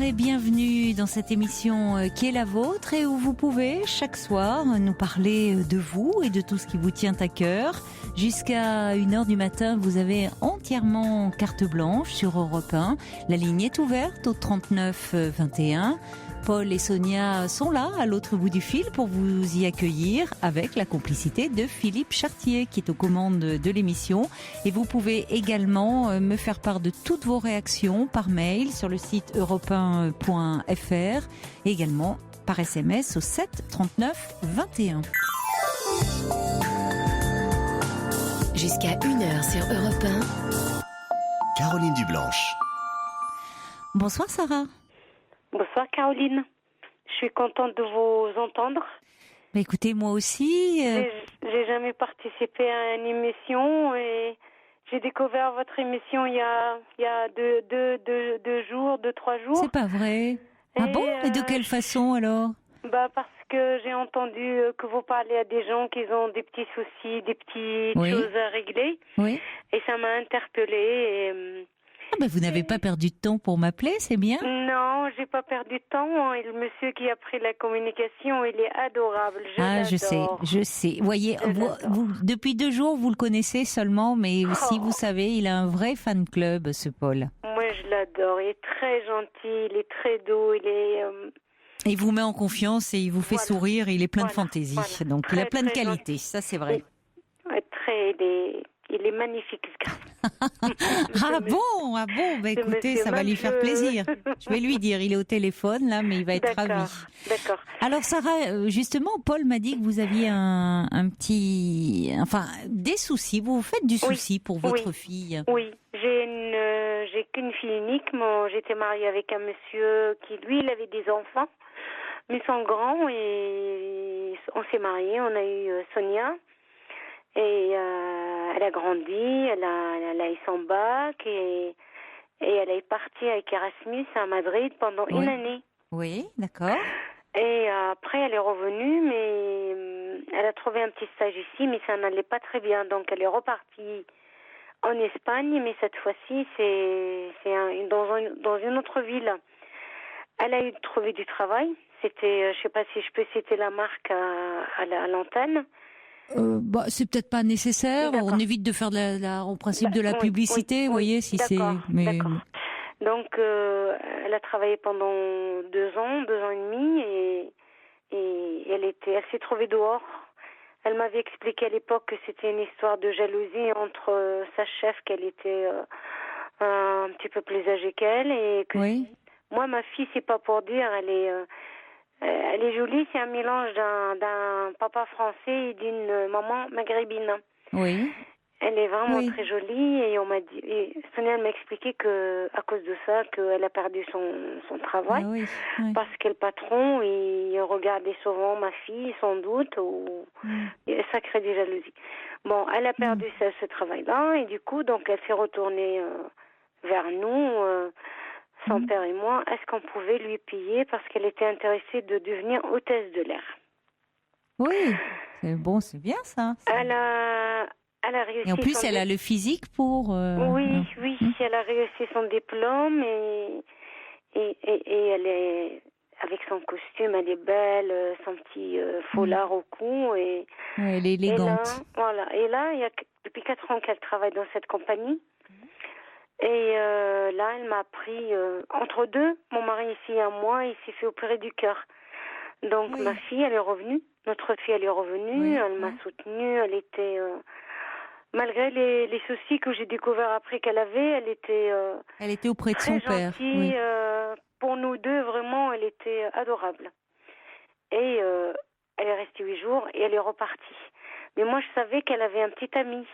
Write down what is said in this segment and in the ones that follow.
et bienvenue dans cette émission qui est la vôtre et où vous pouvez chaque soir nous parler de vous et de tout ce qui vous tient à cœur. Jusqu'à 1h du matin, vous avez entièrement carte blanche sur Europe 1. La ligne est ouverte au 39 21. Paul et Sonia sont là, à l'autre bout du fil, pour vous y accueillir avec la complicité de Philippe Chartier, qui est aux commandes de l'émission. Et vous pouvez également me faire part de toutes vos réactions par mail sur le site europe1.fr et également par SMS au 7 39 21. Jusqu'à 1h sur Europe 1. Caroline Dublanche. Bonsoir Sarah. Bonsoir Caroline, je suis contente de vous entendre. Bah écoutez, moi aussi. J'ai jamais participé à une émission et j'ai découvert votre émission il y a trois jours. C'est pas vrai. Ah bon? Et de quelle façon alors? Parce que j'ai entendu que vous parlez à des gens qui ont des petits soucis, des petites choses à régler. Oui. Et ça m'a interpellée. Vous n'avez pas perdu de temps pour m'appeler, c'est bien. Non, j'ai pas perdu de temps. Et le monsieur qui a pris la communication, il est adorable. Je sais. Voyez, vous, depuis 2 jours, vous le connaissez seulement, mais si vous savez, il a un vrai fan club, ce Paul. Moi, je l'adore. Il est très gentil, il est très doux, Il vous met en confiance et il vous fait sourire. Il est plein de fantaisie, donc il a plein de qualités. Gentil. Ça, c'est vrai. Il est magnifique, ce gars. Ah bon, écoutez, ça va lui faire plaisir. Je vais lui dire, il est au téléphone là, mais il va être ravi. D'accord. Alors Sarah, justement, Paul m'a dit que vous aviez des soucis. Vous faites du souci pour votre fille. Oui, j'ai qu'une fille unique. J'étais mariée avec un monsieur qui, lui, il avait des enfants, mais ils sont grands et on s'est mariés. On a eu Sonia. Et elle a grandi, elle a eu son bac et elle est partie avec Erasmus à Madrid pendant une année. Oui, d'accord. Et après, elle est revenue, mais elle a trouvé un petit stage ici, mais ça n'allait pas très bien. Donc, elle est repartie en Espagne, mais cette fois-ci, c'est dans une autre ville. Elle a trouvé du travail. C'était, je sais pas si je peux citer la marque à l'antenne. C'est peut-être pas nécessaire. D'accord. On évite de faire au principe de la publicité, vous voyez, si d'accord, c'est. Mais... D'accord. Donc, elle a travaillé pendant 2 ans et demi, et elle s'est trouvée dehors. Elle m'avait expliqué à l'époque que c'était une histoire de jalousie entre sa chef, qu'elle était un petit peu plus âgée qu'elle, et que moi, ma fille, c'est pas pour dire, elle est jolie, c'est un mélange d'un papa français et d'une maman maghrébine. Oui. Elle est vraiment très jolie et Sonia m'a expliqué que à cause de ça, qu'elle a perdu son travail parce que le patron il regardait souvent ma fille sans doute et ça crée des jalousies. Bon, elle a perdu ce travail-là et du coup donc elle s'est retournée vers nous. Son père et moi, est-ce qu'on pouvait lui payer parce qu'elle était intéressée de devenir hôtesse de l'air. Oui, c'est bien ça. Elle a réussi. Et en plus, elle a le physique pour. Oui, elle a réussi son diplôme et elle est avec son costume, elle est belle, son petit foulard au cou elle est élégante. Et là, il y a depuis 4 ans qu'elle travaille dans cette compagnie. Et là, elle m'a pris entre deux. Mon mari ici et moi, il s'est fait opérer du cœur. Donc ma fille, elle est revenue. Notre fille, elle est revenue. Elle m'a soutenue. Elle était, malgré les soucis que j'ai découvert après qu'elle avait, elle était auprès de son père. Gentille, pour nous deux, vraiment, elle était adorable. Et elle est restée 8 jours et elle est repartie. Mais moi, je savais qu'elle avait un petit ami.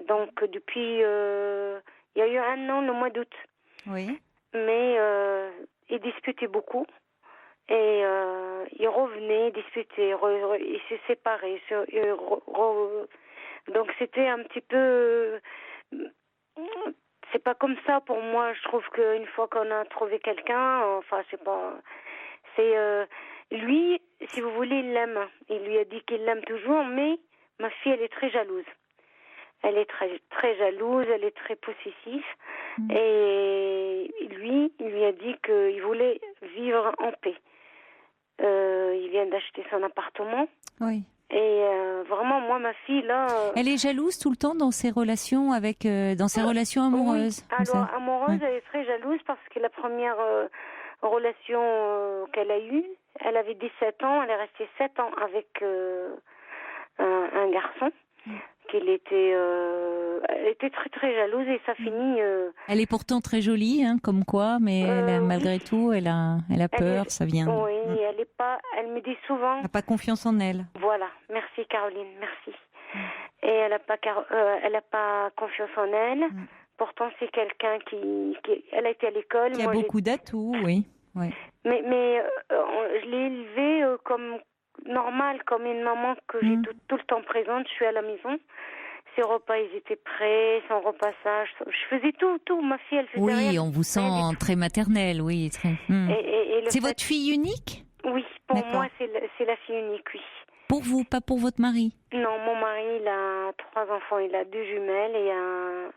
Donc depuis il y a eu 1 an, le mois d'août. Oui. Mais ils disputaient beaucoup. Et ils revenaient, discutaient, ils se séparaient. Donc c'était un petit peu... C'est pas comme ça pour moi. Je trouve qu'une fois qu'on a trouvé quelqu'un, enfin, c'est pas... lui, si vous voulez, il l'aime. Il lui a dit qu'il l'aime toujours, mais ma fille, elle est très jalouse. Elle est très, très jalouse, elle est très possessive. Et lui, il lui a dit qu'il voulait vivre en paix. Il vient d'acheter son appartement. Oui. Et vraiment, moi, ma fille, là... Elle est jalouse tout le temps dans ses relations dans ses relations amoureuses. Oui. Alors, amoureuse, elle est très jalouse parce que la première relation qu'elle a eue, elle avait 17 ans, elle est restée 7 ans avec un garçon. Elle était très très jalouse et ça finit... Elle est pourtant très jolie, comme quoi, mais malgré tout, elle a peur, ça vient... Oui, elle me dit souvent... Elle n'a pas confiance en elle. Voilà, merci Caroline, merci. Et elle n'a pas confiance en elle. Pourtant, c'est quelqu'un elle a été à l'école. Qui a beaucoup d'atouts, oui. Mais je l'ai élevée comme... normal, comme une maman que j'ai tout le temps présente. Je suis à la maison. Ses repas, ils étaient prêts, son repassage. Je faisais tout. Ma fille, elle faisait rien. Oui, on vous sent très maternelle, oui. Très... C'est votre fille unique ? Oui, pour moi, c'est la fille unique, oui. Pour vous, pas pour votre mari ? Non, mon mari, il a 3 enfants. Il a 2 jumelles et un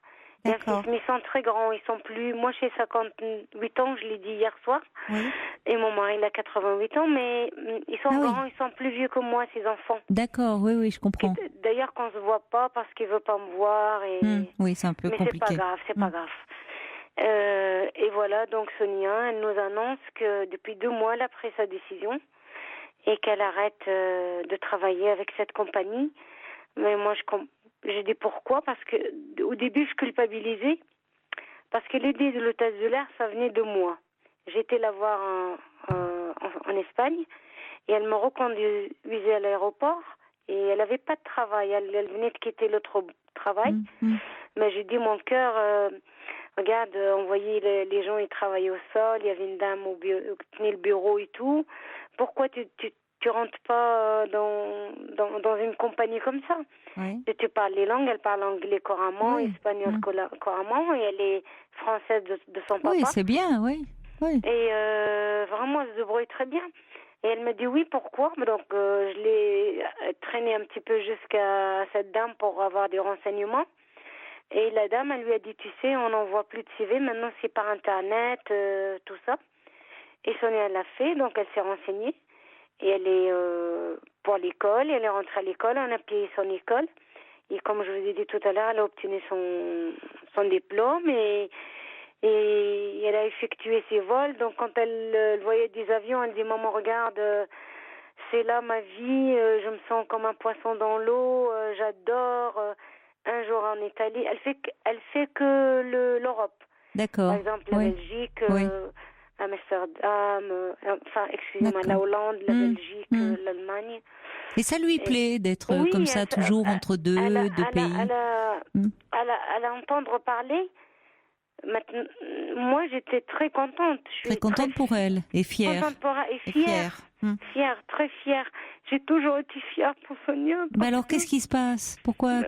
fils. Mais ils sont très grands. Ils sont plus... Moi, j'ai 58 ans, je l'ai dit hier soir. Oui. Et mon mari, il a 88 ans, mais ils sont grands, ils sont plus vieux que moi, ces enfants. D'accord, oui, je comprends. D'ailleurs, qu'on se voit pas parce qu'il veut pas me voir. Oui, c'est un peu compliqué. Mais c'est pas grave. Et voilà, donc Sonia, elle nous annonce que depuis 2 mois, elle a pris sa décision et qu'elle arrête de travailler avec cette compagnie. Mais moi, j'ai dit pourquoi, parce que au début, je culpabilisais, parce que l'idée de l'hôtesse de l'air, ça venait de moi. J'étais la voir en Espagne et elle me reconduisait à l'aéroport et elle n'avait pas de travail. Elle venait de quitter l'autre travail. Mais j'ai dit, mon cœur, regarde, on voyait les gens, ils travaillaient au sol, il y avait une dame qui tenait le bureau et tout. Pourquoi tu rentres pas dans une compagnie comme ça? Tu parles les langues, elle parle anglais couramment, espagnol couramment et elle est française de son papa. Oui, c'est bien, oui. Et vraiment, elle se débrouille très bien. Et elle me dit oui, pourquoi? Donc, je l'ai traînée un petit peu jusqu'à cette dame pour avoir des renseignements. Et la dame, elle lui a dit, tu sais, on n'envoie plus de CV, maintenant c'est par Internet, tout ça. Et Sonia, elle l'a fait, donc elle s'est renseignée. Et elle est pour l'école, elle est rentrée à l'école, on a payé son école. Et comme je vous ai dit tout à l'heure, elle a obtenu son diplôme et elle a effectué ses vols. Donc quand elle voyait des avions, elle dit, maman, regarde, c'est là ma vie, je me sens comme un poisson dans l'eau, j'adore. Un jour en Italie, elle fait que l'Europe. D'accord. Par exemple, la Belgique, Amsterdam, excusez-moi, la Hollande, la Belgique, l'Allemagne. Et ça lui plaît d'être comme ça, toujours entre deux pays. Elle a entendre parler. Maintenant, moi, j'étais très contente. Très contente pour elle et fière. Contente pour elle et fière. Fière, très fière. J'ai toujours été fière pour Sonia. Alors, qu'est-ce qui se passe?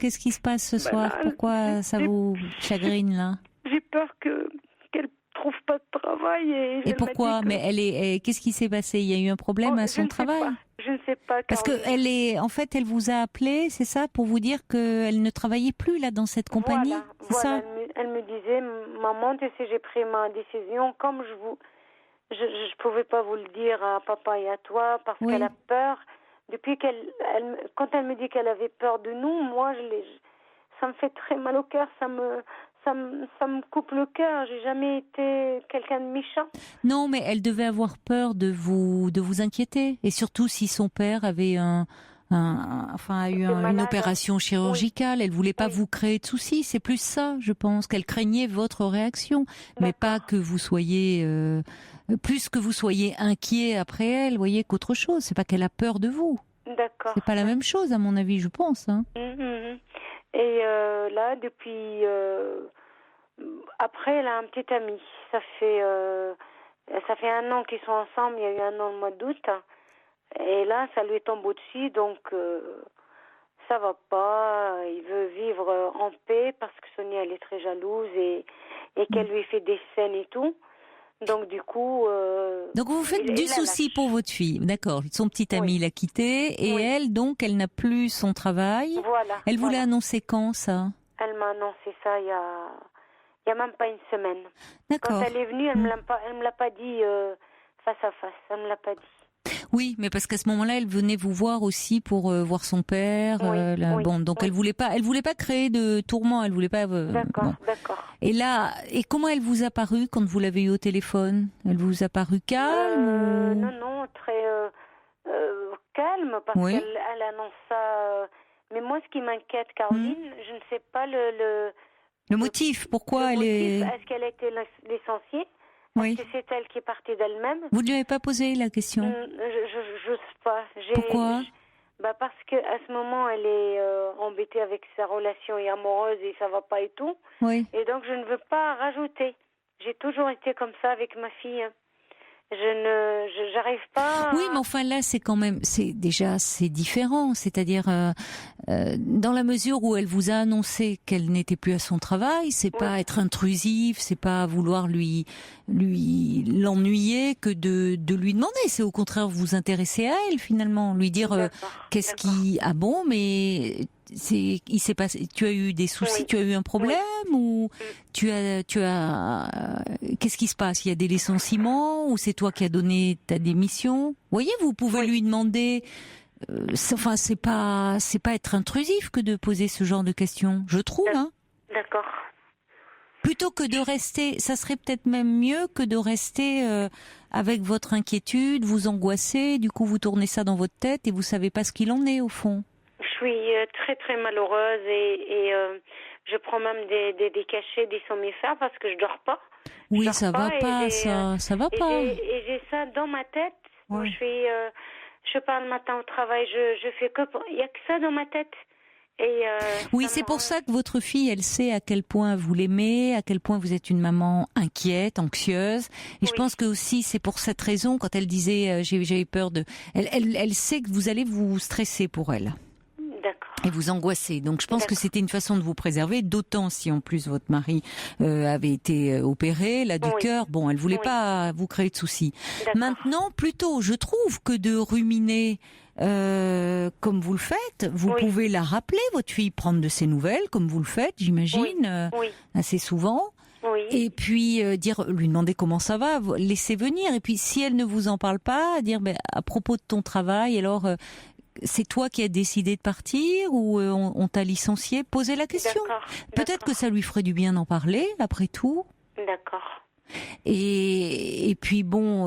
Qu'est-ce qui se passe ce soir? Pourquoi ça vous chagrine, là? J'ai peur qu'elle trouve pas de travail. Et pourquoi? Mais qu'est-ce qui s'est passé? Il y a eu un problème à son travail? Je ne sais pas. Parce que elle vous a appelé, c'est ça, pour vous dire qu'elle ne travaillait plus là dans cette compagnie, c'est ça? Elle me disait, maman, tu sais, j'ai pris ma décision, comme je pouvais pas vous le dire à papa et à toi parce qu'elle a peur. Depuis quand elle me dit qu'elle avait peur de nous, moi, ça me fait très mal au cœur, ça me coupe le cœur. J'ai jamais été quelqu'un de méchant. Non, mais elle devait avoir peur de vous inquiéter. Et surtout si son père avait a eu une opération chirurgicale. Elle voulait pas vous créer de soucis. C'est plus ça, je pense, qu'elle craignait votre réaction. Mais pas que vous soyez, plus que vous soyez inquiet après elle, vous voyez, qu'autre chose. C'est pas qu'elle a peur de vous. D'accord. C'est pas la même chose, à mon avis, je pense. Et là, depuis... après, elle a un petit ami. Ça fait 1 an qu'ils sont ensemble. Il y a eu 1 an le mois d'août. Et là, ça lui tombe au-dessus. Donc, ça va pas. Il veut vivre en paix parce que Sonia, elle est très jalouse et qu'elle lui fait des scènes et tout. Donc, du coup... donc, vous faites du souci pour votre fille. D'accord. Son petit ami l'a quittée. Et elle, donc, elle n'a plus son travail. Voilà. Elle vous l'a annoncé quand, ça? Elle m'a annoncé ça il y a même pas une semaine. D'accord. Quand elle est venue, elle me l'a pas dit face à face. Elle me l'a pas dit. Oui, mais parce qu'à ce moment-là, elle venait vous voir aussi pour voir son père. Oui, bon, donc oui. elle voulait pas créer de tourment. Elle voulait pas. D'accord, bon. d'accord. Et comment elle vous a paru quand vous l'avez eu au téléphone? Elle vous a paru calme ou... Non, très calme parce qu'elle annonce ça. Mais moi, ce qui m'inquiète, Caroline, je ne sais pas le motif. Pourquoi elle est... Est-ce qu'elle a été licenciée? Est-ce que c'est elle qui est partie d'elle-même? Vous ne lui avez pas posé la question? Je sais pas. Pourquoi? Parce que à ce moment, elle est embêtée avec sa relation amoureuse et ça va pas et tout. Oui. Et donc, je ne veux pas rajouter. J'ai toujours été comme ça avec ma fille. J'arrive pas. Oui, mais enfin là, c'est différent. C'est-à-dire, dans la mesure où elle vous a annoncé qu'elle n'était plus à son travail, c'est pas être intrusif, c'est pas vouloir l'ennuyer que de lui demander. C'est au contraire vous intéresser à elle finalement, lui dire qu'est-ce qui mais il s'est passé. Tu as eu des soucis, tu as eu un problème ou tu as qu'est-ce qui se passe? Il y a des licenciements ou c'est toi qui as donné ta démission? Vous voyez, vous pouvez lui demander. Enfin, c'est pas être intrusif que de poser ce genre de questions, je trouve. D'accord. Plutôt que de rester, ça serait peut-être même mieux que de rester avec votre inquiétude, vous angoissez, du coup vous tournez ça dans votre tête et vous savez pas ce qu'il en est au fond. Je suis très très malheureuse et je prends même des cachets, des somnifères parce que je dors pas. Oui, ça va pas, ça va pas. Et j'ai ça dans ma tête. Moi, je pars le matin au travail, je fais il y a que ça dans ma tête. Oui, c'est pour ça que votre fille, elle sait à quel point vous l'aimez, à quel point vous êtes une maman inquiète, anxieuse. Et je pense que aussi, c'est pour cette raison, quand elle disait j'ai peur de... Elle sait que vous allez vous stresser pour elle. D'accord. Et vous angoisser. Donc je pense que c'était une façon de vous préserver, d'autant si en plus votre mari avait été opéré, là du cœur. Bon, elle voulait pas vous créer de soucis. D'accord. Maintenant, plutôt, je trouve que de ruminer... comme vous le faites, vous pouvez la rappeler, votre fille, prendre de ses nouvelles, comme vous le faites, j'imagine, assez souvent. Oui. Et puis lui demander comment ça va, laisser venir. Et puis si elle ne vous en parle pas, dire à propos de ton travail, alors c'est toi qui as décidé de partir ou on t'a licencié? Posez la question. Peut-être que ça lui ferait du bien d'en parler, après tout. D'accord. Et puis bon,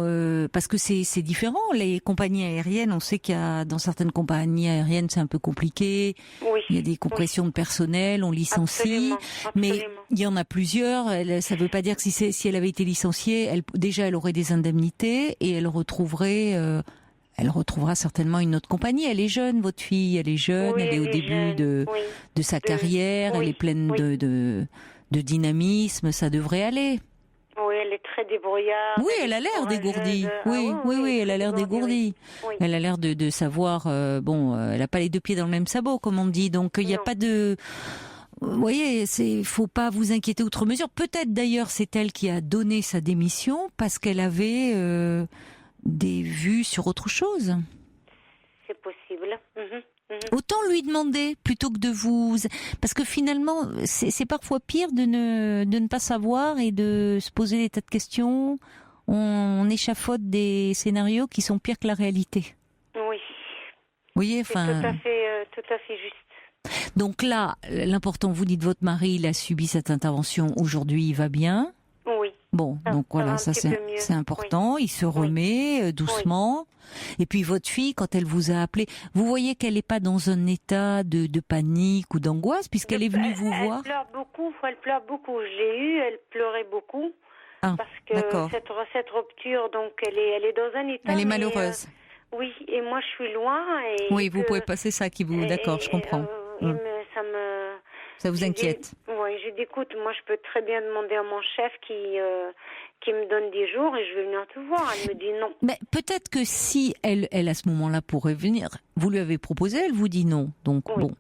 parce que c'est différent. Les compagnies aériennes, on sait qu'il y a dans certaines compagnies aériennes c'est un peu compliqué. Oui. Il y a des compressions de personnel, on licencie, mais il y en a plusieurs. Ça ne veut pas dire que si elle avait été licenciée, elle aurait des indemnités et elle retrouvera certainement une autre compagnie. Elle est jeune, votre fille, elle est jeune, elle est au début de sa carrière, elle est pleine de dynamisme, ça devrait aller. Oui, elle est très débrouillarde. Oui, elle a l'air dégourdie. Oui, elle a l'air dégourdie. Oui. Elle a l'air de savoir. Elle n'a pas les deux pieds dans le même sabot, comme on dit. Donc il n'y a pas de. Vous voyez, faut pas vous inquiéter outre mesure. Peut-être d'ailleurs c'est elle qui a donné sa démission parce qu'elle avait des vues sur autre chose. C'est possible. Autant lui demander plutôt que de vous... Parce que finalement, c'est parfois pire de ne pas savoir et de se poser des tas de questions. On échafaude des scénarios qui sont pires que la réalité. Oui. Vous voyez, enfin... C'est tout à fait juste. Donc là, l'important, vous dites votre mari, il a subi cette intervention. Aujourd'hui, il va bien. Oui. Bon, donc voilà, ça c'est important. Oui. Il se remet doucement. Oui. Et puis votre fille, quand elle vous a appelé, vous voyez qu'elle n'est pas dans un état de panique ou d'angoisse puisqu'elle est venue vous voir. Elle pleure beaucoup. Je l'ai eue, elle pleurait beaucoup parce que cette rupture, donc elle est dans un état. Elle est malheureuse. Oui, et moi je suis loin. Oui, vous pouvez passer ça qui vous. D'accord, je comprends. Ça vous inquiète. Oui, j'ai dit, écoute, moi je peux très bien demander à mon chef qui me donne des jours et je vais venir te voir. Elle me dit non. Mais peut-être que si elle à ce moment-là pourrait venir, vous lui avez proposé, elle vous dit non. Donc bon,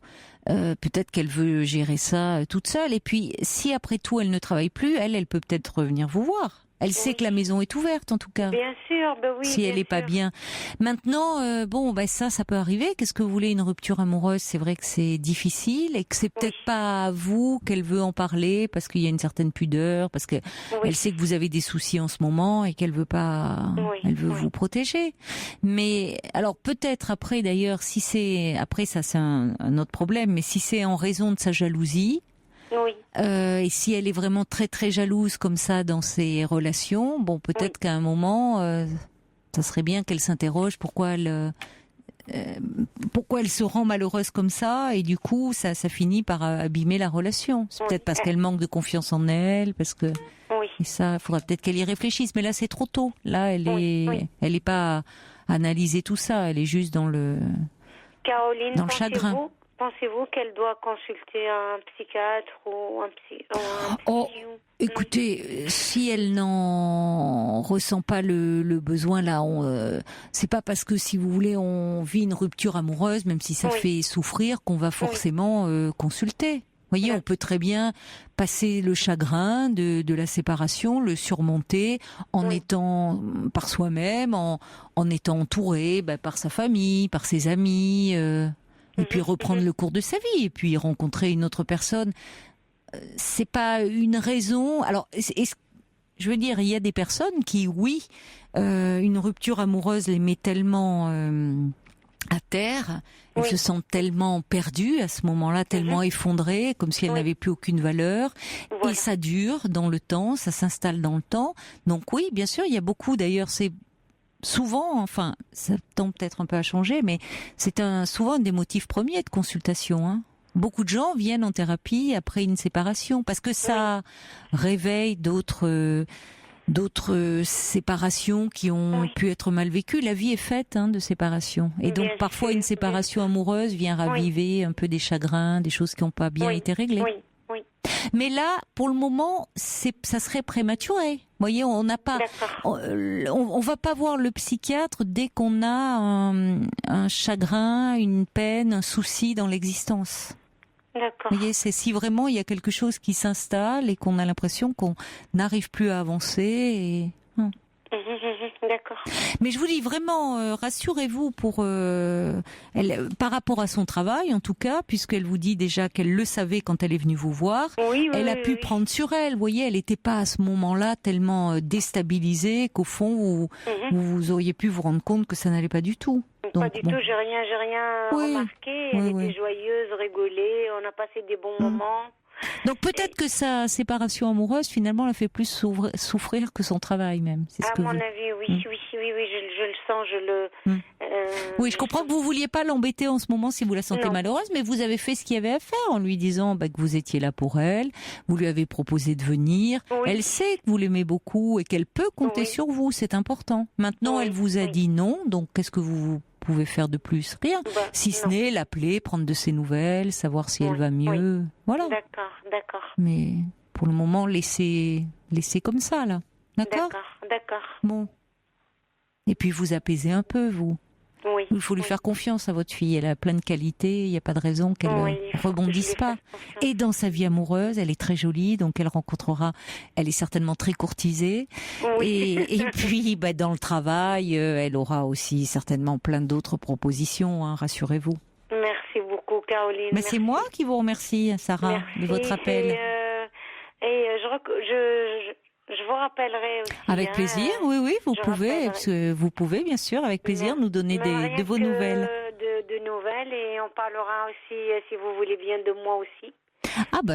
peut-être qu'elle veut gérer ça toute seule. Et puis si après tout elle ne travaille plus, elle peut peut-être revenir vous voir. Elle sait que la maison est ouverte, en tout cas. Bien sûr, oui. Si elle n'est pas bien. Maintenant, ça peut arriver. Qu'est-ce que vous voulez, une rupture amoureuse? C'est vrai que c'est difficile et que c'est peut-être pas à vous qu'elle veut en parler parce qu'il y a une certaine pudeur, parce que elle sait que vous avez des soucis en ce moment et qu'elle veut pas, elle veut vous protéger. Mais alors peut-être après, d'ailleurs, si c'est après ça, c'est un autre problème. Mais si c'est en raison de sa jalousie. Et si elle est vraiment très très jalouse comme ça dans ses relations, peut-être qu'à un moment, ça serait bien qu'elle s'interroge pourquoi elle se rend malheureuse comme ça, et du coup ça finit par abîmer la relation. C'est peut-être parce qu'elle manque de confiance en elle, parce que et ça, il faudra peut-être qu'elle y réfléchisse. Mais là, c'est trop tôt. Là, elle est pas à analyser tout ça. Elle est juste dans le chagrin. Pensez-vous qu'elle doit consulter un psychiatre ou un psy? Écoutez, si elle n'en ressent pas le besoin, là, c'est pas parce que, si vous voulez, on vit une rupture amoureuse, même si ça fait souffrir, qu'on va forcément consulter. Vous voyez, on peut très bien passer le chagrin de la séparation, le surmonter en étant par soi-même, en étant entouré par sa famille, par ses amis. Et puis reprendre le cours de sa vie, et puis rencontrer une autre personne. C'est pas une raison. Alors, je veux dire, il y a des personnes qui, une rupture amoureuse les met tellement à terre, elles se sentent tellement perdues à ce moment-là, tellement effondrées, comme si elles n'avaient plus aucune valeur. Et ça dure dans le temps, ça s'installe dans le temps. Donc oui, bien sûr, il y a beaucoup, d'ailleurs, c'est souvent, enfin, ça tend peut-être un peu à changer, mais c'est souvent un des motifs premiers de consultation. Beaucoup de gens viennent en thérapie après une séparation parce que ça réveille d'autres séparations qui ont pu être mal vécues. La vie est faite de séparation. Et donc parfois une séparation amoureuse vient raviver un peu des chagrins, des choses qui n'ont pas bien été réglées. Mais là, pour le moment, ça serait prématuré. Vous voyez, on n'a pas, on va pas voir le psychiatre dès qu'on a un chagrin, une peine, un souci dans l'existence. D'accord. Vous voyez, c'est si vraiment il y a quelque chose qui s'installe et qu'on a l'impression qu'on n'arrive plus à avancer. D'accord. Mais je vous dis vraiment, rassurez-vous par rapport à son travail, en tout cas, puisqu'elle vous dit déjà qu'elle le savait quand elle est venue vous voir. Elle a pu prendre sur elle. Vous voyez, elle n'était pas à ce moment-là tellement déstabilisée qu'au fond, vous auriez pu vous rendre compte que ça n'allait pas du tout. Donc, pas du tout, j'ai rien remarqué. Elle était joyeuse, rigolée, on a passé des bons moments. Donc peut-être que sa séparation amoureuse, finalement, l'a fait plus souffrir que son travail même. À mon avis, oui, je le sens, oui, je comprends que vous vouliez pas l'embêter en ce moment si vous la sentez malheureuse, mais vous avez fait ce qu'il y avait à faire en lui disant que vous étiez là pour elle, vous lui avez proposé de venir. Elle sait que vous l'aimez beaucoup et qu'elle peut compter sur vous, c'est important. Maintenant, elle vous a dit non, donc qu'est-ce que vous pouvez faire de plus? Rien. Si ce n'est l'appeler, prendre de ses nouvelles, savoir si elle va mieux. Voilà. D'accord. Mais pour le moment, laissez comme ça, là. D'accord. Bon. Et puis vous apaisez un peu, vous. Il faut lui faire confiance à votre fille. Elle a plein de qualités. Il n'y a pas de raison qu'elle rebondisse pas. Et dans sa vie amoureuse, elle est très jolie, donc elle rencontrera. Elle est certainement très courtisée. Et puis, dans le travail, elle aura aussi certainement plein d'autres propositions. Rassurez-vous. Merci beaucoup, Caroline. Mais c'est moi qui vous remercie, Sarah, de votre appel. Je vous rappellerai aussi. Avec plaisir, oui, vous pouvez, bien sûr, avec plaisir, nous donner de vos nouvelles. De nouvelles, et on parlera aussi, si vous voulez bien, de moi aussi.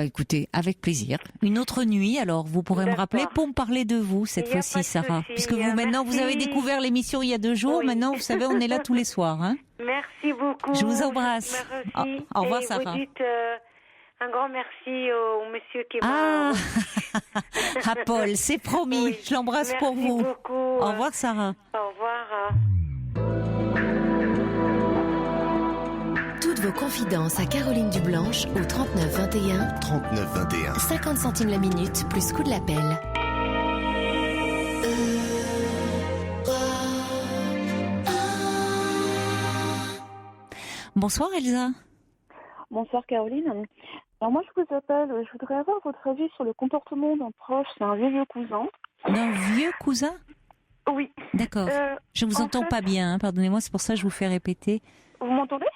Écoutez, avec plaisir. Une autre nuit, alors vous pourrez me rappeler pour me parler de vous cette fois-ci, Sarah. Puisque vous, maintenant, vous avez découvert l'émission il y a 2 jours, maintenant, vous savez, on est là tous les soirs. Merci beaucoup. Je vous embrasse. Au revoir, Sarah. Vous dites un grand merci au monsieur qui m'a... à Paul, c'est promis. Je l'embrasse pour vous. Merci beaucoup. Au revoir, Sarah. Au revoir. Toutes vos confidences à Caroline Dublanche au 39 21. 39 21. 50 centimes la minute plus coût de l'appel. Bonsoir Elsa. Bonsoir Caroline. Alors moi je vous appelle, je voudrais avoir votre avis sur le comportement d'un proche, c'est un vieux cousin. D'un vieux cousin ? Oui. D'accord. Je vous entends pas bien, pardonnez-moi, c'est pour ça que je vous fais répéter. Vous m'entendez ?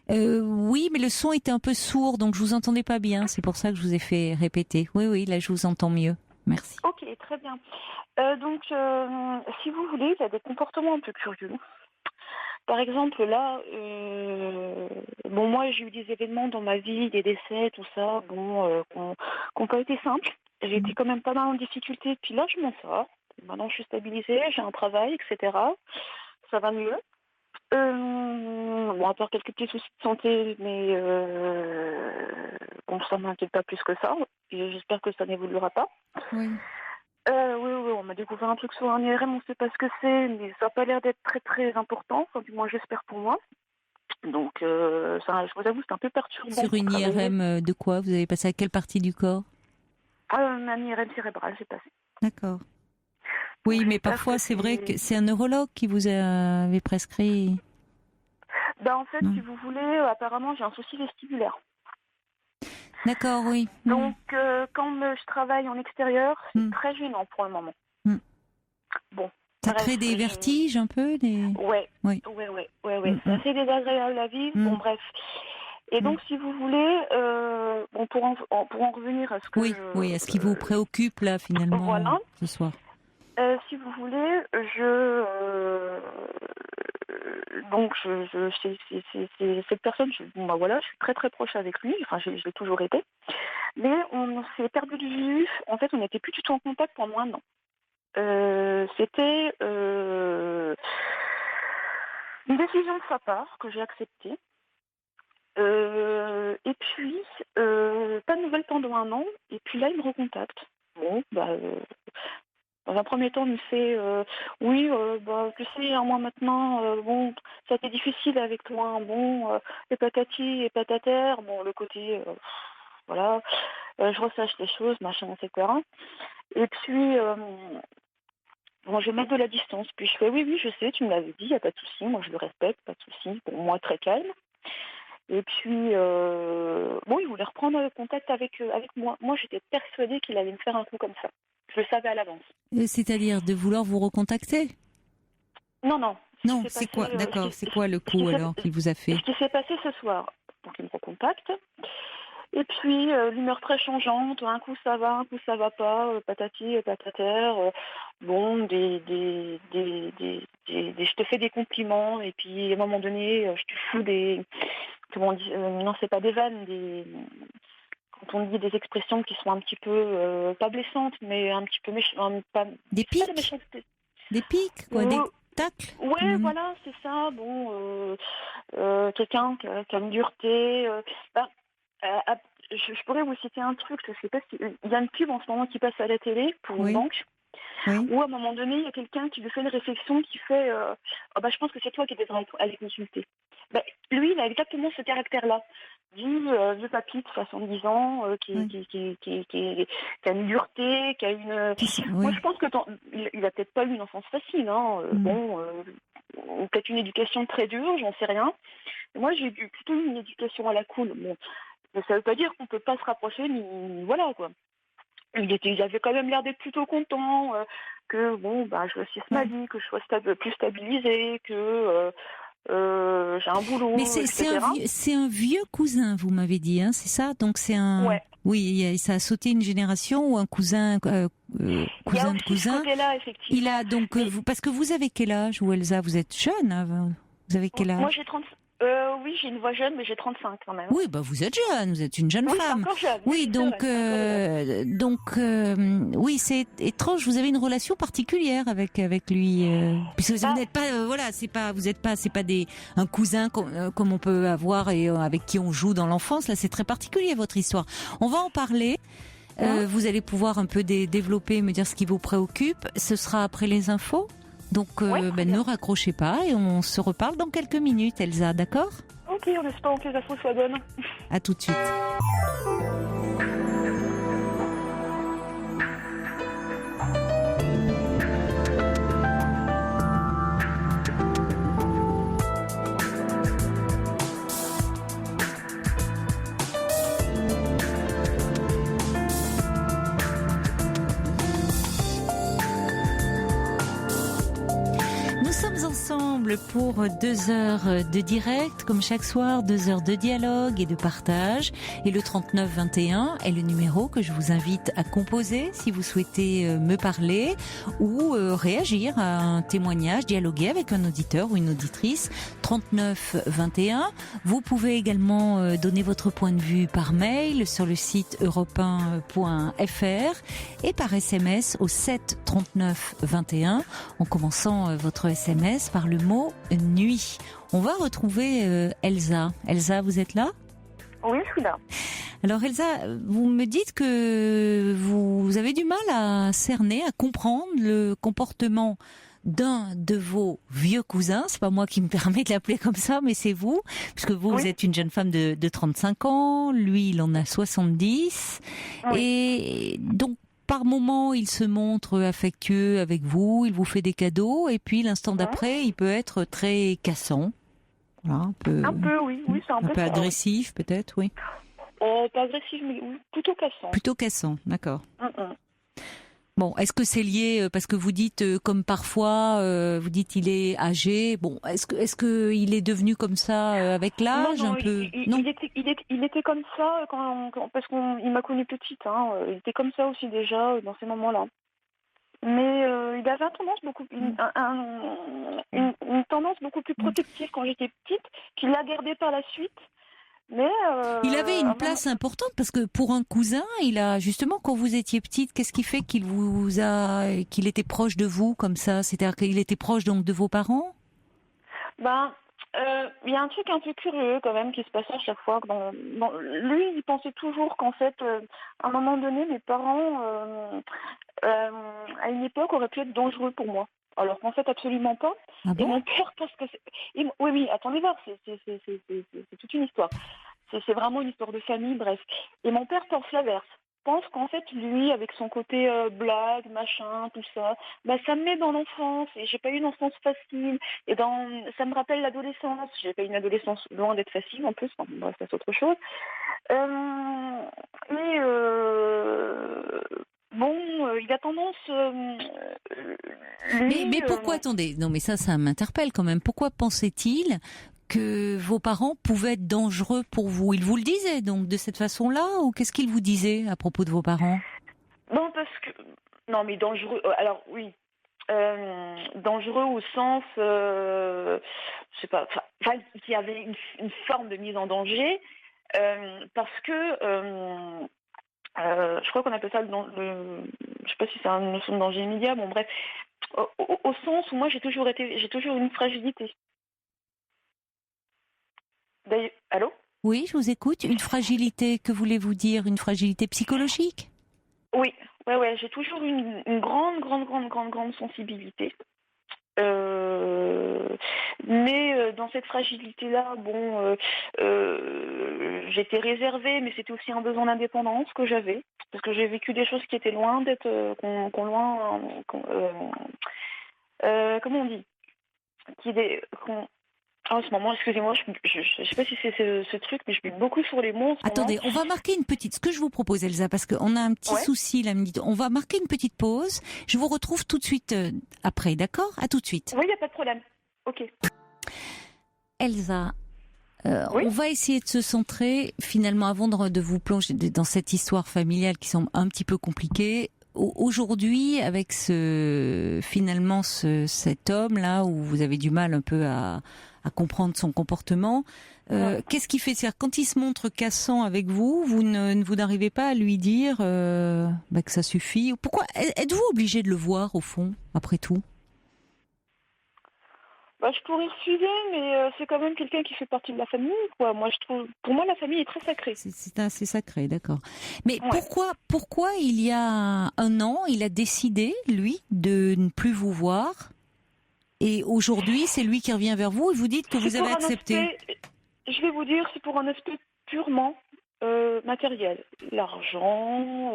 Oui, mais le son était un peu sourd, donc je vous entendais pas bien, c'est pour ça que je vous ai fait répéter. Oui, là je vous entends mieux. Merci. Ok, très bien. Donc, si vous voulez, il y a des comportements un peu curieux. Par exemple, là, moi j'ai eu des événements dans ma vie, des décès, tout ça, qui n'ont pas été simples. J'ai été quand même pas mal en difficulté, puis là je m'en sors. Maintenant je suis stabilisée, j'ai un travail, etc. Ça va mieux. À part quelques petits soucis de santé, mais ça m'inquiète pas plus que ça. Et j'espère que ça n'évoluera pas. Oui. Oui, on m'a découvert un truc sur un IRM, on ne sait pas ce que c'est, mais ça n'a pas l'air d'être très très important, enfin, du moins j'espère pour moi. Donc, je vous avoue, c'est un peu perturbant. Sur une IRM de quoi ? Vous avez passé à quelle partie du corps ? Un IRM cérébral, j'ai passé. D'accord. Oui, mais parfois c'est vrai que c'est un neurologue qui vous avait prescrit. En fait, si vous voulez, apparemment j'ai un souci vestibulaire. D'accord, oui. Donc, quand je travaille en extérieur, c'est très gênant pour le moment. Bon. Ça crée des vertiges un peu Ouais. C'est assez désagréable à vivre. Bon, bref. Et donc, si vous voulez, pour en revenir à ce que... Oui, à ce qui vous préoccupe, là, finalement, ce soir. Si vous voulez, cette personne, je suis très très proche avec lui, enfin je l'ai toujours été, mais on s'est perdu de vue, en fait on n'était plus du tout en contact pendant 1 an. C'était une décision de sa part que j'ai acceptée, et puis pas de nouvelles pendant 1 an, et puis là il me recontacte. Dans un premier temps, il me fait tu sais, un mois maintenant, ça a été difficile avec toi, et patati et patatère, le côté, je ressache les choses, machin, etc. Et puis, je vais mettre de la distance. Puis je fais, oui, je sais, tu me l'avais dit, il n'y a pas de souci, moi je le respecte, pas de souci. Moi, très calme. Et puis, il voulait reprendre contact avec moi. Moi, j'étais persuadée qu'il allait me faire un coup comme ça. Je le savais à l'avance. C'est-à-dire de vouloir vous recontacter ? Non. Non, c'est quoi ? D'accord, c'est quoi le coup alors qu'il vous a fait ? Ce qui s'est passé ce soir. Donc il me recontacte. Et puis l'humeur très changeante. Un coup ça va, un coup ça va pas. Patati, patatère. Je te fais des compliments. Et puis à un moment donné, je te fous des. Comment on dit ? Non, c'est pas des vannes, quand on dit des expressions qui sont un petit peu, pas blessantes, mais un petit peu méchantes. Des pics ? Des pics, quoi, des tacles ? Ouais, voilà, c'est ça. Quelqu'un qui a une dureté. Je pourrais vous citer un truc, je sais pas si... Il y a une pub en ce moment qui passe à la télé pour une banque. Oui. Où à un moment donné, il y a quelqu'un qui lui fait une réflexion qui fait je pense que c'est toi qui devrais aller consulter. Lui, il a exactement ce caractère-là. Vieux papy de 70 ans, qui a une dureté, qui a une... Moi, je pense que il a peut-être pas eu une enfance facile, peut-être une éducation très dure, j'en sais rien. Et moi, j'ai eu plutôt une éducation à la cool. Mais ça veut pas dire qu'on peut pas se rapprocher, mais voilà, quoi. Il avait quand même l'air d'être plutôt content que je réussisse ma vie, que je sois plus stabilisée, que j'ai un boulot, mais etc. C'est un vieux cousin, vous m'avez dit, hein, c'est ça ? Donc c'est un... Ouais. Oui, ça a sauté une génération ou un cousin de cousin. Il a donc... parce que vous avez quel âge, ou Elsa ? Vous êtes jeune, hein, vous avez quel âge ? Moi j'ai 30... oui, j'ai une voix jeune, mais j'ai 35 quand même. Oui, vous êtes jeune, vous êtes une jeune femme. Encore jeune. Oui, oui, c'est étrange. Vous avez une relation particulière avec lui, puisque vous n'êtes pas, c'est pas un cousin comme on peut avoir et avec qui on joue dans l'enfance. Là, c'est très particulier votre histoire. On va en parler. Vous allez pouvoir un peu développer, me dire ce qui vous préoccupe. Ce sera après les infos. Donc, ne raccrochez pas et on se reparle dans quelques minutes, Elsa, d'accord ? Ok, en espérant que les infos soient bonnes. À tout de suite. ensemble pour 2 heures de direct, comme chaque soir, 2 heures de dialogue et de partage. Et le 3921 est le numéro que je vous invite à composer si vous souhaitez me parler ou réagir à un témoignage, dialoguer avec un auditeur ou une auditrice. 3921. Vous pouvez également donner votre point de vue par mail sur le site europe1.fr et par SMS au 7 39 21 en commençant votre SMS par le mot nuit. On va retrouver Elsa. Elsa, vous êtes là ? Oui, je suis là. Alors Elsa, vous me dites que vous avez du mal à cerner, à comprendre le comportement d'un de vos vieux cousins. C'est pas moi qui me permets de l'appeler comme ça, mais c'est vous, puisque vous êtes une jeune femme de 35 ans, lui il en a 70, et donc par moment il se montre affectueux avec vous, il vous fait des cadeaux, et puis l'instant d'après il peut être très cassant, voilà, un peu, oui, c'est un peu agressif peut-être, oui. Pas agressif, mais oui, plutôt cassant. Plutôt cassant, d'accord. Bon, est-ce que c'est lié parce que vous dites comme parfois vous dites il est âgé. Bon, est-ce que il est devenu comme ça avec l'âge non, un peu? Non, il était comme ça parce qu'il m'a connue petite. Il était comme ça aussi déjà dans ces moments-là. Mais il avait une tendance beaucoup plus protective quand j'étais petite, qu'il l'a gardée par la suite. Mais il avait une place importante parce que pour un cousin, il a justement quand vous étiez petite, qu'est-ce qui fait qu'il était proche de vous comme ça? C'est-à-dire qu'il était proche donc de vos parents? Il y a un truc un peu curieux quand même qui se passait à chaque fois. Lui, il pensait toujours qu'en fait, à un moment donné, mes parents, à une époque, auraient pu être dangereux pour moi. Alors qu'en fait, absolument pas. Ah bon? Et mon père pense que c'est... Oui, attendez voir, c'est toute une histoire. C'est vraiment une histoire de famille, bref. Et mon père pense l'inverse. Pense qu'en fait, lui, avec son côté blague, machin, tout ça, ça me met dans l'enfance. Et j'ai pas eu une enfance facile. Et ça me rappelle l'adolescence. J'ai pas eu une adolescence loin d'être facile, en plus. Enfin, bref, c'est autre chose. Il a tendance... mais pourquoi, attendez, non mais ça m'interpelle quand même. Pourquoi pensait-il que vos parents pouvaient être dangereux pour vous? Il vous le disait donc de cette façon-là, ou qu'est-ce qu'il vous disait à propos de vos parents? Non, non, mais dangereux... alors, oui. Dangereux au sens... je sais pas... Enfin, qu'il y avait une forme de mise en danger, parce que... je crois qu'on appelle ça je sais pas si c'est une notion de danger immédiat, bon bref, au sens où moi j'ai toujours eu une fragilité. D'ailleurs, allô? Oui, je vous écoute. Une fragilité, que voulez-vous dire? Une fragilité psychologique? Oui, ouais, j'ai toujours eu une grande sensibilité. Mais dans cette fragilité-là, j'étais réservée, mais c'était aussi un besoin d'indépendance que j'avais, parce que j'ai vécu des choses qui étaient loin d'être, comment on dit, en ce moment, excusez-moi, je sais pas si c'est ce truc, mais je suis beaucoup sur les mots. Attendez, on va marquer une petite... Ce que je vous propose, Elsa, parce qu'on a un petit souci là, on va marquer une petite pause. Je vous retrouve tout de suite après, d'accord? À tout de suite. Oui, il n'y a pas de problème. Ok. Elsa, on va essayer de se centrer, finalement, avant de vous plonger dans cette histoire familiale qui semble un petit peu compliquée. Aujourd'hui, avec cet homme-là, où vous avez du mal un peu à comprendre son comportement, qu'est-ce qui fait? C'est-à-dire, quand il se montre cassant avec vous, vous n'arrivez pas à lui dire que ça suffit? Pourquoi êtes-vous obligé de le voir, au fond, après tout? Je pourrais refuser, mais c'est quand même quelqu'un qui fait partie de la famille, quoi. Pour moi, la famille est très sacrée. C'est assez sacré, d'accord. Mais pourquoi il y a 1 an, il a décidé, lui, de ne plus vous voir, et aujourd'hui, c'est lui qui revient vers vous, et vous dites que vous avez accepté? Je vais vous dire, c'est pour un aspect purement matériel. L'argent,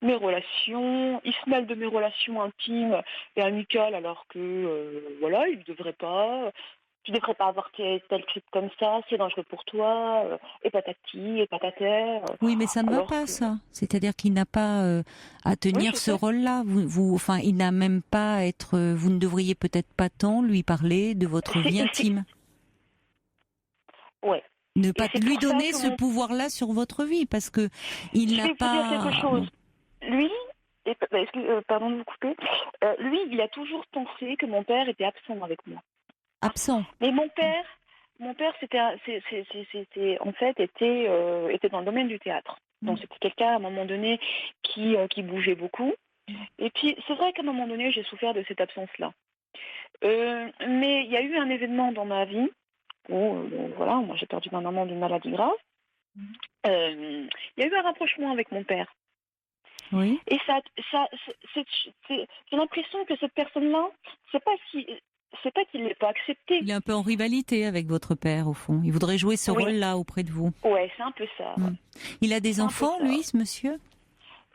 mes relations. Il se mêle de mes relations intimes et amicales, alors que, il ne devrait pas. tu devrais pas avoir tel truc comme ça, c'est dangereux pour toi, et patati, et patater. Oui, mais ça ne va pas, ça. C'est-à-dire qu'il n'a pas à tenir ce rôle-là. Enfin, il n'a même pas à être. Vous ne devriez peut-être pas tant lui parler de votre vie intime. Ouais. Ne pas lui donner ce pouvoir-là sur votre vie, parce que il n'a pas. Je vais vous dire quelque chose. Lui, pardon de vous couper. Lui, il a toujours pensé que mon père était absent avec moi. Absent. Mais mon père, était dans le domaine du théâtre. Donc c'était quelqu'un à un moment donné qui bougeait beaucoup. Et puis c'est vrai qu'à un moment donné, j'ai souffert de cette absence-là. Mais il y a eu un événement dans ma vie où, voilà, moi j'ai perdu ma maman d'une maladie grave. Il y a eu un rapprochement avec mon père. Oui. Et j'ai l'impression que cette personne-là, c'est pas qu'il l'ait pas accepté. Il est un peu en rivalité avec votre père, au fond. Il voudrait jouer ce rôle-là auprès de vous. Ouais, c'est un peu ça. Ouais. Il a des enfants, lui, ce monsieur ?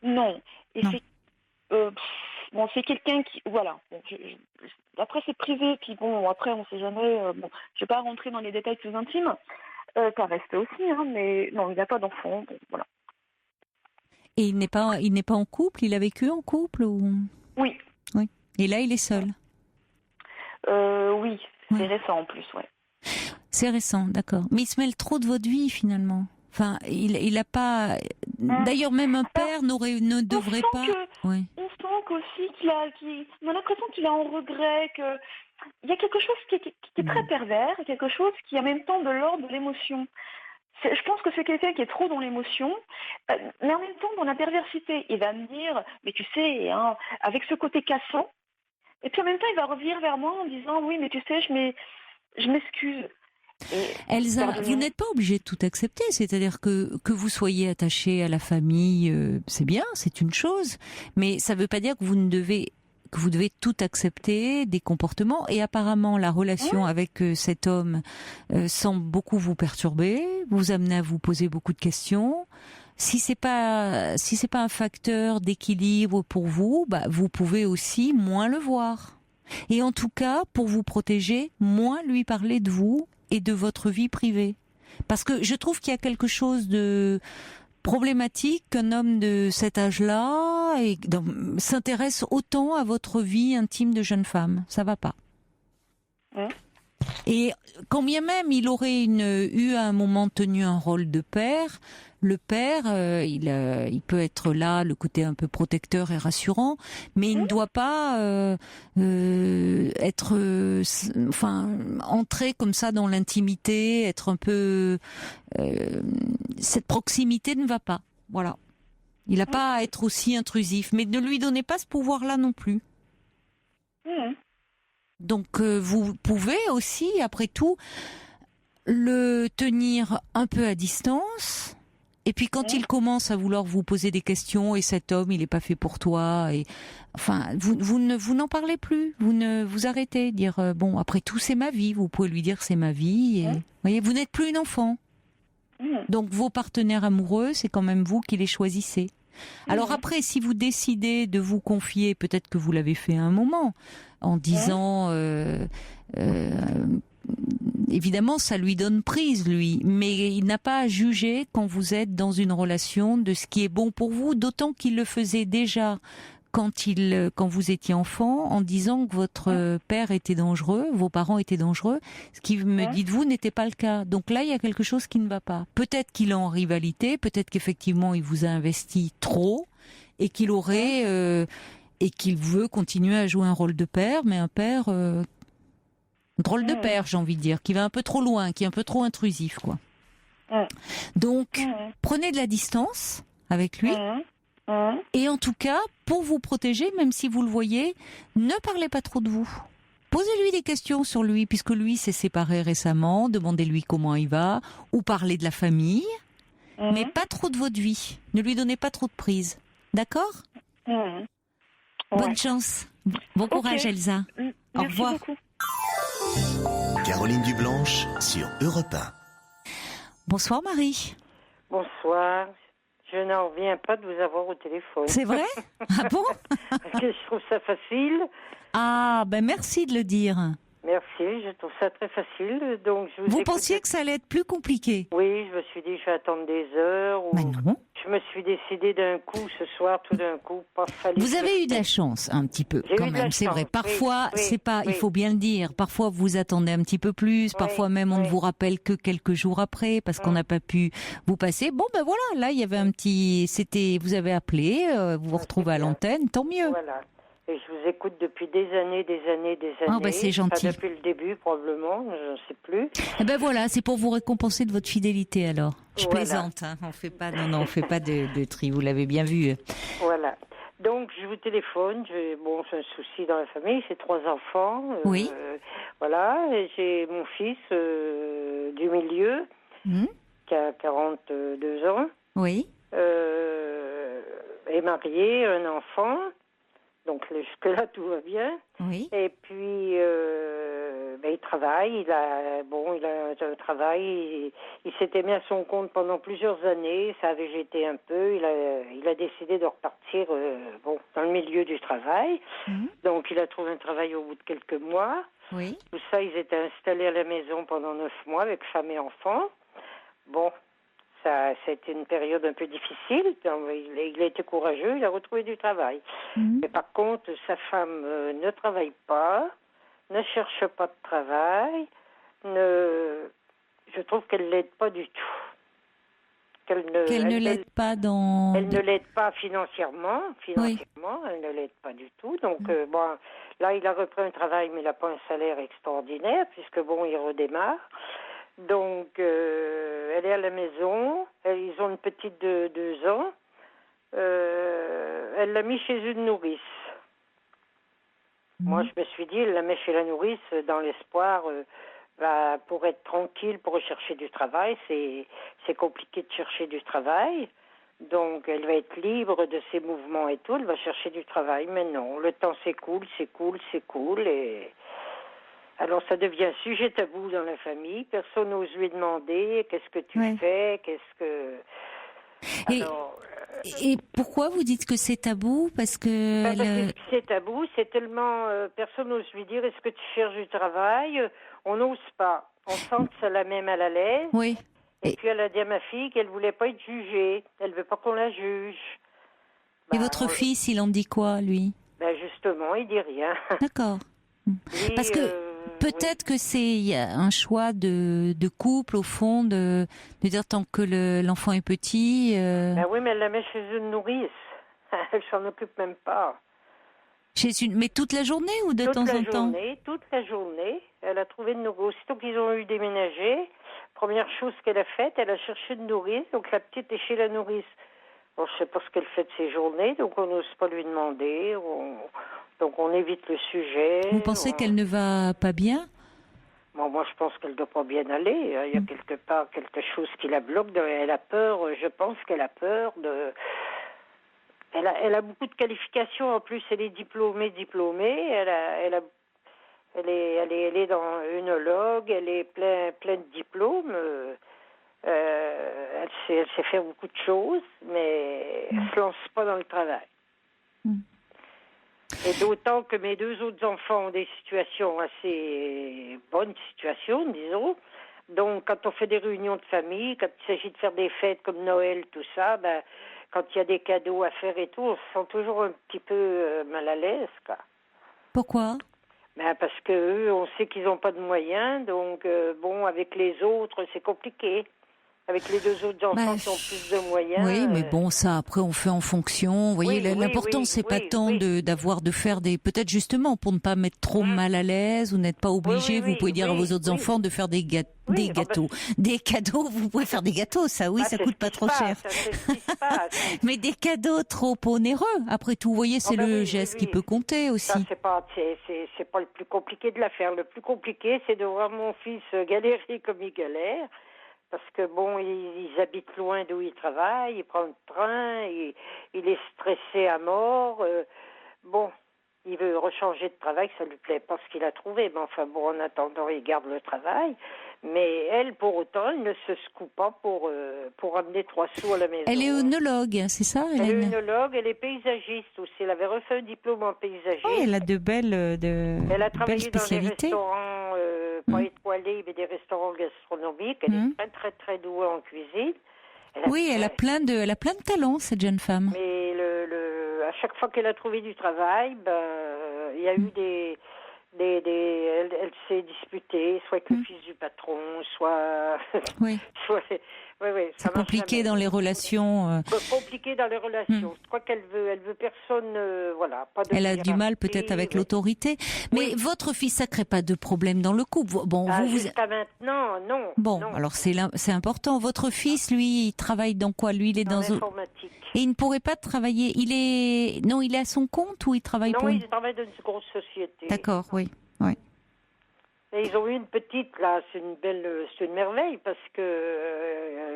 Non. Et non. C'est quelqu'un qui... Voilà. Bon, après, c'est privé. Puis bon, après, on sait jamais... je vais pas rentrer dans les détails plus intimes. Ça reste aussi, hein, mais non, il n'a pas d'enfant. Bon, voilà. Et il n'est pas en couple ? Il a vécu en couple ou... Oui. Oui. Et là, il est seul ? Oui, c'est récent en plus, ouais. C'est récent, d'accord. Mais il se mêle trop de votre vie, finalement. Enfin, il a pas... D'ailleurs, même un père ne devrait pas... On sent qu'aussi qu'il a... On a l'impression qu'il est en regret, il y a quelque chose qui est très pervers, quelque chose qui est en même temps de l'ordre de l'émotion. Je pense que c'est quelqu'un qui est trop dans l'émotion, mais en même temps dans la perversité. Il va me dire, mais tu sais, hein, avec ce côté cassant, et puis en même temps, il va revenir vers moi en disant, oui, mais tu sais, je m'excuse. Elsa, vous n'êtes pas obligée de tout accepter, c'est-à-dire que vous soyez attachée à la famille, c'est bien, c'est une chose, mais ça ne veut pas dire que vous devez tout accepter, des comportements, et apparemment la relation avec cet homme semble beaucoup vous perturber, vous amener à vous poser beaucoup de questions. Si c'est pas un facteur d'équilibre pour vous, vous pouvez aussi moins le voir. Et en tout cas, pour vous protéger, moins lui parler de vous et de votre vie privée. Parce que je trouve qu'il y a quelque chose de problématique qu'un homme de cet âge-là s'intéresse autant à votre vie intime de jeune femme. Ça va pas. Et quand bien même il aurait eu à un moment tenu un rôle de père, le père, il peut être là, le côté un peu protecteur et rassurant, mais il ne doit pas entrer comme ça dans l'intimité, être un peu... cette proximité ne va pas, voilà. Il n'a pas à être aussi intrusif, mais ne lui donnez pas ce pouvoir-là non plus. Donc vous pouvez aussi, après tout, le tenir un peu à distance. Et puis quand il commence à vouloir vous poser des questions, et cet homme, il n'est pas fait pour toi, et enfin, vous n'en parlez plus, vous arrêtez, dire bon, après tout, c'est ma vie. Vous pouvez lui dire c'est ma vie. Et, voyez, vous n'êtes plus une enfant. Donc vos partenaires amoureux, c'est quand même vous qui les choisissez. Alors après, si vous décidez de vous confier, peut-être que vous l'avez fait à un moment, en disant, évidemment, ça lui donne prise, lui, mais il n'a pas à juger quand vous êtes dans une relation de ce qui est bon pour vous, d'autant qu'il le faisait déjà quand vous étiez enfant, en disant que votre père était dangereux, vos parents étaient dangereux, ce qui me dit de vous n'était pas le cas. Donc là, il y a quelque chose qui ne va pas. Peut-être qu'il est en rivalité, peut-être qu'effectivement, il vous a investi trop, et qu'il aurait... et qu'il veut continuer à jouer un rôle de père, mais un père... drôle de père, j'ai envie de dire, qui va un peu trop loin, qui est un peu trop intrusif, quoi. Donc, prenez de la distance avec lui. Et en tout cas, pour vous protéger, même si vous le voyez, ne parlez pas trop de vous. Posez-lui des questions sur lui, puisque lui s'est séparé récemment, demandez-lui comment il va, ou parlez de la famille, mais pas trop de votre vie. Ne lui donnez pas trop de prise. D'accord ? Bonne chance. Bon courage, Elsa. Au revoir. Beaucoup. Caroline Dublanche sur Europe 1. Bonsoir, Marie. Bonsoir. Je n'en reviens pas de vous avoir au téléphone. C'est vrai ? Ah bon ? Parce que je trouve ça facile. Ah, ben merci de le dire. Merci, je trouve ça très facile. Donc Vous pensiez que ça allait être plus compliqué? Oui, je me suis dit, je vais attendre des heures. Mais non. Je me suis décidée d'un coup, ce soir, tout d'un coup. Vous avez eu de la chance, un petit peu, quand même, c'est vrai. Parfois, c'est pas, il faut bien le dire, parfois vous attendez un petit peu plus, parfois même on ne vous rappelle que quelques jours après, parce qu'on n'a pas pu vous passer. Bon, ben voilà, là, il y avait vous avez appelé, vous vous retrouvez à l'antenne, tant mieux. Voilà. Et je vous écoute depuis des années. Ah, ben c'est gentil. Pas depuis le début, probablement, je ne sais plus. Eh ben voilà, c'est pour vous récompenser de votre fidélité, alors. Je plaisante, hein. On fait pas de tri, vous l'avez bien vu. Voilà. Donc, je vous téléphone. J'ai un souci dans la famille. J'ai 3 enfants. Oui. Voilà. Et j'ai mon fils du milieu qui a 42 ans. Oui. Est marié, un enfant. Donc, jusque-là, tout va bien. Oui. Et puis, il travaille. Il a un travail. Il s'était mis à son compte pendant plusieurs années. Ça a végété un peu. Il a décidé de repartir dans le milieu du travail. Donc, il a trouvé un travail au bout de quelques mois. Oui. Tout ça, ils étaient installés à la maison pendant 9 mois avec femme et enfants. Bon, ça a été une période un peu difficile. Il a été courageux, il a retrouvé du travail. Mais par contre, sa femme ne travaille pas, ne cherche pas de travail. Je trouve qu'elle ne l'aide pas du tout. Elle ne l'aide pas financièrement. Oui. Elle ne l'aide pas du tout. Donc, là, il a repris un travail, mais il n'a pas un salaire extraordinaire, puisque, il redémarre. Donc, elle est à la maison. Ils ont une petite de 2 ans. Elle l'a mis chez une nourrice. Moi, je me suis dit, elle la met chez la nourrice dans l'espoir, pour être tranquille, pour rechercher du travail. C'est compliqué de chercher du travail. Donc, elle va être libre de ses mouvements et tout. Elle va chercher du travail. Mais non, le temps s'écoule. Et alors, ça devient sujet tabou dans la famille. Personne n'ose lui demander qu'est-ce que tu fais, Et pourquoi vous dites que c'est tabou? Parce que c'est tabou, c'est tellement personne n'ose lui dire est-ce que tu cherches du travail. On n'ose pas. On sent que ça la met mal à l'aise. Oui. Et puis elle a dit à ma fille qu'elle voulait pas être jugée. Elle veut pas qu'on la juge. Et votre fils, il en dit quoi, lui? Justement, il dit rien. D'accord. Parce que peut-être que c'est un choix de couple, au fond, de dire tant que l'enfant est petit... oui, mais elle la met chez une nourrice. Elle s'en occupe même pas. Mais toute la journée ou de temps en temps? Toute la journée. Elle a trouvé une nourrice. Aussitôt qu'ils ont eu déménagé, première chose qu'elle a faite, elle a cherché une nourrice. Donc la petite est chez la nourrice. Bon, je ne sais pas ce qu'elle fait de ses journées, donc on n'ose pas lui demander. Donc on évite le sujet. Vous pensez qu'elle ne va pas bien? Moi, je pense qu'elle ne doit pas bien aller. Il y a quelque part quelque chose qui la bloque. Elle a peur, je pense qu'elle a peur de... Elle a beaucoup de qualifications. En plus, elle est diplômée. Elle est dans œnologue. Elle est pleine de diplômes. Elle sait faire beaucoup de choses, mais elle ne se lance pas dans le travail. Et d'autant que mes 2 autres enfants ont des situations assez bonnes situations, disons. Donc, quand on fait des réunions de famille, quand il s'agit de faire des fêtes comme Noël, tout ça, quand il y a des cadeaux à faire et tout, on se sent toujours un petit peu mal à l'aise, quoi. Pourquoi? Parce que eux, on sait qu'ils n'ont pas de moyens, donc avec les autres, c'est compliqué. Avec les 2 autres enfants qui ont plus de moyens. Oui, mais bon, ça, après, on fait en fonction. Vous voyez, l'important, c'est pas tant de faire peut-être justement, pour ne pas mettre trop mal à l'aise ou n'être pas obligé, vous pouvez dire à vos autres enfants de faire des gâteaux. Des cadeaux, vous pouvez faire des gâteaux, ça, ça coûte pas trop cher. Mais des cadeaux trop onéreux, après tout, vous voyez, c'est le geste qui peut compter aussi. Ça, c'est pas le plus compliqué de la faire. Le plus compliqué, c'est de voir mon fils galérer comme il galère. Parce que ils habitent loin d'où ils travaillent, il prend le train, il est stressé à mort. Il il veut rechanger de travail, que ça lui plaît pas ce qu'il a trouvé. Mais enfin bon, en attendant, il garde le travail. Mais elle, pour autant, elle ne se secoue pas pour amener 3 sous à la maison. Elle est œnologue, c'est ça, Elle est Hélène? œnologue, elle est paysagiste aussi. Elle avait refait un diplôme en paysagisme. Oh, elle a de belles Elle a travaillé dans des spécialités. restaurants, pas étoilés, mais des restaurants gastronomiques. Elle est très, très, très douée en cuisine. Elle a plein de talent, cette jeune femme. Mais à chaque fois qu'elle a trouvé du travail, il y a eu elle s'est disputée, soit avec le fils du patron, soit... Oui. C'est compliqué dans les relations. Compliqué dans les relations. Je crois qu'elle veut personne, pas de... Elle a du mal peut-être avec l'autorité. Mais votre fils, ça crée pas de problème dans le couple. Bon, jusqu'à maintenant, non. Bon, non. alors c'est important. Votre fils, lui, il travaille dans quoi? Lui, il est dans l'informatique. Et il ne pourrait pas travailler. Il est à son compte ou il travaille non, pour... il travaille dans une grosse société. D'accord, oui. Et ils ont eu une petite, là, c'est une merveille parce que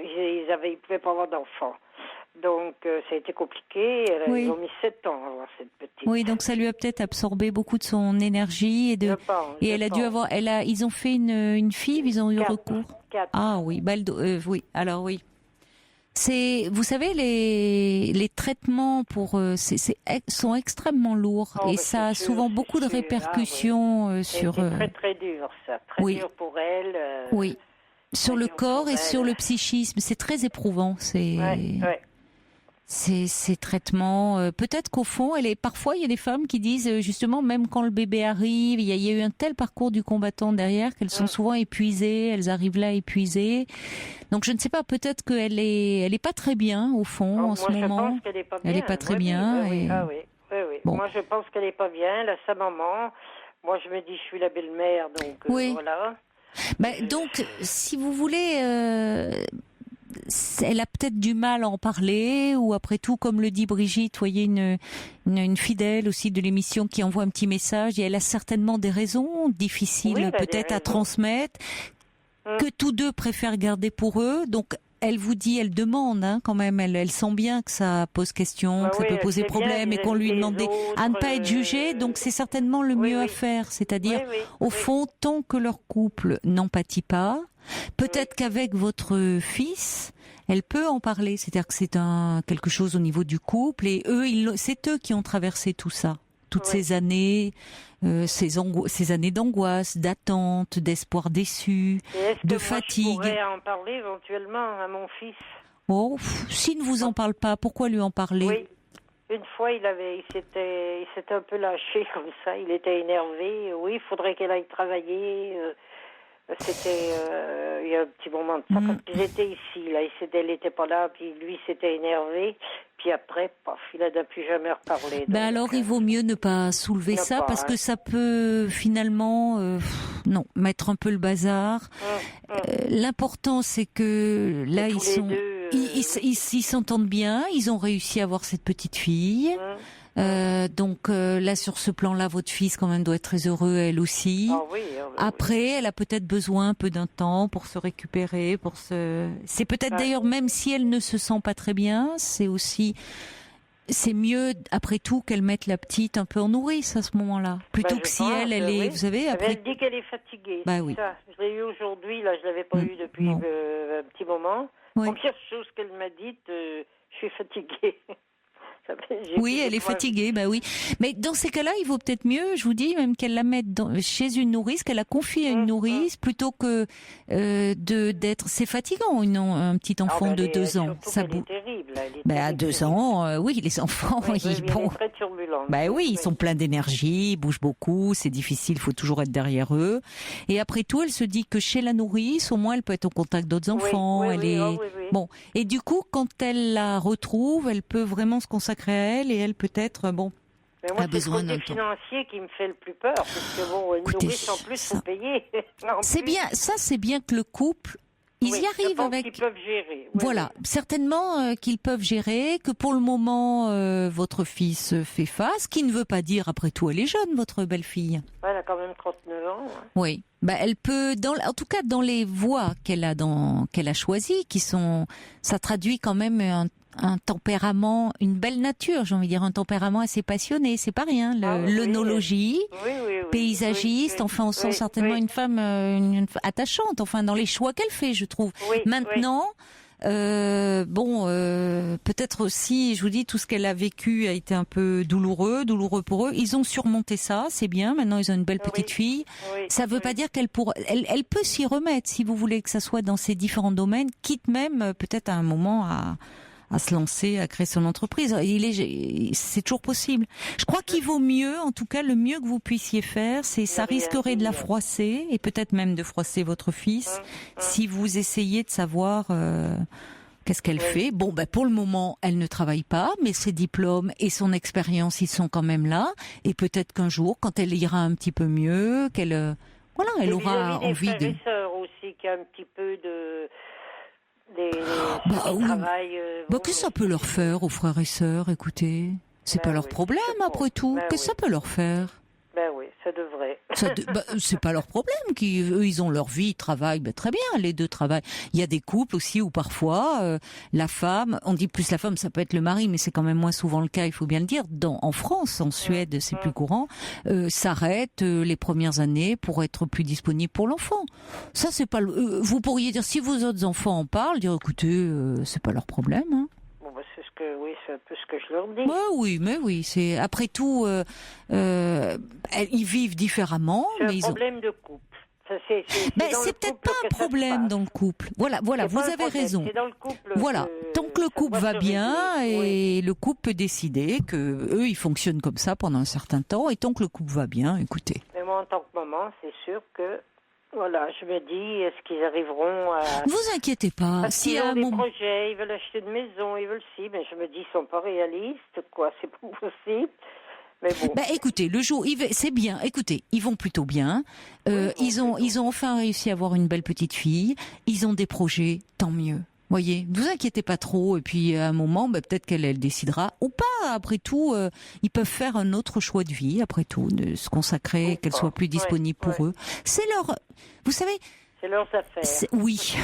ils pouvaient pas avoir d'enfants. Donc, ça a été compliqué. Ils ont mis 7 ans à avoir cette petite. Oui, donc ça lui a peut-être absorbé beaucoup de son énergie ils ont fait une fille, ils ont eu 4. recours. 4. Ah oui, oui. Alors oui. Vous savez, les traitements sont extrêmement lourds et ça a souvent beaucoup de répercussions sur. C'est très très dur, ça. Très dur pour elle. Oui. Sur le corps et sur le psychisme, c'est très éprouvant. Ces traitements. Peut-être qu'au fond, parfois il y a des femmes qui disent justement, même quand le bébé arrive, il y a eu un tel parcours du combattant derrière qu'elles sont souvent épuisées, elles arrivent là épuisées. Donc je ne sais pas, peut-être qu'elle est pas très bien au fond en ce moment. Je pense qu'elle est pas bien. Elle est pas très bien. Oui. Bon. Moi je pense qu'elle est pas bien. Elle a sa maman. Moi je me dis je suis la belle-mère, donc voilà. Donc si vous voulez. Elle a peut-être du mal à en parler, ou après tout, comme le dit Brigitte, voyez, une fidèle aussi de l'émission qui envoie un petit message, et elle a certainement des raisons difficiles peut-être à transmettre, que tous deux préfèrent garder pour eux. Donc elle vous dit, elle demande quand même, elle sent bien que ça pose question, que ça peut poser problème, et qu'on lui demande à ne pas être jugé. Donc c'est certainement le mieux à faire, c'est-à-dire au fond, tant que leur couple n'empathie pas, peut-être qu'avec votre fils, elle peut en parler. C'est-à-dire que c'est quelque chose au niveau du couple, et c'est eux qui ont traversé tout ça, toutes ces années, ces années d'angoisse, d'attente, d'espoir déçu, de fatigue. Je pourrais en parler éventuellement à mon fils. Oh, s'il ne vous en parle pas, pourquoi lui en parler? Oui. Une fois, il s'était un peu lâché comme ça. Il était énervé. Oui, il faudrait qu'elle aille travailler. C'était il y a un petit moment de ça, quand ils étaient ici, là, elle n'était pas là, puis lui s'était énervé, puis après, il n'a plus jamais reparlé. Alors il vaut mieux ne pas soulever ça, parce que ça peut finalement mettre un peu le bazar. L'important, c'est que là ils s'entendent bien, ils ont réussi à avoir cette petite fille. Donc là, sur ce plan-là, votre fils quand même doit être très heureux, elle aussi. Après, elle a peut-être besoin un peu d'un temps pour se récupérer, c'est peut-être d'ailleurs, même si elle ne se sent pas très bien, c'est mieux après tout qu'elle mette la petite un peu en nourrice à ce moment-là, plutôt que si elle est, vous savez, après. Elle dit qu'elle est fatiguée. Oui. Ça. Je l'ai eu aujourd'hui, là, je l'avais pas eu depuis un petit moment. La première chose qu'elle m'a dite, je suis fatiguée. Oui, elle est fatiguée, oui. Mais dans ces cas-là, il vaut peut-être mieux, je vous dis, même qu'elle la mette chez une nourrice, qu'elle la confie à une nourrice, plutôt que d'être... C'est fatigant, un petit enfant de 2 ans. Ça elle est terrible. À 2 ans, oui, les enfants, elle est très turbulente. Ils sont pleins d'énergie, ils bougent beaucoup, c'est difficile, il faut toujours être derrière eux. Et après tout, elle se dit que chez la nourrice, au moins, elle peut être en contact d'autres enfants. Bon. Et du coup, quand elle la retrouve, elle peut vraiment se consacrer à elle, et elle peut-être Mais moi, a besoin d'un temps. C'est le côté financier qui me fait le plus peur, parce que une nourrice en plus, faut payer. C'est bien que le couple, ils y arrivent avec. Qu'ils peuvent gérer. Certainement qu'ils peuvent gérer, que pour le moment votre fils fait face, qui ne veut pas dire, après tout, elle est jeune, votre belle-fille. Elle a quand même 39 ans. Oui. Elle peut, en tout cas dans les voies qu'elle a choisies, ça traduit quand même un tempérament, une belle nature, j'ai envie de dire, un tempérament assez passionné, c'est pas rien. L'œnologie, paysagiste, enfin on sent certainement une femme attachante, enfin dans les choix qu'elle fait, je trouve. Maintenant. Peut-être aussi, je vous dis, tout ce qu'elle a vécu a été un peu douloureux pour eux. Ils ont surmonté ça, c'est bien. Maintenant, ils ont une belle petite fille. Ça veut pas dire elle peut s'y remettre, si vous voulez, que ça soit dans ces différents domaines, quitte même peut-être à un moment à se lancer, à créer son entreprise. C'est toujours possible. Je crois qu'il vaut mieux, en tout cas, le mieux que vous puissiez faire, ça risquerait de la froisser et peut-être même de froisser votre fils si vous essayez de savoir qu'est-ce qu'elle fait. Pour le moment, elle ne travaille pas, mais ses diplômes et son expérience, ils sont quand même là. Et peut-être qu'un jour, quand elle ira un petit peu mieux, elle aura envie de... Et sœurs aussi, qui a un petit peu de... Qu'est-ce que ça peut leur faire aux frères et sœurs, écoutez, c'est pas leur problème après tout. Qu'est-ce que ça peut leur faire? Oui, ça devrait. C'est pas leur problème. Eux, ils ont leur vie, ils travaillent, très bien, les deux travaillent. Il y a des couples aussi où parfois la femme, on dit plus la femme, ça peut être le mari, mais c'est quand même moins souvent le cas, il faut bien le dire. En France, en Suède, c'est plus courant. S'arrête les premières années pour être plus disponible pour l'enfant. Ça, c'est pas. Vous pourriez dire, si vos autres enfants en parlent, dire, écoutez, c'est pas leur problème. Hein. C'est un peu ce que je leur dis. Oui, c'est après tout, ils vivent différemment. C'est un problème de couple. C'est peut-être pas un problème dans le couple. Voilà, vous avez raison. C'est dans le couple. Voilà, tant que le couple va bien et le couple peut décider que eux ils fonctionnent comme ça pendant un certain temps et tant que le couple va bien, écoutez. Mais moi, en tant que maman, c'est sûr que. Voilà, je me dis, est-ce qu'ils arriveront à... Vous inquiétez pas. Parce qu'ils ont des projets, ils veulent acheter une maison, ils veulent mais je me dis, ils sont pas réalistes, quoi, c'est pas possible. Mais bon. Écoutez, le jour, c'est bien. Écoutez, ils vont plutôt bien. Ils ont enfin réussi à avoir une belle petite fille. Ils ont des projets, tant mieux. Voyez, vous inquiétez pas trop. Et puis à un moment, peut-être qu'elle décidera ou pas. Après tout, ils peuvent faire un autre choix de vie. Après tout, de se consacrer, qu'elle soit plus disponible pour eux. C'est vous savez. C'est leurs affaires. Oui,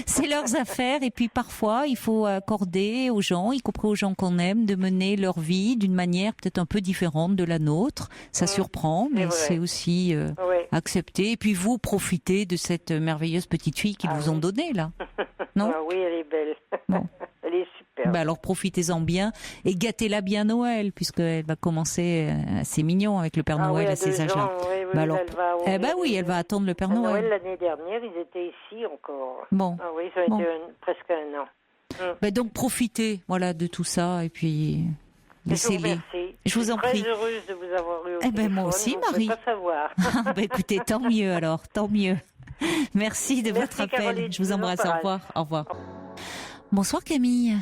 c'est leurs affaires. Et puis parfois, il faut accorder aux gens, y compris aux gens qu'on aime, de mener leur vie d'une manière peut-être un peu différente de la nôtre. Ça surprend, mais c'est aussi accepté. Et puis vous, profitez de cette merveilleuse petite fille qu'ils vous ont donnée, là. Non ? Oui, elle est belle. Bon. Elle est super. Alors profitez-en bien et gâtez-la bien Noël, puisqu'elle va commencer, c'est mignon avec le Père Noël à ces âges-là. Elle va attendre le Père Noël. L'année dernière, ils étaient ici encore. Bon. Ils ont été presque un an. Donc profitez, de tout ça et puis laissez-les. Je vous en prie. Je suis très heureuse de vous avoir eu au téléphone. Moi aussi, Marie. Je ne peux pas savoir. Écoutez, tant mieux alors, tant mieux. Merci de votre appel. Caroline, je vous embrasse. Au revoir. Au revoir. Bonsoir Camille.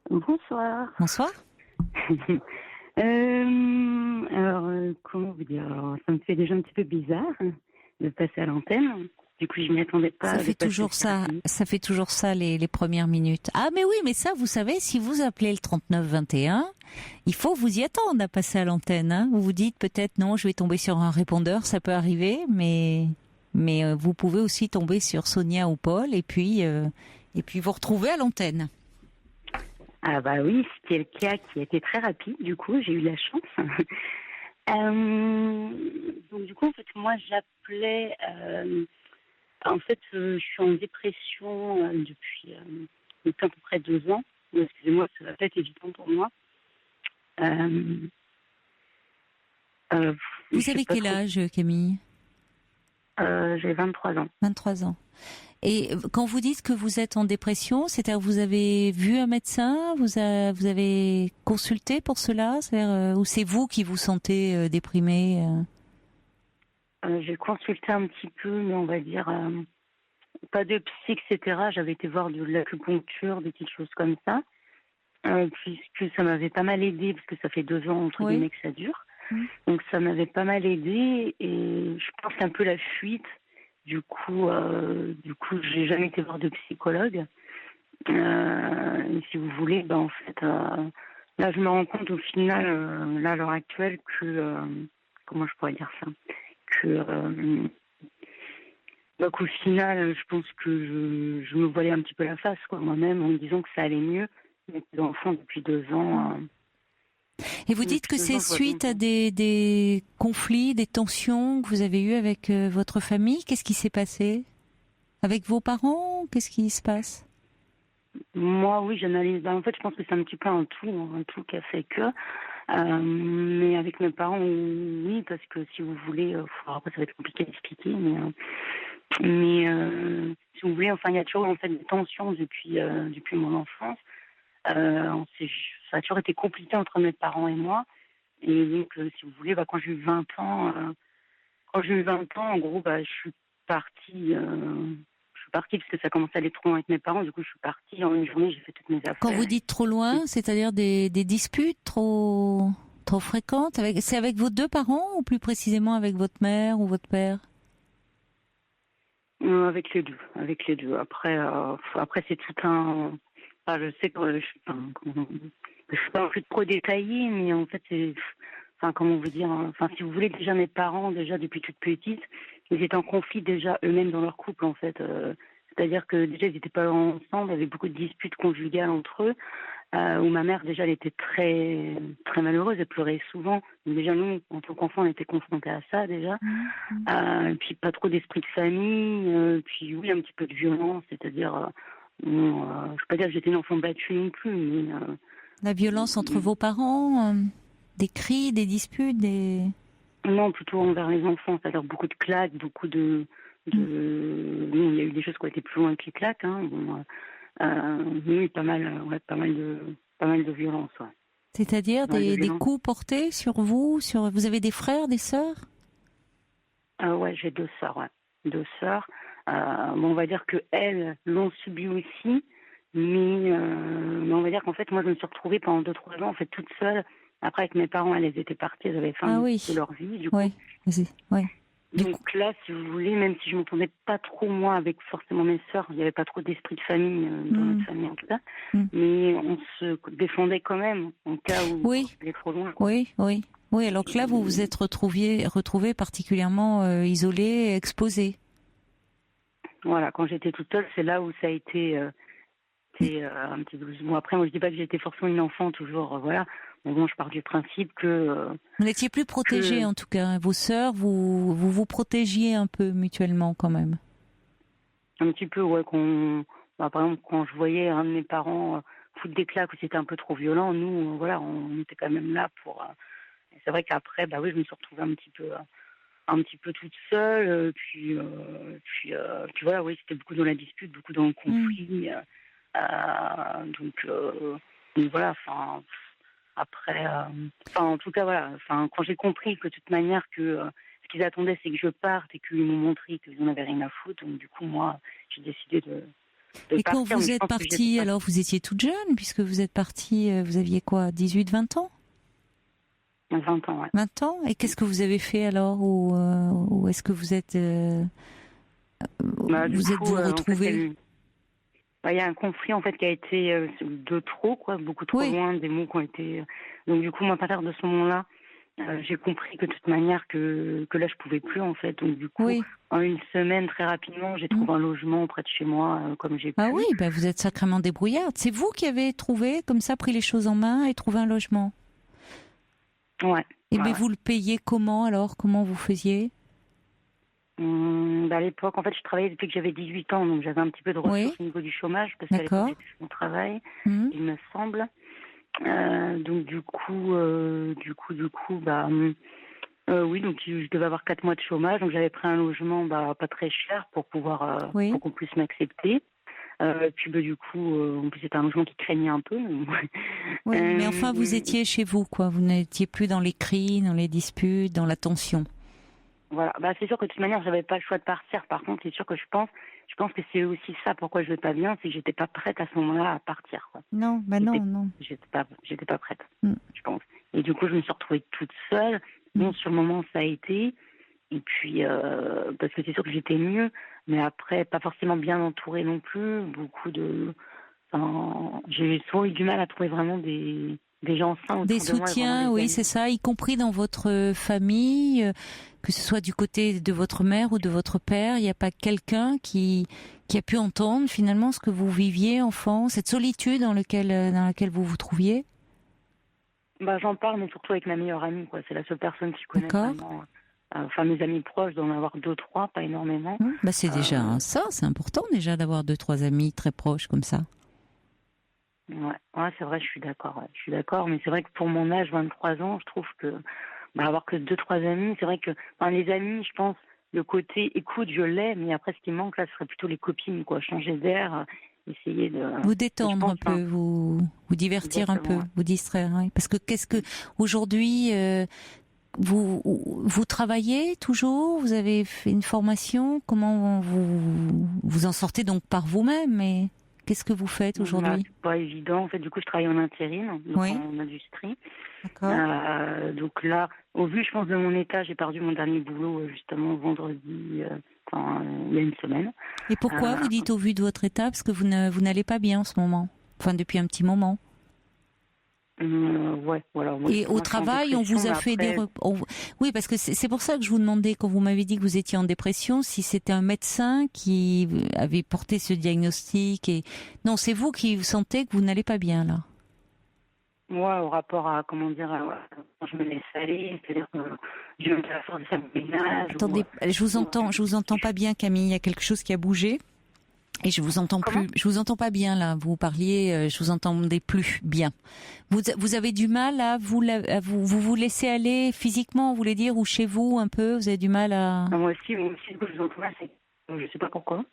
Bonsoir. Bonsoir. Comment vous dire, ça me fait déjà un petit peu bizarre de passer à l'antenne. Du coup, je m'y attendais pas. Ça fait toujours ça les premières minutes. Ah mais oui, mais ça, vous savez, si vous appelez le 3921, il faut vous y attendre à passer à l'antenne. Hein. Vous vous dites peut-être non, je vais tomber sur un répondeur, ça peut arriver, mais vous pouvez aussi tomber sur Sonia ou Paul et puis vous retrouver à l'antenne. Ah oui, c'était le cas qui a été très rapide, du coup, j'ai eu la chance. Donc du coup, en fait, moi, j'appelais... je suis en dépression depuis à peu près 2 ans. Excusez-moi, ça va peut-être évident pour moi. Vous avez quel âge, Camille ? J'ai 23 ans. 23 ans. Et quand vous dites que vous êtes en dépression, c'est-à-dire que vous avez vu un médecin, vous avez consulté pour cela, c'est-à-dire, ou c'est vous qui vous sentez déprimé J'ai consulté un petit peu, mais on va dire pas de psy, etc. J'avais été voir de l'acupuncture, des petites choses comme ça, puisque ça m'avait pas mal aidé, parce que ça fait 2 ans entre guillemets que ça dure. Donc ça m'avait pas mal aidé, et je pense un peu la fuite. Du coup, j'ai jamais été voir de psychologue. Et si vous voulez, en fait, là, je me rends compte au final, là, à l'heure actuelle, que comment je pourrais dire ça, que Donc au final, je pense que je me voilais un petit peu la face, quoi, moi-même, en me disant que ça allait mieux. Mes enfants depuis 2 ans. Et vous dites que c'est suite à des conflits, des tensions que vous avez eues avec votre famille. Qu'est-ce qui s'est passé avec vos parents? Qu'est-ce qui se passe? Moi, oui, j'analyse. En fait, je pense que c'est un petit peu un tout qui a fait que. Mais avec mes parents, oui, parce que si vous voulez, après ça va être compliqué d'expliquer, mais si vous voulez, enfin, il y a toujours en fait des tensions depuis mon enfance. Ça a toujours été compliqué entre mes parents et moi. Et donc, si vous voulez, quand j'ai eu 20 ans, en gros, je suis partie. Parce que ça commençait à aller trop loin avec mes parents. Du coup, je suis partie en une journée, j'ai fait toutes mes affaires. Quand vous dites trop loin, c'est-à-dire des disputes trop fréquentes c'est avec vos 2 parents ou plus précisément avec votre mère ou votre père? Avec les deux. Après, c'est tout un. Enfin, je sais que je suis pas un peu trop détaillée, mais en fait, c'est. Enfin, comment vous dire. Enfin, si vous voulez, déjà mes parents, déjà depuis toute petite, ils étaient en conflit déjà eux-mêmes dans leur couple, en fait. C'est-à-dire que déjà, ils n'étaient pas ensemble, il y avait beaucoup de disputes conjugales entre eux, où ma mère, déjà, elle était très, très malheureuse, elle pleurait souvent. Donc, déjà, nous, en tant qu'enfants, on était confrontés à ça, déjà. Et puis, pas trop d'esprit de famille, puis oui, un petit peu de violence, c'est-à-dire, je ne veux pas dire que j'étais une enfant battue non plus, mais... La violence entre vos parents, des cris, des disputes, des... Non, plutôt envers les enfants, c'est-à-dire beaucoup de claques, beaucoup de... il y a eu des choses qui ont été plus loin que les claques, hein. Oui, pas mal de violence, ouais. C'est-à-dire des coups portés sur vous, vous avez des frères, des sœurs? Ouais, j'ai 2 sœurs, ouais. 2 sœurs. On va dire que elles l'ont subi aussi, mais on va dire qu'en fait, moi, je me suis retrouvée pendant 2-3 ans, en fait, toute seule. Après, avec mes parents, elles étaient parties, elles avaient fin de leur vie, du coup. Oui, oui. Donc là, si vous voulez, même si je m'entendais pas trop, moi, avec forcément mes sœurs, il n'y avait pas trop d'esprit de famille dans notre famille, en tout cas, mais on se défendait quand même, en cas où on allait trop loin, quoi. Oui, alors que là, vous vous êtes retrouvés particulièrement isolés, exposés. Voilà, quand j'étais toute seule, c'est là où ça a été un petit peu... Bon, après, moi, je dis pas que j'étais forcément une enfant, toujours, voilà. Mais bon, je pars du principe que... Vous n'étiez plus protégés, en tout cas. Vos sœurs, vous protégiez un peu mutuellement, quand même. Un petit peu, ouais. Par exemple, quand je voyais un de mes parents foutre des claques ou c'était un peu trop violent, nous, voilà, on était quand même là pour... C'est vrai qu'après, oui, je me suis retrouvée un petit peu toute seule. Puis voilà, oui, c'était beaucoup dans la dispute, beaucoup dans le conflit. Donc voilà, enfin... Après, en tout cas, voilà. Enfin, quand j'ai compris que de toute manière que ce qu'ils attendaient, c'est que je parte et qu'ils m'ont montré qu'ils n'en avaient rien à foutre, donc du coup, moi, j'ai décidé de et partir. quand vous êtes partie, alors vous étiez toute jeune, puisque vous êtes partie, vous aviez quoi, 18, 20 ans? 20 ans, ouais. 20 ans. Et qu'est-ce que vous avez fait alors, ou est-ce que vous êtes vous retrouvés? Il y a un conflit en fait qui a été de trop, quoi, beaucoup trop loin, des mots qui ont été. Donc du coup, moi, à partir de ce moment-là, j'ai compris que de toute manière que là, je pouvais plus en fait. Donc du coup, en une semaine, très rapidement, j'ai trouvé un logement près de chez moi, comme j'ai pu. Ah oui, vous êtes sacrément débrouillarde. C'est vous qui avez trouvé comme ça, pris les choses en main et trouvé un logement. Ouais. Et mais vous le payez comment alors? Comment vous faisiez? À l'époque, en fait, je travaillais depuis que j'avais 18 ans, donc j'avais un petit peu de ressources au niveau du chômage, parce qu'à l'époque, j'étais sur mon travail, il me semble. Donc du coup, oui, donc je devais avoir 4 mois de chômage, donc j'avais pris un logement pas très cher pour pouvoir, pour qu'on puisse m'accepter. Puis du coup, en plus c'était un logement qui craignait un peu. Mais enfin, vous étiez chez vous, quoi. Vous n'étiez plus dans les cris, dans les disputes, dans la tension. Voilà, c'est sûr que de toute manière, j'avais pas le choix de partir. Par contre, c'est sûr que je pense que c'est aussi ça pourquoi je vais pas bien, c'est que j'étais pas prête à ce moment-là à partir, quoi. Non. J'étais pas prête, je pense. Et du coup, je me suis retrouvée toute seule. Bon, sur le moment, ça a été. Et puis, parce que c'est sûr que j'étais mieux, mais après, pas forcément bien entourée non plus. J'ai souvent eu du mal à trouver vraiment des gens sains autour de moi. Des soutiens, oui, c'est ça, y compris dans votre famille. que ce soit du côté de votre mère ou de votre père, il n'y a pas quelqu'un qui a pu entendre finalement ce que vous viviez enfant, cette solitude dans laquelle vous vous trouviez? J'en parle, mais surtout avec ma meilleure amie, quoi. C'est la seule personne qui connaît D'accord. vraiment. Enfin, mes amis proches, d'en avoir 2, 3, pas énormément. C'est déjà ça, c'est important déjà d'avoir 2, 3 amis très proches comme ça. Ouais, c'est vrai, je suis d'accord. Je suis d'accord, mais c'est vrai que pour mon âge, 23 ans, je trouve que avoir que 2, 3 amis, c'est vrai que les amis, je pense, le côté écoute, je l'ai, mais après, ce qui manque là, ce serait plutôt les copines, quoi. Changer d'air, essayer de vous détendre un peu, vous divertir un peu, vous distraire. Oui. Parce que aujourd'hui, vous travaillez toujours, vous avez fait une formation, comment vous en sortez donc par vous-même, mais qu'est-ce que vous faites aujourd'hui? C'est pas évident. En fait, du coup, je travaille en intérim, donc en industrie. D'accord. Donc là, au vu, je pense, de mon état, j'ai perdu mon dernier boulot justement vendredi, il y a une semaine. Et pourquoi vous dites au vu de votre état? Parce que vous n'allez pas bien en ce moment, enfin depuis un petit moment. Ouais, voilà. Et au travail, on vous a fait des... Oui, parce que c'est pour ça que je vous demandais, quand vous m'avez dit que vous étiez en dépression, si c'était un médecin qui avait porté ce diagnostic. Non, c'est vous qui sentez que vous n'allez pas bien, là. Moi, au rapport à, quand je me laisse aller, c'est-à-dire que je me fais la force de faire mon ménage. Attendez, je vous entends pas bien, Camille, il y a quelque chose qui a bougé. Et je vous entends plus. Je vous entends pas bien là. Vous parliez, je vous entendais plus bien. Vous avez du mal à vous laisser aller physiquement, vous voulez dire, ou chez vous un peu. Vous avez du mal à. Moi aussi, je vous entends mal. Je sais pas pourquoi.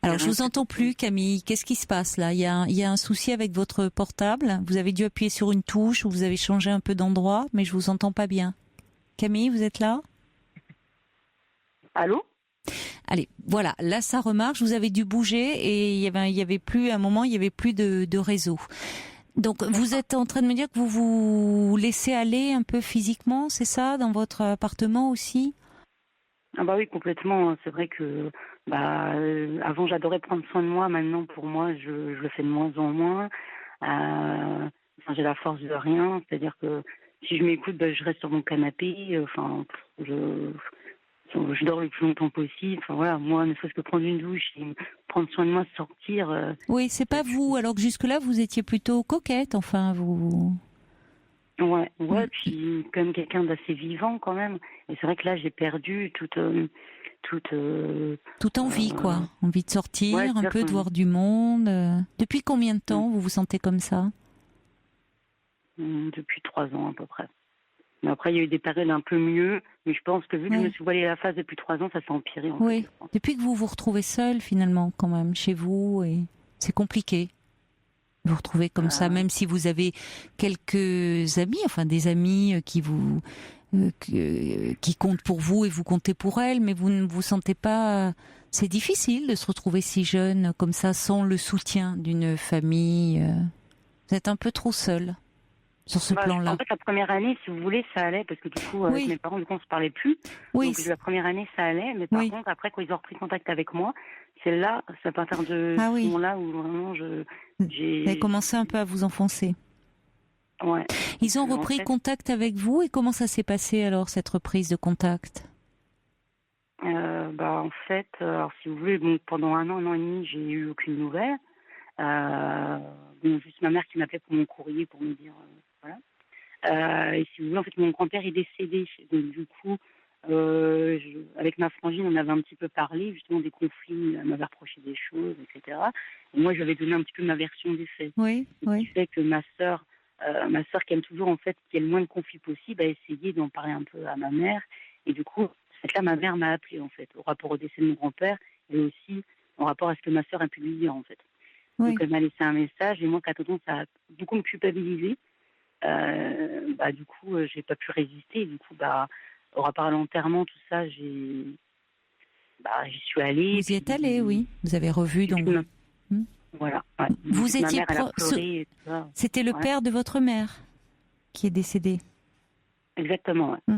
Alors je vous entends plus, Camille. Qu'est-ce qui se passe là? Il y a un souci avec votre portable. Vous avez dû appuyer sur une touche ou vous avez changé un peu d'endroit, mais je vous entends pas bien. Camille, vous êtes là? Allô? Allez, voilà, là ça remarche, vous avez dû bouger et il y avait plus, à un moment, il y avait plus de réseau. Donc vous êtes en train de me dire que vous vous laissez aller un peu physiquement, c'est ça, dans votre appartement aussi? Oui, complètement. C'est vrai que avant j'adorais prendre soin de moi, maintenant pour moi je le fais de moins en moins. J'ai la force de rien, c'est-à-dire que si je m'écoute, je reste sur mon canapé, je dors le plus longtemps possible. Enfin voilà, moi, ne serait-ce que prendre une douche, et prendre soin de moi, sortir. Oui, c'est pas vous. Alors que jusque-là, vous étiez plutôt coquette, enfin, vous. Ouais. Puis quand même quelqu'un d'assez vivant quand même. Et c'est vrai que là, j'ai perdu toute envie, quoi. Envie de sortir, un peu, de voir du monde. Depuis combien de temps vous vous sentez comme ça? Depuis 3 ans à peu près. Mais après, il y a eu des périodes un peu mieux. Mais je pense que vu que je me suis voilée la face depuis 3 ans, ça s'est empiré. Oui, depuis que vous vous retrouvez seule, finalement, quand même, chez vous, et c'est compliqué de vous retrouver comme ça, même si vous avez quelques amis, enfin des amis qui comptent pour vous et vous comptez pour elles, mais vous ne vous sentez pas... C'est difficile de se retrouver si jeune comme ça, sans le soutien d'une famille. Vous êtes un peu trop seule. Sur ce plan-là. En fait, la première année, si vous voulez, ça allait, parce que du coup, avec mes parents, du coup, on se parlait plus. Oui. Donc, la première année, ça allait, mais par contre, après, quand ils ont repris contact avec moi, c'est là, c'est à partir de ce moment-là où vraiment j'ai... Vous avez commencé un peu à vous enfoncer. Ouais. Ils ont repris contact avec vous, et comment ça s'est passé alors, cette reprise de contact? En fait, alors si vous voulez, pendant 1 an, 1 an et demi, j'ai eu aucune nouvelle. Juste ma mère qui m'appelait pour mon courrier pour me dire voilà. Et si vous voulez, en fait, mon grand-père est décédé. Donc du coup, avec ma frangine, on avait un petit peu parlé justement des conflits. Elle m'avait reproché des choses, etc. Et moi, j'avais donné un petit peu ma version des faits. Oui. Ce qui fait que ma sœur qui aime toujours en fait qu'il y ait le moins de conflits possible, a essayé d'en parler un peu à ma mère. Et du coup, là, ma mère m'a appelé en fait, au rapport au décès de mon grand-père et aussi en rapport à ce que ma sœur a pu lui dire en fait. Donc elle m'a laissé un message et moi, quand ça a beaucoup me culpabilisé. Du coup, j'ai pas pu résister. Et du coup, au rapport à l'enterrement, tout ça, j'y suis allée. Vous y êtes allée, oui. Vous avez revu donc. Voilà. Ouais. Vous étiez C'était le père de votre mère qui est décédé. Exactement. Ouais.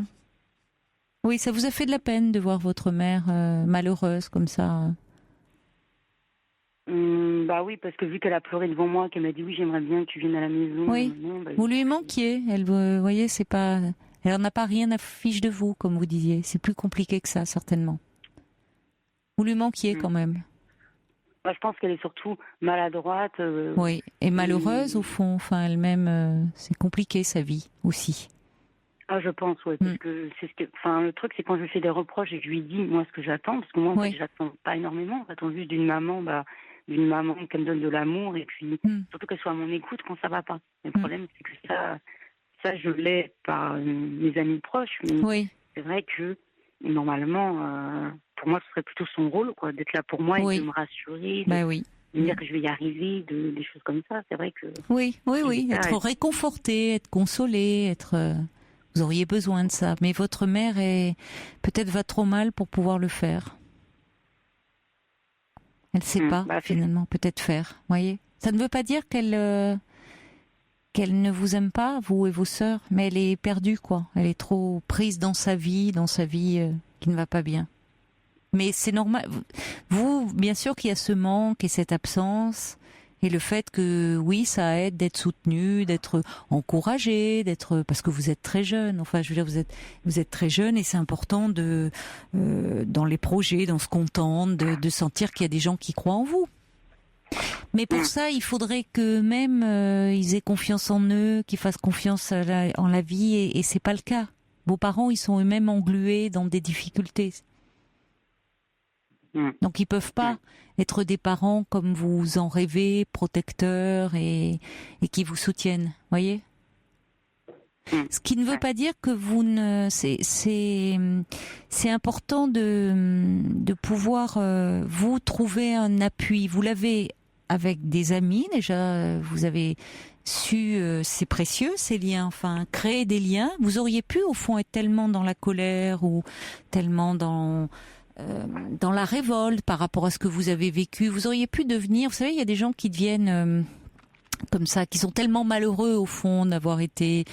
Oui, ça vous a fait de la peine de voir votre mère malheureuse comme ça. Oui, parce que vu qu'elle a pleuré devant moi, qu'elle m'a dit oui, j'aimerais bien que tu viennes à la maison. Oui. Vous lui manquiez. Elle, vous voyez, c'est pas. Elle n'en a pas rien à fiche de vous, comme vous disiez. C'est plus compliqué que ça, certainement. Vous lui manquiez quand même. Je pense qu'elle est surtout maladroite. Oui, et malheureuse au fond. Enfin, elle-même, c'est compliqué sa vie aussi. Ah, je pense, oui. Parce que le truc, c'est quand je lui fais des reproches et que je lui dis, moi, ce que j'attends, parce que moi, en fait, j'attends pas énormément. J'attends juste d'une maman qu'elle me donne de l'amour et puis surtout qu'elle soit à mon écoute quand ça va pas. Le problème, c'est que ça, je l'ai par mes amis proches, mais c'est vrai que normalement, pour moi, ce serait plutôt son rôle, quoi, d'être là pour moi et de me rassurer, de me dire que je vais y arriver, des choses comme ça. C'est vrai que oui, être réconforté, être consolé, vous auriez besoin de ça, mais votre mère peut-être va trop mal pour pouvoir le faire. Elle ne sait pas finalement peut-être faire, voyez. Ça ne veut pas dire qu'elle ne vous aime pas, vous et vos sœurs, mais elle est perdue, quoi. Elle est trop prise dans sa vie qui ne va pas bien. Mais c'est normal. Vous, bien sûr qu'il y a ce manque et cette absence, et le fait que, oui, ça aide d'être soutenu, d'être encouragé, parce que vous êtes très jeune. Enfin, je veux dire, vous êtes très jeune et c'est important dans les projets, dans ce qu'on tente, de sentir qu'il y a des gens qui croient en vous. Mais pour ça, il faudrait que même ils aient confiance en eux, qu'ils fassent confiance en la vie, et c'est pas le cas. Vos parents, ils sont eux-mêmes englués dans des difficultés. Donc ils peuvent pas être des parents comme vous en rêvez, protecteurs et qui vous soutiennent, voyez. Ce qui ne veut pas dire que vous ne... C'est important de pouvoir vous trouver un appui. Vous l'avez avec des amis déjà. Vous avez su, c'est précieux ces liens. Enfin, créer des liens. Vous auriez pu au fond être tellement dans la colère ou tellement dans la révolte par rapport à ce que vous avez vécu. Vous auriez pu devenir... Vous savez, il y a des gens qui deviennent... comme ça, qui sont tellement malheureux au fond d'avoir été,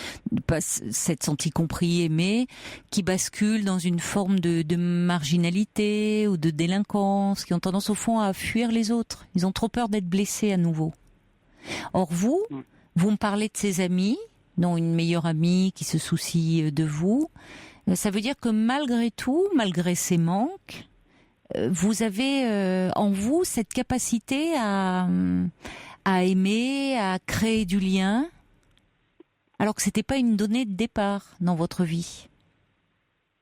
pas s'être sentis compris, aimés, qui basculent dans une forme de marginalité ou de délinquance, qui ont tendance au fond à fuir les autres. Ils ont trop peur d'être blessés à nouveau. Or vous me parlez de ces amis, dont une meilleure amie qui se soucie de vous. Ça veut dire que malgré tout, malgré ces manques, vous avez en vous cette capacité à aimer, à créer du lien, alors que c'était pas une donnée de départ dans votre vie.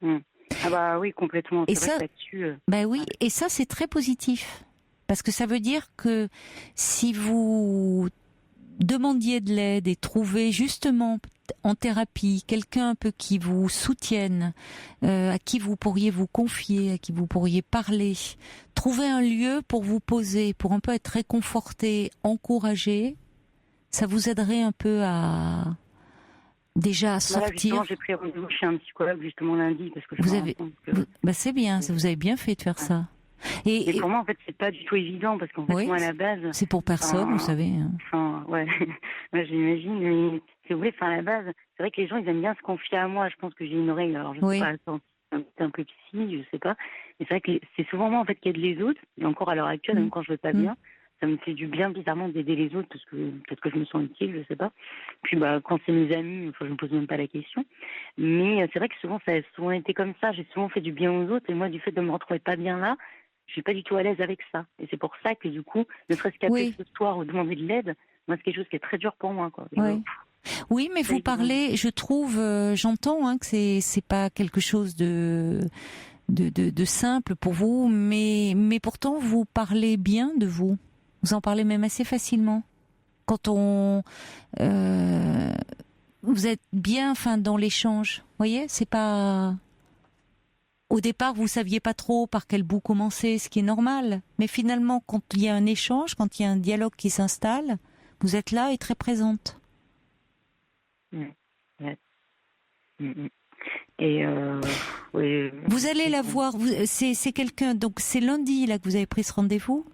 Ah bah oui, complètement. Et ça, et ça c'est très positif, parce que ça veut dire que si vous demandiez de l'aide et trouver justement en thérapie quelqu'un un peu qui vous soutienne, à qui vous pourriez vous confier, à qui vous pourriez parler, trouver un lieu pour vous poser, pour un peu être réconforté, encouragé, ça vous aiderait un peu à sortir. J'ai pris rendez-vous chez un psychologue justement lundi parce que c'est bien, vous avez bien fait de faire ça. Et pour moi, en fait, c'est pas du tout évident parce qu'en fait, moi, à la base... C'est pour personne, vous savez. Ouais, j'imagine. Mais si vous voulez, à la base, c'est vrai que les gens, ils aiment bien se confier à moi. Je pense que j'ai une oreille, alors je sais pas, un peu psy, je sais pas. Mais c'est vrai que c'est souvent moi, en fait, qui aide les autres. Et encore à l'heure actuelle, même quand je vais pas bien, ça me fait du bien, bizarrement, d'aider les autres parce que peut-être que je me sens utile, je sais pas. Puis, quand c'est mes amis, je me pose même pas la question. Mais c'est vrai que souvent, ça a souvent été comme ça. J'ai souvent fait du bien aux autres. Et moi, du fait de me retrouver pas bien là, je suis pas du tout à l'aise avec ça. Et c'est pour ça que du coup, ne serait-ce qu'appeler ce soir ou demander de l'aide, moi c'est quelque chose qui est très dur pour moi, quoi. Oui, mais vous parlez, je trouve, j'entends que c'est pas quelque chose de simple pour vous, mais pourtant vous parlez bien de vous. Vous en parlez même assez facilement. Quand vous êtes bien, dans l'échange. Vous voyez, c'est pas. Au départ, vous saviez pas trop par quel bout commencer, ce qui est normal. Mais finalement, quand il y a un échange, quand il y a un dialogue qui s'installe, vous êtes là et très présente. Et vous allez la voir. C'est quelqu'un. Donc c'est lundi là que vous avez pris ce rendez-vous.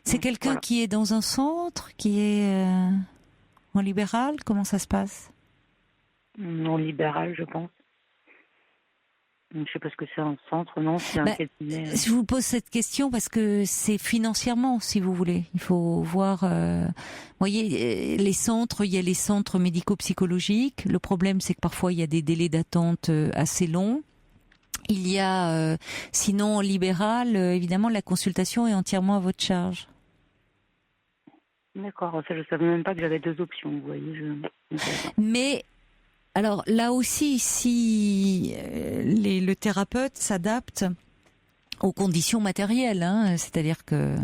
C'est quelqu'un qui est dans un centre, qui est en libéral. Comment ça se passe? En libéral, je pense. Je sais pas ce que c'est un centre, non, c'est un cabinet. Je vous pose cette question parce que c'est financièrement, si vous voulez. Il faut voir, voyez, les centres, il y a les centres médico-psychologiques. Le problème, c'est que parfois, il y a des délais d'attente assez longs. Il y a, sinon, en libéral, évidemment, la consultation est entièrement à votre charge. D'accord, ça, je savais même pas que j'avais 2 options, vous voyez. Mais alors là aussi, si le thérapeute s'adapte aux conditions matérielles, hein, c'est-à-dire que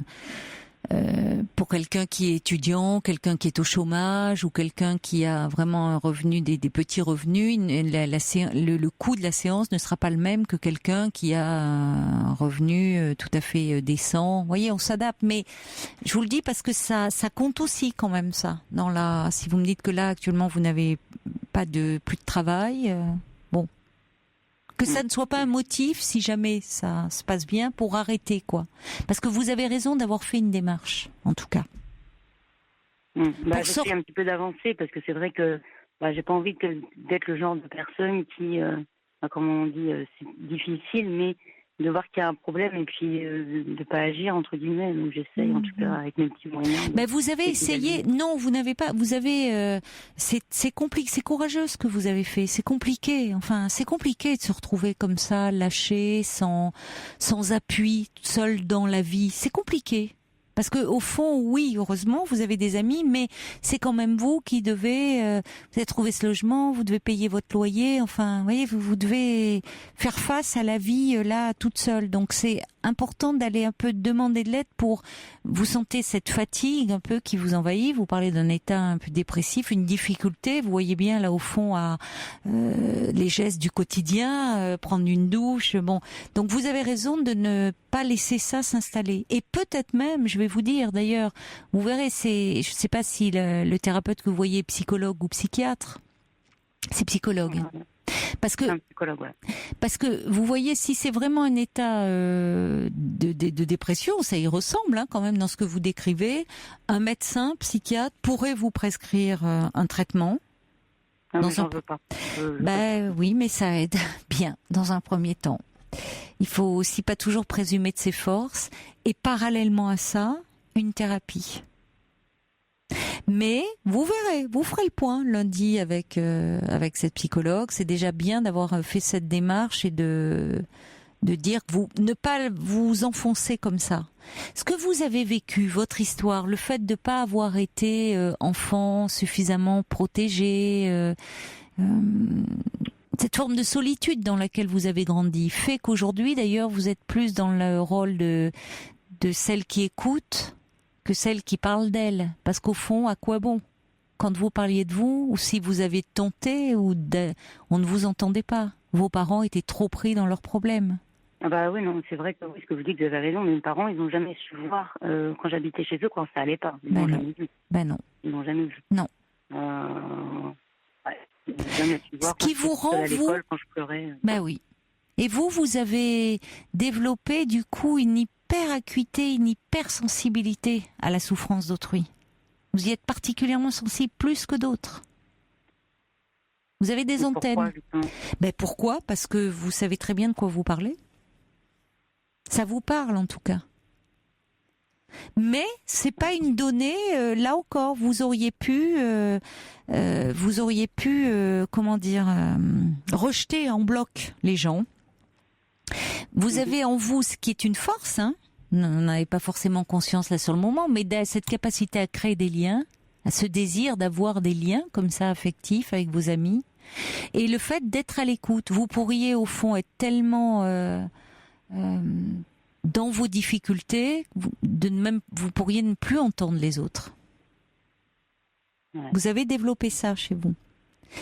pour quelqu'un qui est étudiant, quelqu'un qui est au chômage ou quelqu'un qui a vraiment un revenu, des petits revenus, le coût de la séance ne sera pas le même que quelqu'un qui a un revenu tout à fait décent. Vous voyez, on s'adapte, mais je vous le dis parce que ça compte aussi quand même ça. Si vous me dites que là actuellement vous n'avez plus de travail, bon. Que ça ne soit pas un motif, si jamais ça se passe bien, pour arrêter, quoi. Parce que vous avez raison d'avoir fait une démarche, en tout cas. J'essaie un petit peu d'avancer, parce que c'est vrai que j'ai pas envie d'être le genre de personne qui, comme on dit, c'est difficile, mais de voir qu'il y a un problème et puis de pas agir, entre guillemets. Donc j'essaye, en tout cas, avec mes petits moyens. Vous avez essayé. Non, vous n'avez pas. Vous avez. C'est compliqué. C'est courageux ce que vous avez fait. C'est compliqué. Enfin, c'est compliqué de se retrouver comme ça, lâché, sans appui, seul dans la vie. C'est compliqué. Parce que au fond, oui, heureusement, vous avez des amis, mais c'est quand même vous qui devez, vous avez trouvé ce logement, vous devez payer votre loyer, enfin, vous voyez, vous devez faire face à la vie là toute seule. Donc c'est important d'aller un peu demander de l'aide pour vous sentez cette fatigue un peu qui vous envahit. Vous parlez d'un état un peu dépressif, une difficulté. Vous voyez bien là au fond à les gestes du quotidien, prendre une douche. Bon, donc vous avez raison de ne pas laisser ça s'installer. Et peut-être même, je vais vous dire d'ailleurs, vous verrez, je ne sais pas si le thérapeute que vous voyez est psychologue ou psychiatre. C'est psychologue. Parce que, parce que vous voyez, si c'est vraiment un état de dépression, ça y ressemble quand même dans ce que vous décrivez. Un médecin psychiatre pourrait vous prescrire un traitement. Non, mais j'en veux pas. Oui, mais ça aide bien dans un premier temps. Il faut aussi pas toujours présumer de ses forces et parallèlement à ça, une thérapie. Mais vous verrez, vous ferez le point lundi avec cette psychologue. C'est déjà bien d'avoir fait cette démarche et de dire ne pas vous enfoncer comme ça. Ce que vous avez vécu, votre histoire, le fait de pas avoir été enfant suffisamment protégé, cette forme de solitude dans laquelle vous avez grandi, fait qu'aujourd'hui d'ailleurs vous êtes plus dans le rôle de celle qui écoute que celle qui parle d'elle. Parce qu'au fond, à quoi bon? Quand vous parliez de vous, ou si vous avez tenté, on ne vous entendait pas. Vos parents étaient trop pris dans leurs problèmes. Oui, non, c'est vrai que ce que vous dites, vous avez raison. Mes parents, ils n'ont jamais su voir quand j'habitais chez eux, quand ça allait pas. Ils n'ont jamais vu. Non. Ils n'ont jamais vu. Non. Ils n'ont jamais su voir. Ce qui vous rend, à l'école, quand je pleurais. Oui. Et vous avez développé, du coup, une hyperacuité, une hypersensibilité à la souffrance d'autrui. Vous y êtes particulièrement sensible plus que d'autres. Vous avez des antennes. Pourquoi ? Parce que vous savez très bien de quoi vous parlez. Ça vous parle en tout cas. Mais c'est pas une donnée. Là encore, vous auriez pu, rejeter en bloc les gens. Vous avez en vous ce qui est une force, hein. Vous n'en avez pas forcément conscience là sur le moment, mais cette capacité à créer des liens, à ce désir d'avoir des liens comme ça affectifs avec vos amis, et le fait d'être à l'écoute. Vous pourriez au fond être tellement dans vos difficultés, vous pourriez ne plus entendre les autres. Ouais. Vous avez développé ça chez vous.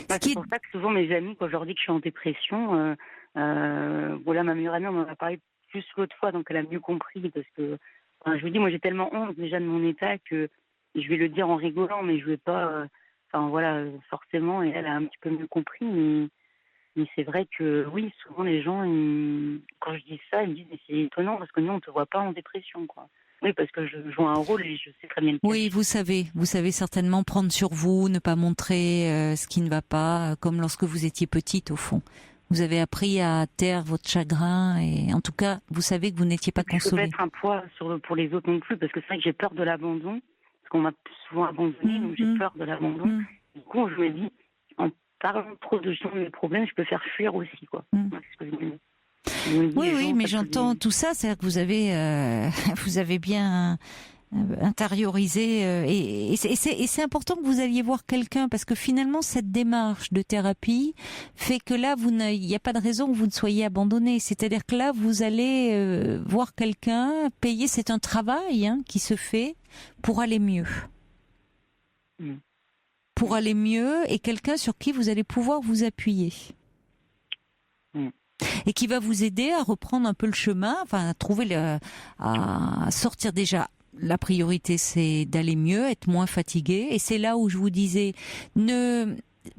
C'est pour ça que souvent mes amis, quand je leur dis que je suis en dépression, ma meilleure amie, on m'en a parlé plus l'autre fois, donc elle a mieux compris, parce que je vous dis, moi j'ai tellement honte déjà de mon état que je vais le dire en rigolant, mais je vais pas, forcément, et elle a un petit peu mieux compris, mais c'est vrai que oui, souvent les gens, quand je dis ça, ils me disent, mais c'est étonnant, parce que nous on te voit pas en dépression, quoi. Oui, parce que je joue un rôle et je sais très bien le faire. Oui, vous savez certainement prendre sur vous, ne pas montrer ce qui ne va pas, comme lorsque vous étiez petite au fond. Vous avez appris à taire votre chagrin et en tout cas, vous savez que vous n'étiez pas consolé. Je ne peux pas être un poids pour les autres non plus parce que c'est vrai que j'ai peur de l'abandon, parce qu'on m'a souvent abandonné, donc j'ai peur de l'abandon. Du coup, je me dis, en parlant trop de gens de mes problèmes, je peux faire fuir aussi, quoi. C'est ce que je me dis. Oui, mais j'entends tout ça, c'est-à-dire que vous avez bien intériorisé et c'est important que vous alliez voir quelqu'un parce que finalement cette démarche de thérapie fait que là il n'y a pas de raison que vous ne soyez abandonné, c'est-à-dire que là vous allez voir quelqu'un, payer, c'est un travail qui se fait pour aller mieux. Pour aller mieux et quelqu'un sur qui vous allez pouvoir vous appuyer. Et qui va vous aider à reprendre un peu le chemin, enfin à sortir déjà. La priorité, c'est d'aller mieux, être moins fatigué. Et c'est là où je vous disais,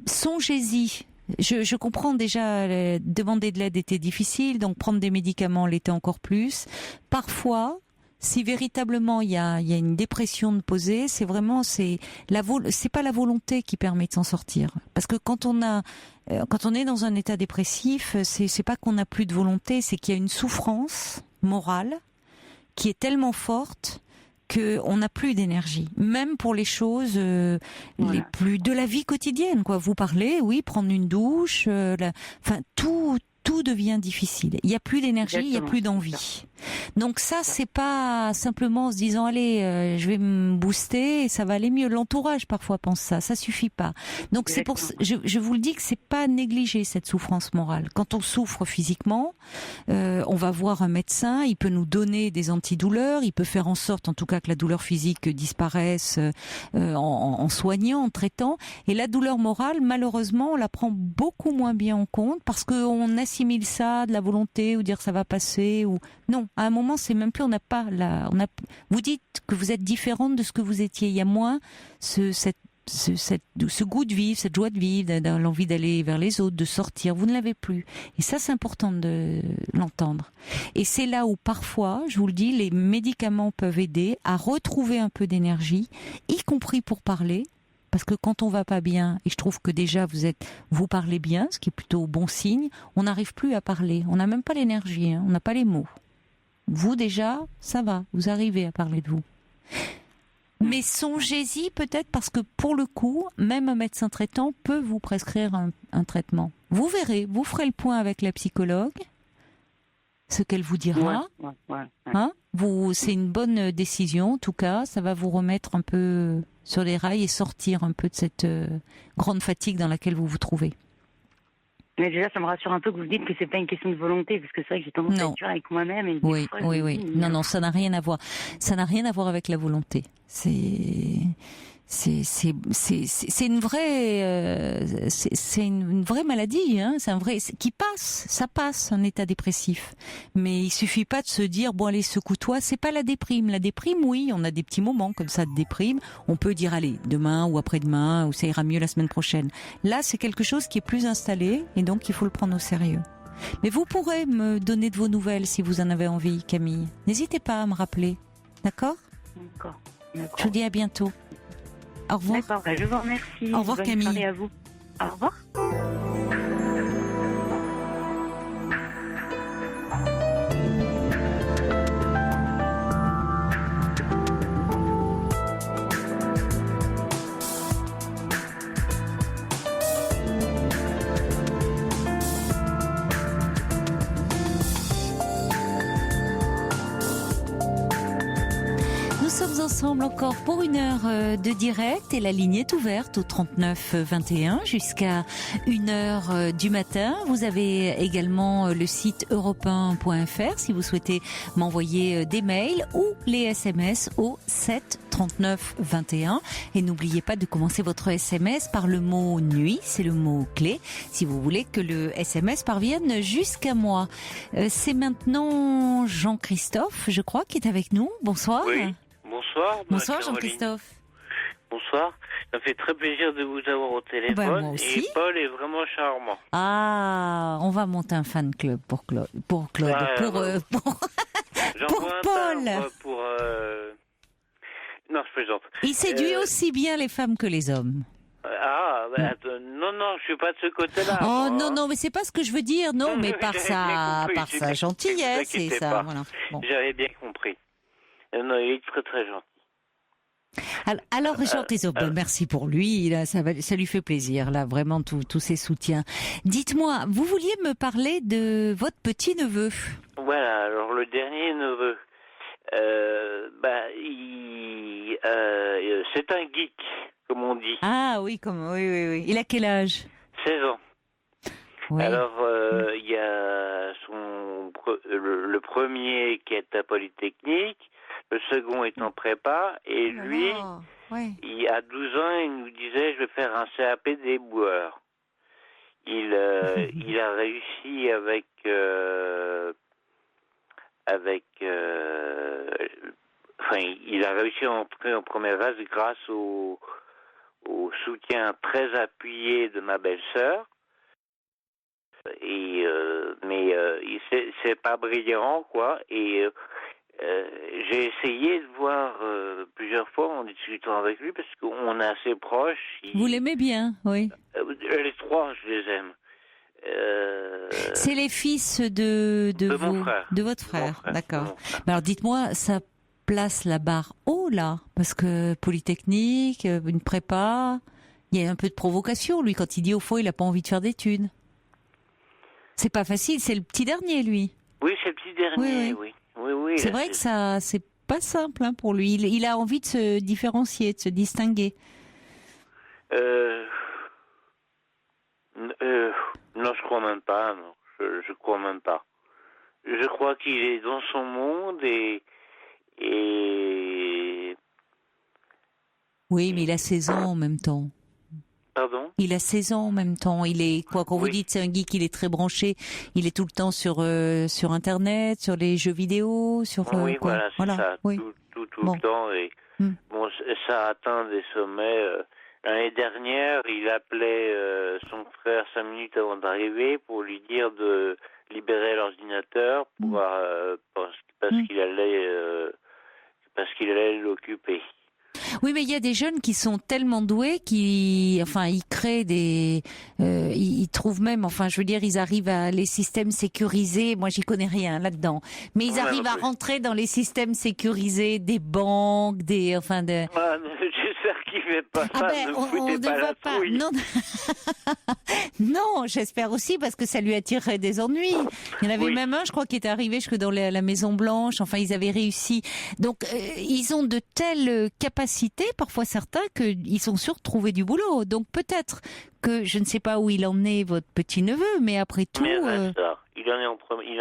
songez-y. Je comprends déjà, demander de l'aide était difficile, donc prendre des médicaments l'était encore plus. Parfois, si véritablement il y a une dépression de poser, c'est pas la volonté qui permet de s'en sortir. Parce que quand on est dans un état dépressif, c'est pas qu'on n'a plus de volonté, c'est qu'il y a une souffrance morale qui est tellement forte qu'on n'a plus d'énergie, même pour les choses les plus de la vie quotidienne, quoi. Vous parlez, oui, prendre une douche, tout devient difficile. Il n'y a plus d'énergie, il n'y a plus d'envie. Donc ça, c'est pas simplement en se disant allez, je vais me booster et ça va aller mieux. L'entourage parfois pense ça suffit pas. Donc c'est pour je vous le dis que c'est pas négliger cette souffrance morale. Quand on souffre physiquement, on va voir un médecin, il peut nous donner des antidouleurs, il peut faire en sorte en tout cas que la douleur physique disparaisse en soignant, en traitant. Et la douleur morale, malheureusement, on la prend beaucoup moins bien en compte parce qu'on assimile ça de la volonté ou dire ça va passer ou non. À un moment, c'est même plus, vous dites que vous êtes différente de ce que vous étiez. Il y a moins ce goût de vivre, cette joie de vivre, l'envie d'aller vers les autres, de sortir. Vous ne l'avez plus. Et ça, c'est important de l'entendre. Et c'est là où parfois, je vous le dis, les médicaments peuvent aider à retrouver un peu d'énergie, y compris pour parler. Parce que quand on va pas bien, et je trouve que déjà vous parlez bien, ce qui est plutôt bon signe, on n'arrive plus à parler. On n'a même pas l'énergie, on n'a pas les mots. Vous déjà, ça va, vous arrivez à parler de vous. Mais songez-y peut-être parce que pour le coup, même un médecin traitant peut vous prescrire un traitement. Vous verrez, vous ferez le point avec la psychologue, ce qu'elle vous dira. C'est une bonne décision, en tout cas, ça va vous remettre un peu sur les rails et sortir un peu de cette grande fatigue dans laquelle vous vous trouvez. Mais déjà, ça me rassure un peu que vous dites que c'est pas une question de volonté, parce que c'est vrai que j'ai tendance à être dur avec moi-même. Et oui. Non, ça n'a rien à voir. Ça n'a rien à voir avec la volonté. C'est une vraie maladie, c'est un vrai qui passe, ça passe un état dépressif. Mais il suffit pas de se dire bon allez secoue-toi, c'est pas la déprime. La déprime, oui, on a des petits moments comme ça de déprime, on peut dire allez demain ou après-demain ou ça ira mieux la semaine prochaine. Là, c'est quelque chose qui est plus installé et donc il faut le prendre au sérieux. Mais vous pourrez me donner de vos nouvelles si vous en avez envie, Camille. N'hésitez pas à me rappeler, d'accord ? D'accord. Je vous dis à bientôt. Au revoir. D'accord, je vous remercie. Au revoir, Bonne Camille. soirée à vous. Au revoir. Ensemble encore pour une heure de direct et la ligne est ouverte au 39 21 jusqu'à 1h du matin. Vous avez également le site europe1.fr si vous souhaitez m'envoyer des mails ou les SMS au 7 39 21 et n'oubliez pas de commencer votre SMS par le mot nuit, c'est le mot clé si vous voulez que le SMS parvienne jusqu'à moi. C'est maintenant Jean-Christophe, je crois, qui est avec nous. Bonsoir. Oui. Bonsoir Jean-Christophe. Bonsoir, ça fait très plaisir de vous avoir au téléphone. Moi aussi. Et Paul est vraiment charmant. Ah, on va monter un fan club pour Claude, pour Paul. Non, je plaisante. Il séduit aussi bien les femmes que les hommes. Non, je suis pas de ce côté-là. Oh moi. non, mais c'est pas ce que je veux dire, non, mais par sa gentillesse et ça, voilà. Bon. J'avais bien compris. Non, il est très très gentil. Alors Jean Tézobel, merci pour lui, là, ça lui fait plaisir, là, vraiment tous ces soutiens. Dites-moi, vous vouliez me parler de votre petit-neveu. Voilà, alors le dernier neveu, c'est un geek, comme on dit. Ah oui, oui. Il a quel âge? 16 ans. Oui. Alors, il y a le premier qui est à Polytechnique, le second est en prépa, et lui, il a 12 ans, il nous disait, je vais faire un CAP déboueur. Il a réussi il a réussi à entrer en première classe grâce au soutien très appuyé de ma belle-sœur. Mais c'est pas brillant, quoi. Et j'ai essayé de voir plusieurs fois en discutant avec lui parce qu'on est assez proches. Vous l'aimez bien, oui. Les trois, je les aime. C'est les fils de mon frère. De votre frère, d'accord. Alors dites-moi, ça place la barre haut là, parce que Polytechnique, une prépa, il y a un peu de provocation. Lui, quand il dit au fond, il n'a pas envie de faire d'études. C'est pas facile, c'est le petit dernier, lui. Oui, c'est le petit dernier, oui. C'est vrai que ça, c'est pas simple pour lui. Il a envie de se différencier, de se distinguer. Non, je crois même pas. Non. Je crois même pas. Je crois qu'il est dans son monde et... Oui, mais il a 16 ans en même temps. Pardon ? Il a 16 ans en même temps. Il est quoi quand vous dites c'est un geek, il est très branché. Il est tout le temps sur Internet, sur les jeux vidéo, sur oui, quoi. Voilà, c'est ça. Oui. Tout le temps. Et bon, ça atteint des sommets. L'année dernière, il appelait son frère 5 minutes avant d'arriver pour lui dire de libérer l'ordinateur parce qu'il allait l'occuper. Oui, mais il y a des jeunes qui sont tellement doués ils créent ils trouvent même, je veux dire, ils arrivent à les systèmes sécurisés. Moi, j'y connais rien là-dedans, mais ils arrivent à rentrer dans les systèmes sécurisés des banques, J'espère qu'il ne fait pas ça. On ne voit pas. Non, non, j'espère aussi parce que ça lui attirerait des ennuis. Il y en avait même un, je crois, qui était arrivé jusque dans la Maison Blanche. Enfin, ils avaient réussi. Donc, ils ont de telles capacités, parfois certains, qu'ils sont sûrs de trouver du boulot. Donc, peut-être que je ne sais pas où il en est, votre petit neveu, mais après tout, il est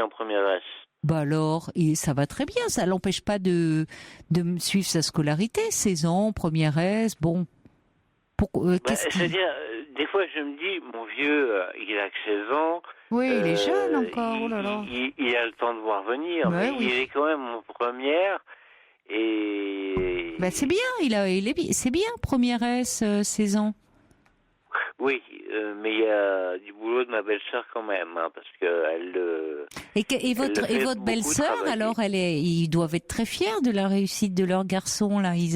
en première S. Bah alors, ça va très bien. Ça l'empêche pas de suivre sa scolarité. 16 ans, première S, bon. C'est-à-dire, des fois, je me dis, mon vieux, il a que 16 ans. Oui, il est jeune encore. Oh là là. Il a le temps de voir venir. Mais il est quand même en première. Et c'est bien. C'est bien, première S, 16 ans. Oui, mais il y a du boulot de ma belle-sœur quand même, parce que elle. Et votre belle-sœur, alors, ils doivent être très fiers de la réussite de leur garçon là. Ils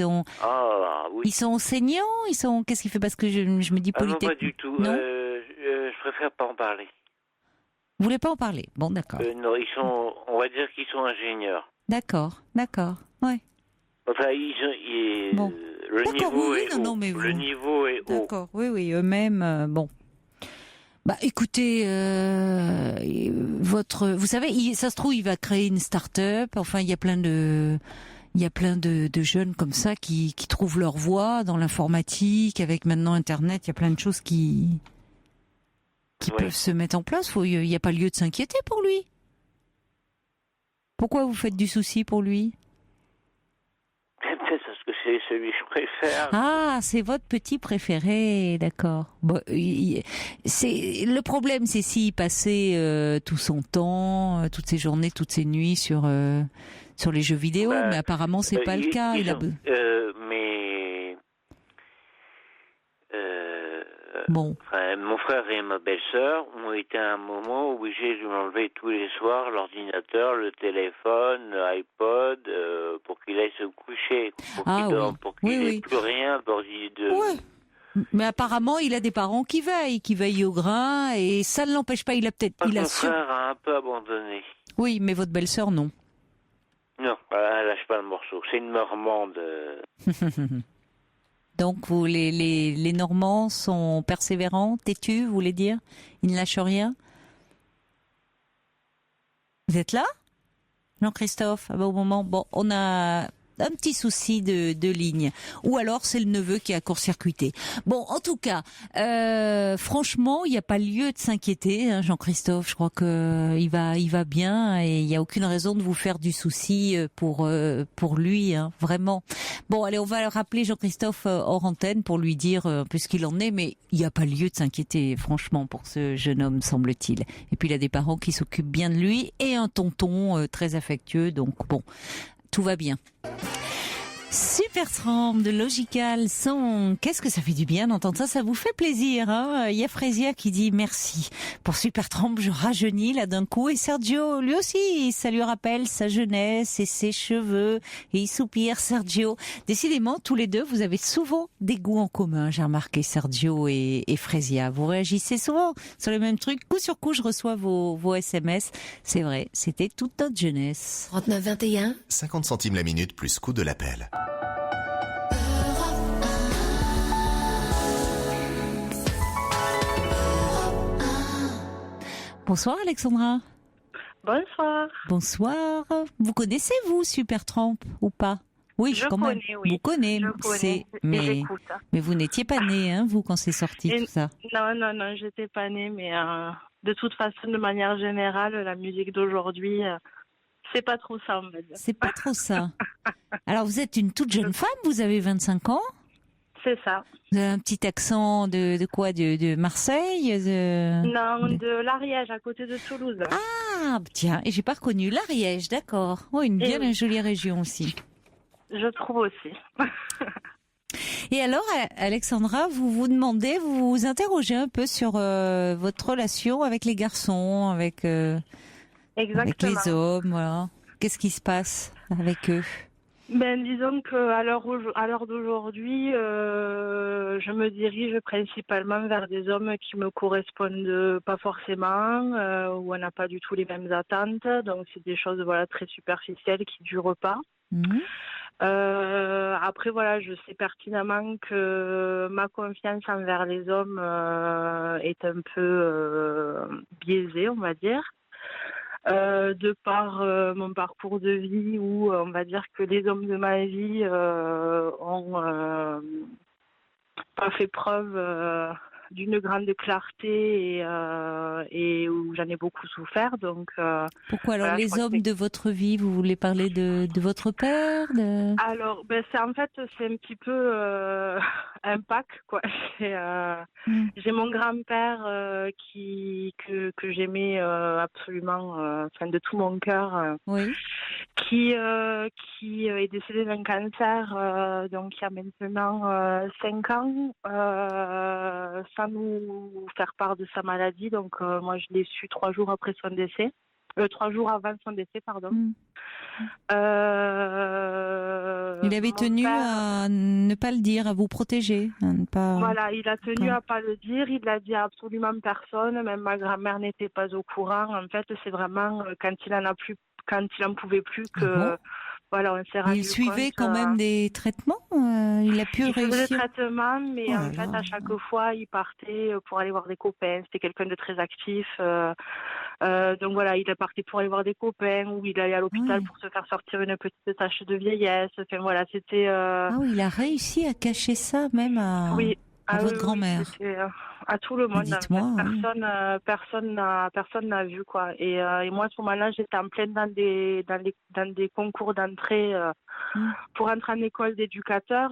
sont enseignants, qu'est-ce qu'il fait? Parce que je me dis Polytechnique. Non, pas du tout. Non, je préfère pas en parler. Vous voulez pas en parler? Bon, d'accord. Non, on va dire qu'ils sont ingénieurs. D'accord, ouais. Enfin, bon. Le niveau est haut. D'accord, oui, eux-mêmes, bon. Bah, écoutez, vous savez, ça se trouve, il va créer une start-up. Enfin, il y a plein de jeunes comme ça qui trouvent leur voie dans l'informatique. Avec maintenant Internet, il y a plein de choses qui peuvent se mettre en place. Il n'y a pas lieu de s'inquiéter pour lui. Pourquoi vous faites du souci pour lui? Peut-être parce que c'est celui que je préfère. Ah, c'est votre petit préféré, d'accord. Bon, le problème, c'est s'il passait tout son temps, toutes ses journées, toutes ses nuits sur les jeux vidéo, mais apparemment c'est pas le cas. Bon. Enfin, mon frère et ma belle-sœur ont été à un moment obligés de lui enlever tous les soirs l'ordinateur, le téléphone, l'iPod, pour qu'il aille se coucher, pour qu'il n'ait plus rien Mais apparemment, il a des parents qui veillent au grain, et ça ne l'empêche pas. Mon frère a un peu abandonné. Oui, mais votre belle-sœur, non. Non, elle lâche pas le morceau. C'est une Normande. Donc, les Normands sont persévérants, têtus, vous voulez dire? Ils ne lâchent rien? Vous êtes là, Jean-Christophe? Au moment, on a un petit souci de ligne. Ou alors, c'est le neveu qui a court-circuité. Bon, en tout cas, franchement, il n'y a pas lieu de s'inquiéter, hein, Jean-Christophe. Je crois que il va bien et il n'y a aucune raison de vous faire du souci pour lui, hein, vraiment. Bon, allez, on va rappeler Jean-Christophe hors antenne pour lui dire un peu ce qu'il en est, mais il n'y a pas lieu de s'inquiéter, franchement, pour ce jeune homme, semble-t-il. Et puis, il a des parents qui s'occupent bien de lui et un tonton très affectueux, donc bon, tout va bien. Supertramp de Logical Song. Qu'est-ce que ça fait du bien d'entendre ça, ça vous fait plaisir, hein? Il y a Frésia qui dit merci. Pour Supertramp, je rajeunis là d'un coup, et Sergio, lui aussi, ça lui rappelle sa jeunesse et ses cheveux, et il soupire, Sergio. Décidément, tous les deux, vous avez souvent des goûts en commun, j'ai remarqué, Sergio et Frésia. Vous réagissez souvent sur les mêmes trucs. Coup sur coup, je reçois vos SMS. C'est vrai, c'était toute notre jeunesse. 39-21. 50 centimes la minute plus coût de l'appel. Bonsoir Alexandra. Bonsoir. Bonsoir. Vous connaissez vous Supertramp ou pas? Oui, je quand connais, même. oui. Vous connaissez. Je connais. Mais vous n'étiez pas née, hein, vous, quand c'est sorti tout ça. Non, j'étais pas née, mais de toute façon, de manière générale, la musique d'aujourd'hui, c'est pas trop ça, on va dire. C'est pas trop ça. Alors, vous êtes une toute jeune femme, vous avez 25 ans. C'est ça. Vous avez un petit accent de quoi? De Marseille Non, de l'Ariège, à côté de Toulouse. Ah, tiens, et j'ai pas reconnu l'Ariège, d'accord. Oh, une bien jolie région aussi. Je trouve aussi. Et alors, Alexandra, vous vous demandez, vous vous interrogez un peu sur votre relation avec les garçons, avec les hommes, voilà. Qu'est-ce qui se passe avec eux? Disons qu'à l'heure d'aujourd'hui, je me dirige principalement vers des hommes qui me correspondent pas forcément, où on n'a pas du tout les mêmes attentes. Donc c'est des choses très superficielles qui durent pas. Mmh. Après je sais pertinemment que ma confiance envers les hommes est un peu biaisée, on va dire. De par mon parcours de vie, où on va dire que les hommes de ma vie ont pas fait preuve d'une grande clarté et où j'en ai beaucoup souffert. Donc, pourquoi alors les hommes de votre vie? Vous voulez parler de votre père Alors, c'est un petit peu un pack, quoi. J'ai mon grand-père que j'aimais absolument, de tout mon cœur, oui. qui est décédé d'un cancer, donc il y a maintenant 5 ans, sans nous faire part de sa maladie. Donc moi je l'ai su 3 jours après son décès. 3 jours avant son décès, pardon. Il avait tenu à ne pas le dire, à vous protéger, à ne pas... Voilà, il a tenu à pas le dire, il l'a dit à absolument personne, même ma grand-mère n'était pas au courant. En fait, c'est vraiment quand il en pouvait plus que... on s'est rendu il suivait compte, quand même des traitements. Il a pu réussir. Il faisait des traitements, mais à chaque fois, il partait pour aller voir des copains. C'était quelqu'un de très actif. Donc il est parti pour aller voir des copains, ou il allait à l'hôpital pour se faire sortir une petite tache de vieillesse. Enfin c'était. Ah oui, il a réussi à cacher ça même à votre grand-mère. À tout le monde. Dites-moi, personne n'a vu, quoi. Et moi à ce moment-là, j'étais en pleine dans des concours d'entrée pour entrer en école d'éducateur.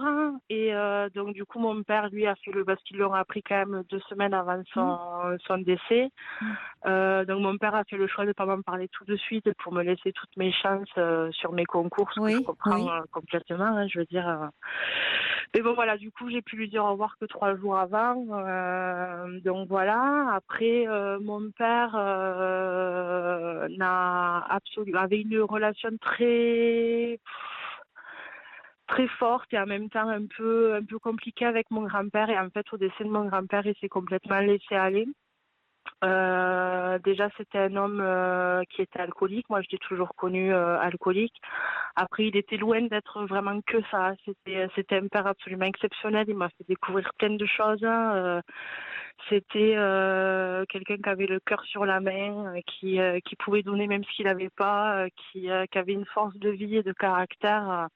Et donc du coup, mon père lui a fait parce qu'ils l'ont appris quand même 2 semaines avant son décès. Donc mon père a fait le choix de ne pas m'en parler tout de suite pour me laisser toutes mes chances sur mes concours, ce que je comprends complètement. Je veux dire. Mais bon, du coup, j'ai pu lui dire au revoir que 3 jours avant. Donc voilà. Après, mon père avait une relation très très forte et en même temps un peu compliquée avec mon grand-père. Et en fait, au décès de mon grand-père, il s'est complètement laissé aller. Déjà, c'était un homme qui était alcoolique. Moi, je l'ai toujours connu alcoolique. Après, il était loin d'être vraiment que ça. C'était un père absolument exceptionnel. Il m'a fait découvrir plein de choses. C'était quelqu'un qui avait le cœur sur la main, qui pouvait donner même ce qu'il n'avait pas, qui avait une force de vie et de caractère.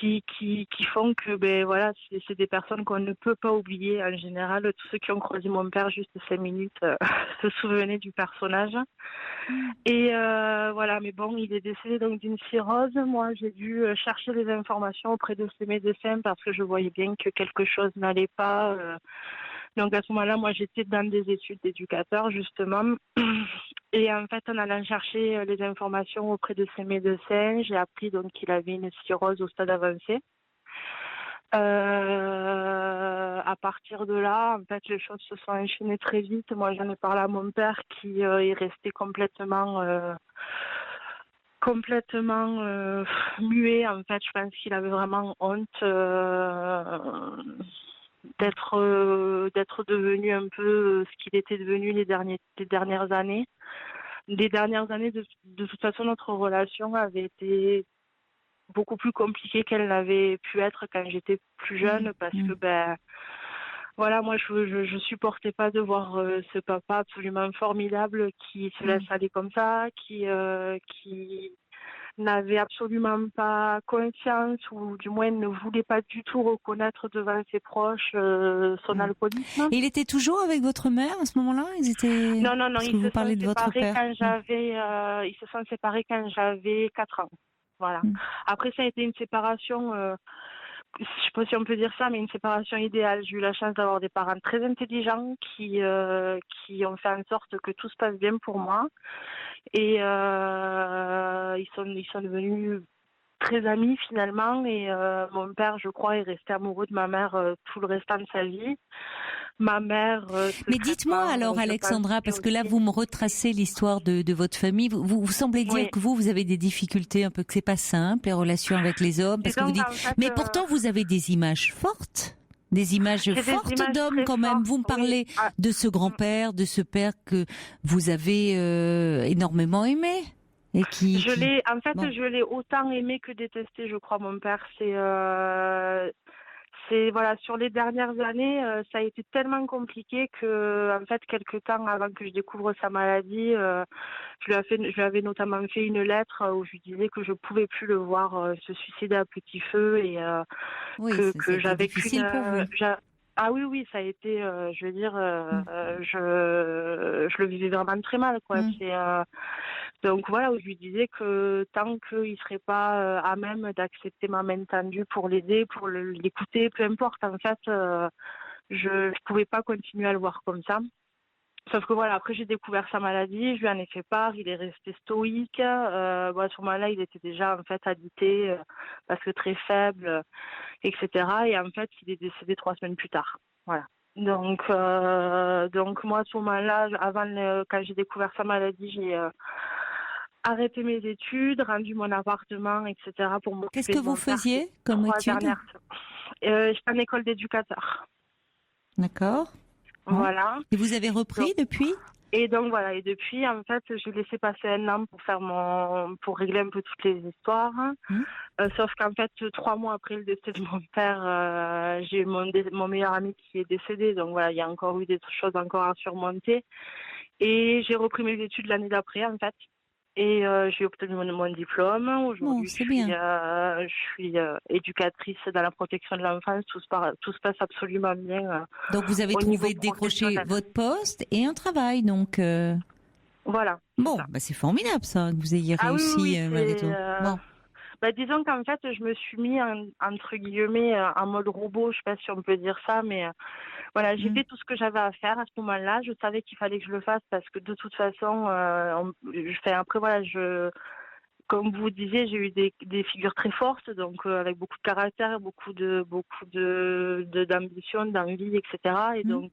Qui font que voilà, c'est des personnes qu'on ne peut pas oublier. En général, tous ceux qui ont croisé mon père juste 5 minutes se souvenaient du personnage. Et voilà, mais bon, il est décédé donc d'une cirrhose. Moi, j'ai dû chercher les informations auprès de ces médecins parce que je voyais bien que quelque chose n'allait pas. Donc à ce moment-là, moi j'étais dans des études d'éducateur justement. Et en fait, en allant chercher les informations auprès de ces médecins, j'ai appris donc qu'il avait une cirrhose au stade avancé. À partir de là, en fait, les choses se sont enchaînées très vite. Moi, j'en ai parlé à mon père qui est resté complètement muet. En fait, je pense qu'il avait vraiment honte d'être devenu un peu ce qu'il était devenu les dernières années. Les dernières années, de toute façon, notre relation avait été beaucoup plus compliquée qu'elle n'avait pu être quand j'étais plus jeune parce que voilà, moi je supportais pas de voir ce papa absolument formidable qui se laisse aller comme ça, qui n'avait absolument pas conscience ou du moins ne voulait pas du tout reconnaître devant ses proches son alcoolisme. Et il était toujours avec votre mère à ce moment-là? Non, Parce que vous parlez de votre père. Ils se sont séparés quand j'avais 4 ans. Voilà. Après, ça a été une séparation, je sais pas si on peut dire ça, mais une séparation idéale. J'ai eu la chance d'avoir des parents très intelligents qui ont fait en sorte que tout se passe bien pour moi. Et ils sont devenus très amis finalement. Et mon père, je crois, est resté amoureux de ma mère tout le restant de sa vie. Ma mère. Mais dites-moi alors, Alexandra, parce que là, vous me retracez l'histoire de votre famille. Vous semblez dire que vous avez des difficultés, un peu que c'est pas simple, les relations avec les hommes, parce que vous dites. En fait, mais pourtant, vous avez des images fortes. Des images fortes d'hommes quand même. Vous me parlez de ce grand-père, de ce père que vous avez énormément aimé. Et je l'ai autant aimé que détesté, je crois, mon père. Voilà, sur les dernières années, ça a été tellement compliqué que, en fait, quelque temps avant que je découvre sa maladie, je lui avais notamment fait une lettre où je lui disais que je pouvais plus le voir se suicider à petit feu et que j'avais difficile pour vous. Ah oui, ça a été, je veux dire, je le vivais vraiment très mal, quoi. Donc voilà, où je lui disais que tant qu'il serait pas à même d'accepter ma main tendue pour l'aider, pour l'écouter, peu importe, en fait, je pouvais pas continuer à le voir comme ça. Sauf que voilà, après j'ai découvert sa maladie, je lui en ai fait part, il est resté stoïque. À ce moment-là, il était déjà en fait alité parce que très faible, etc. Et en fait, il est décédé 3 semaines plus tard. Voilà. Donc moi à ce moment-là, quand j'ai découvert sa maladie, j'ai arrêté mes études, rendu mon appartement, etc. pour m'occuper. Qu'est-ce que vous faisiez comme études? J'étais en école d'éducateur. D'accord. Voilà. Et vous avez repris depuis? Et donc voilà, et depuis, en fait, j'ai laissé passer 1 an pour régler un peu toutes les histoires. Sauf qu'en fait, 3 mois après le décès de mon père, j'ai mon meilleur ami qui est décédé. Donc voilà, il y a encore eu des choses encore à surmonter. Et j'ai repris mes études l'année d'après, en fait. Et j'ai obtenu mon diplôme. Aujourd'hui, je suis éducatrice dans la protection de l'enfance. Tout se passe absolument bien. Donc vous avez trouvé décrocher votre poste et un travail, donc. Voilà. Bon, c'est formidable ça, que vous ayez réussi malgré tout. Bon. Disons qu'en fait, je me suis mis entre guillemets en mode robot. Je sais pas si on peut dire ça, mais voilà, j'ai fait tout ce que j'avais à faire à ce moment-là. Je savais qu'il fallait que je le fasse parce que de toute façon, après voilà, comme vous disiez, j'ai eu des figures très fortes, donc avec beaucoup de caractère, beaucoup d'ambition, d'envie, etc. Et donc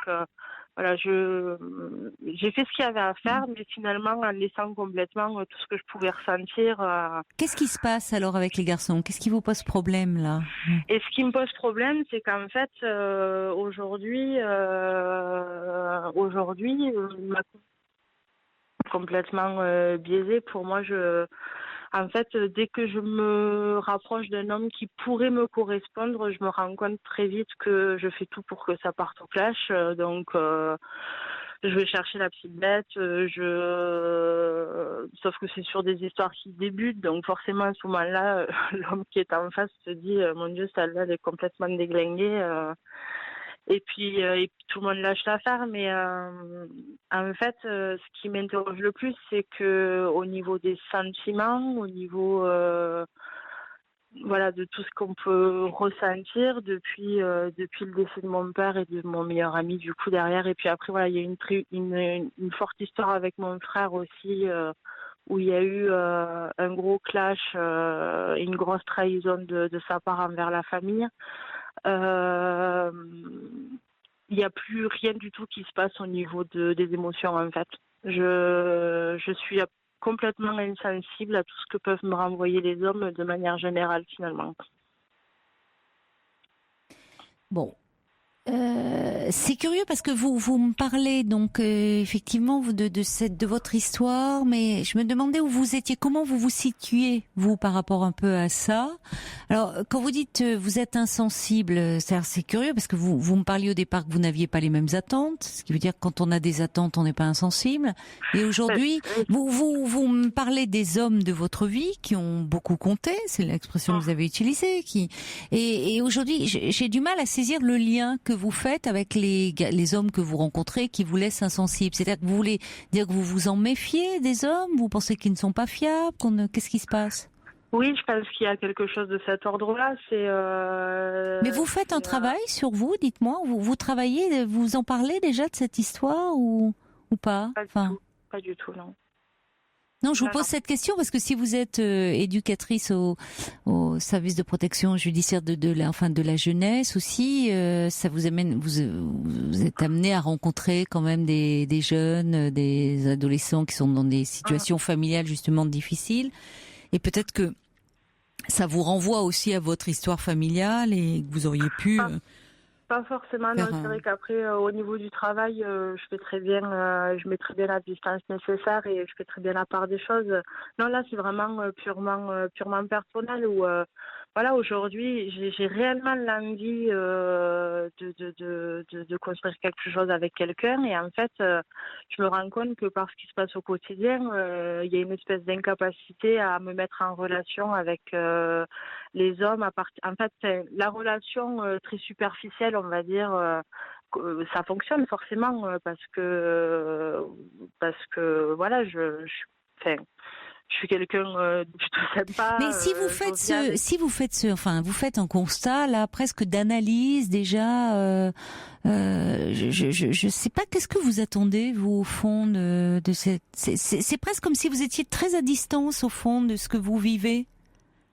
voilà, j'ai fait ce qu'il y avait à faire, mais finalement en laissant complètement tout ce que je pouvais ressentir. Qu'est-ce qui se passe alors avec les garçons? Qu'est-ce qui vous pose problème là? Et ce qui me pose problème, c'est qu'en fait, aujourd'hui, ma complètement biaisée. Pour moi, en fait, dès que je me rapproche d'un homme qui pourrait me correspondre, je me rends compte très vite que je fais tout pour que ça parte au clash. Donc, je vais chercher la petite bête. Sauf que c'est sur des histoires qui débutent. Donc, forcément, à ce moment-là, l'homme qui est en face se dit « Mon Dieu, celle-là, elle est complètement déglinguée. » Et puis tout le monde lâche l'affaire, mais en fait, ce qui m'interroge le plus, c'est que au niveau des sentiments, au niveau voilà, de tout ce qu'on peut ressentir depuis le décès de mon père et de mon meilleur ami du coup derrière, et puis après voilà, il y a une forte histoire avec mon frère aussi, où il y a eu un gros clash, une grosse trahison de sa part envers la famille. Il n'y a plus rien du tout qui se passe au niveau des émotions en fait. Je suis complètement insensible à tout ce que peuvent me renvoyer les hommes de manière générale finalement. Bon. C'est curieux parce que vous me parlez donc effectivement de votre histoire, mais je me demandais où vous étiez, comment vous vous situez vous par rapport un peu à ça. Alors quand vous dites vous êtes insensible, c'est curieux parce que vous me parliez au départ que vous n'aviez pas les mêmes attentes, ce qui veut dire que quand on a des attentes on n'est pas insensible. Et aujourd'hui vous me parlez des hommes de votre vie qui ont beaucoup compté, c'est l'expression que vous avez utilisée, et aujourd'hui j'ai du mal à saisir le lien que vous faites avec les hommes que vous rencontrez qui vous laissent insensibles. C'est-à-dire que vous voulez dire que vous vous en méfiez des hommes, vous pensez qu'ils ne sont pas fiables, qu'est-ce qui se passe? Oui, je pense qu'il y a quelque chose de cet ordre-là. Mais vous faites un travail sur vous, dites-moi. Vous travaillez, vous en parlez déjà de cette histoire ou pas? Pas du tout, non. Non, je vous pose cette question parce que si vous êtes éducatrice au service de protection judiciaire de la jeunesse aussi, ça vous amène, vous êtes amené à rencontrer quand même des jeunes, des adolescents qui sont dans des situations familiales justement difficiles, et peut-être que ça vous renvoie aussi à votre histoire familiale et que vous auriez pu. Pas forcément, non. C'est vrai qu'après, au niveau du travail, je mets très bien la distance nécessaire et je fais très bien la part des choses. Non, là, c'est vraiment purement personnel où, voilà, aujourd'hui, j'ai réellement l'envie de construire quelque chose avec quelqu'un, et en fait, je me rends compte que par ce qui se passe au quotidien, il y a une espèce d'incapacité à me mettre en relation avec les hommes. En fait, la relation très superficielle, on va dire, ça fonctionne forcément parce que voilà, je suis quelqu'un de plutôt sympa. Mais si vous faites un constat là presque d'analyse déjà, je sais pas, qu'est-ce que vous attendez vous au fond de cette, c'est presque comme si vous étiez très à distance au fond de ce que vous vivez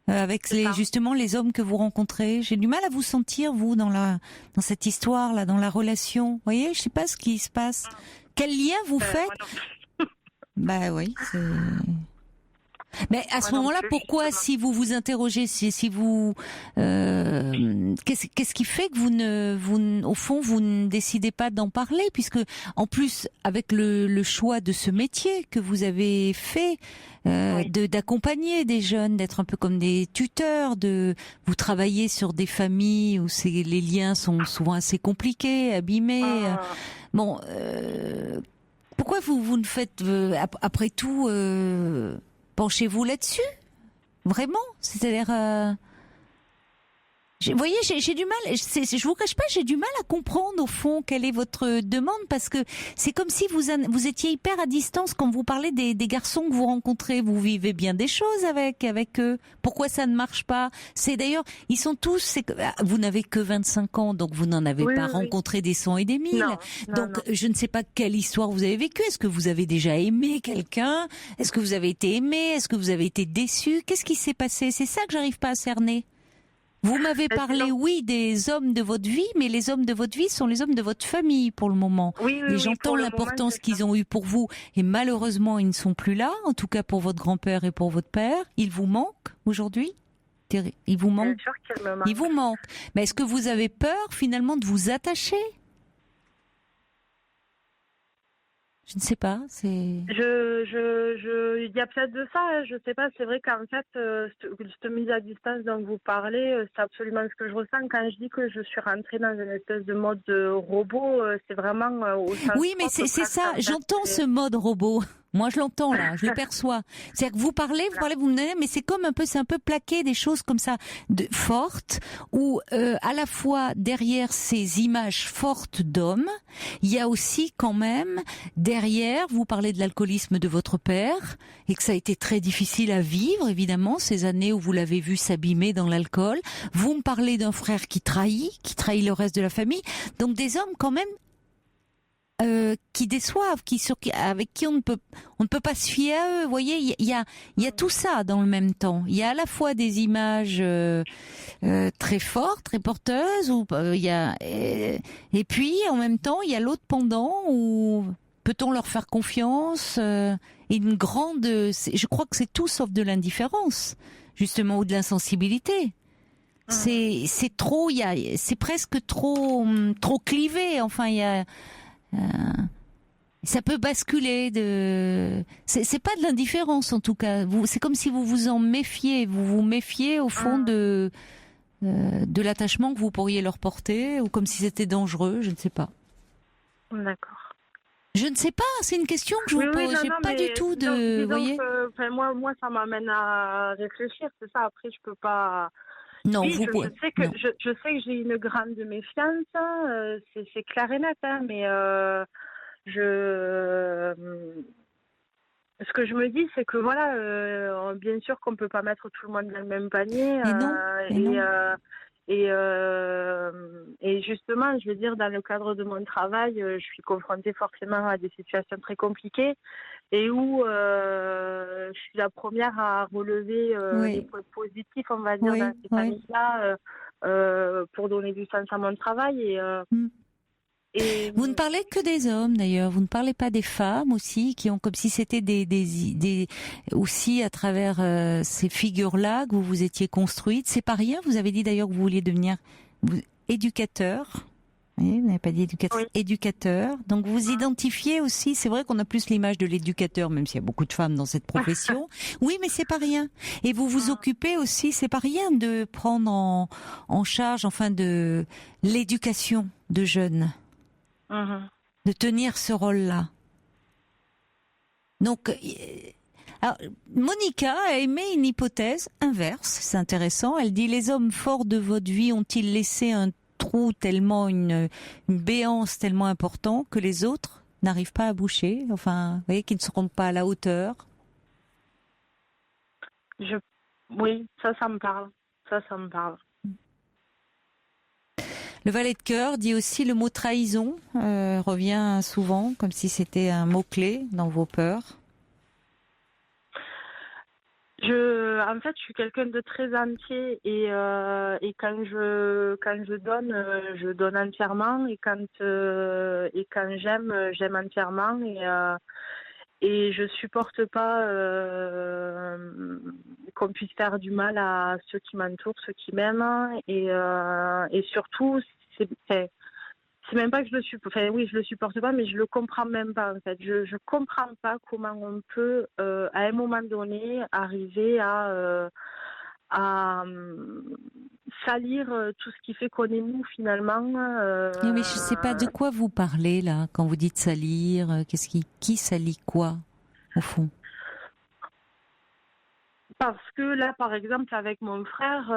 avec justement les hommes que vous rencontrez. J'ai du mal à vous sentir vous dans cette histoire là, dans la relation. Vous voyez, je sais pas ce qui se passe. Quel lien vous faites? Bah oui, c'est... Mais à ce moment-là, pourquoi, si vous vous interrogez, si vous, qu'est-ce qui fait que au fond, vous ne décidez pas d'en parler, puisque en plus, avec le choix de ce métier que vous avez fait, d'accompagner des jeunes, d'être un peu comme des tuteurs, vous travaillez sur des familles où les liens sont souvent assez compliqués, abîmés. Bon, pourquoi vous ne faites, après tout, penchez-vous là-dessus, vraiment. C'est-à-dire, vous voyez, j'ai du mal. Je vous cache pas, j'ai du mal à comprendre au fond quelle est votre demande, parce que c'est comme si vous étiez hyper à distance quand vous parlez des garçons que vous rencontrez. Vous vivez bien des choses avec eux. Pourquoi ça ne marche pas? C'est d'ailleurs, ils sont tous. Vous n'avez que 25 ans, donc vous n'en avez pas rencontré des 100 et des 1000. Non, je ne sais pas quelle histoire vous avez vécue. Est-ce que vous avez déjà aimé quelqu'un? Est-ce que vous avez été aimé? Est-ce que vous avez été déçu? Qu'est-ce qui s'est passé? C'est ça que j'arrive pas à cerner. Vous m'avez parlé, oui, des hommes de votre vie, mais les hommes de votre vie sont les hommes de votre famille pour le moment. Oui, et j'entends l'importance qu'ils ont eue pour vous. Et malheureusement, ils ne sont plus là, en tout cas pour votre grand-père et pour votre père. Ils vous manquent aujourd'hui ? Ils vous manquent ? Bien sûr qu'elle me manque. Ils vous manquent. Mais est-ce que vous avez peur finalement de vous attacher ? Je ne sais pas, c'est... Il y a peut-être de ça, hein, je sais pas. C'est vrai qu'en fait, cette mise à distance dont vous parlez, c'est absolument ce que je ressens. Quand je dis que je suis rentrée dans une espèce de mode robot, c'est vraiment au sens Oui, mais c'est ça, j'entends ce mode robot. Moi, je l'entends là, je le perçois. C'est-à-dire que vous parlez, vous me donnez, mais c'est un peu plaqué des choses comme ça, fortes, où à la fois derrière ces images fortes d'hommes, il y a aussi quand même derrière, vous parlez de l'alcoolisme de votre père et que ça a été très difficile à vivre, évidemment, ces années où vous l'avez vu s'abîmer dans l'alcool. Vous me parlez d'un frère qui trahit le reste de la famille. Donc des hommes quand même qui déçoivent, avec qui on ne peut pas se fier à eux. Vous voyez, il y a tout ça dans le même temps. Il y a à la fois des images très fortes, très porteuses, et puis en même temps il y a l'autre pendant où peut-on leur faire confiance, je crois que c'est tout sauf de l'indifférence, justement, ou de l'insensibilité. C'est trop, c'est presque trop clivé. Enfin, il y a ça peut basculer c'est pas de l'indifférence en tout cas. C'est comme si vous vous méfiez au fond de l'attachement que vous pourriez leur porter, ou comme si c'était dangereux, je ne sais pas. D'accord. Je ne sais pas, c'est une question que je vous pose. J'ai pas du tout de... Vous voyez, moi ça m'amène à réfléchir, c'est ça. Après je peux pas... Non, oui, je sais que j'ai une grande méfiance, c'est clair et net, hein, mais ce que je me dis, c'est que voilà, bien sûr qu'on peut pas mettre tout le monde dans le même panier, et justement, je veux dire, dans le cadre de mon travail, je suis confrontée forcément à des situations très compliquées et où je suis la première à relever les points positifs, on va dire, dans ces familles-là, pour donner du sens à mon travail. Et vous ne parlez que des hommes d'ailleurs, vous ne parlez pas des femmes aussi, qui ont comme si c'était des aussi à travers ces figures-là que vous étiez construites. C'est pas rien, vous avez dit d'ailleurs que vous vouliez devenir éducateur. Oui, vous n'avez pas dit éducatrice, éducateur. Donc vous identifiez aussi, c'est vrai qu'on a plus l'image de l'éducateur, même s'il y a beaucoup de femmes dans cette profession. Oui, mais c'est pas rien. Et vous vous occupez aussi, c'est pas rien de prendre en charge, enfin, de l'éducation de jeunes. De tenir ce rôle-là. Donc, alors, Monica a émis une hypothèse inverse, c'est intéressant. Elle dit: les hommes forts de votre vie ont-ils laissé un trou tellement, une béance tellement important que les autres n'arrivent pas à boucher, enfin, vous voyez, qu'ils ne seront pas à la hauteur? Oui, ça me parle. Ça me parle. Le valet de cœur dit aussi le mot trahison, revient souvent, comme si c'était un mot-clé dans vos peurs. En fait, je suis quelqu'un de très entier et quand je donne entièrement, et quand j'aime entièrement, et je supporte pas qu'on puisse faire du mal à ceux qui m'entourent, ceux qui m'aiment, et surtout c'est même pas que je le supporte. Enfin, oui, je le supporte pas, mais je le comprends même pas, en fait. Je comprends pas comment on peut, à un moment donné, arriver à salir tout ce qui fait qu'on est nous, finalement. Oui, mais je sais pas de quoi vous parlez, là, quand vous dites salir. Qui salit quoi, au fond? Parce que là, par exemple, avec mon frère,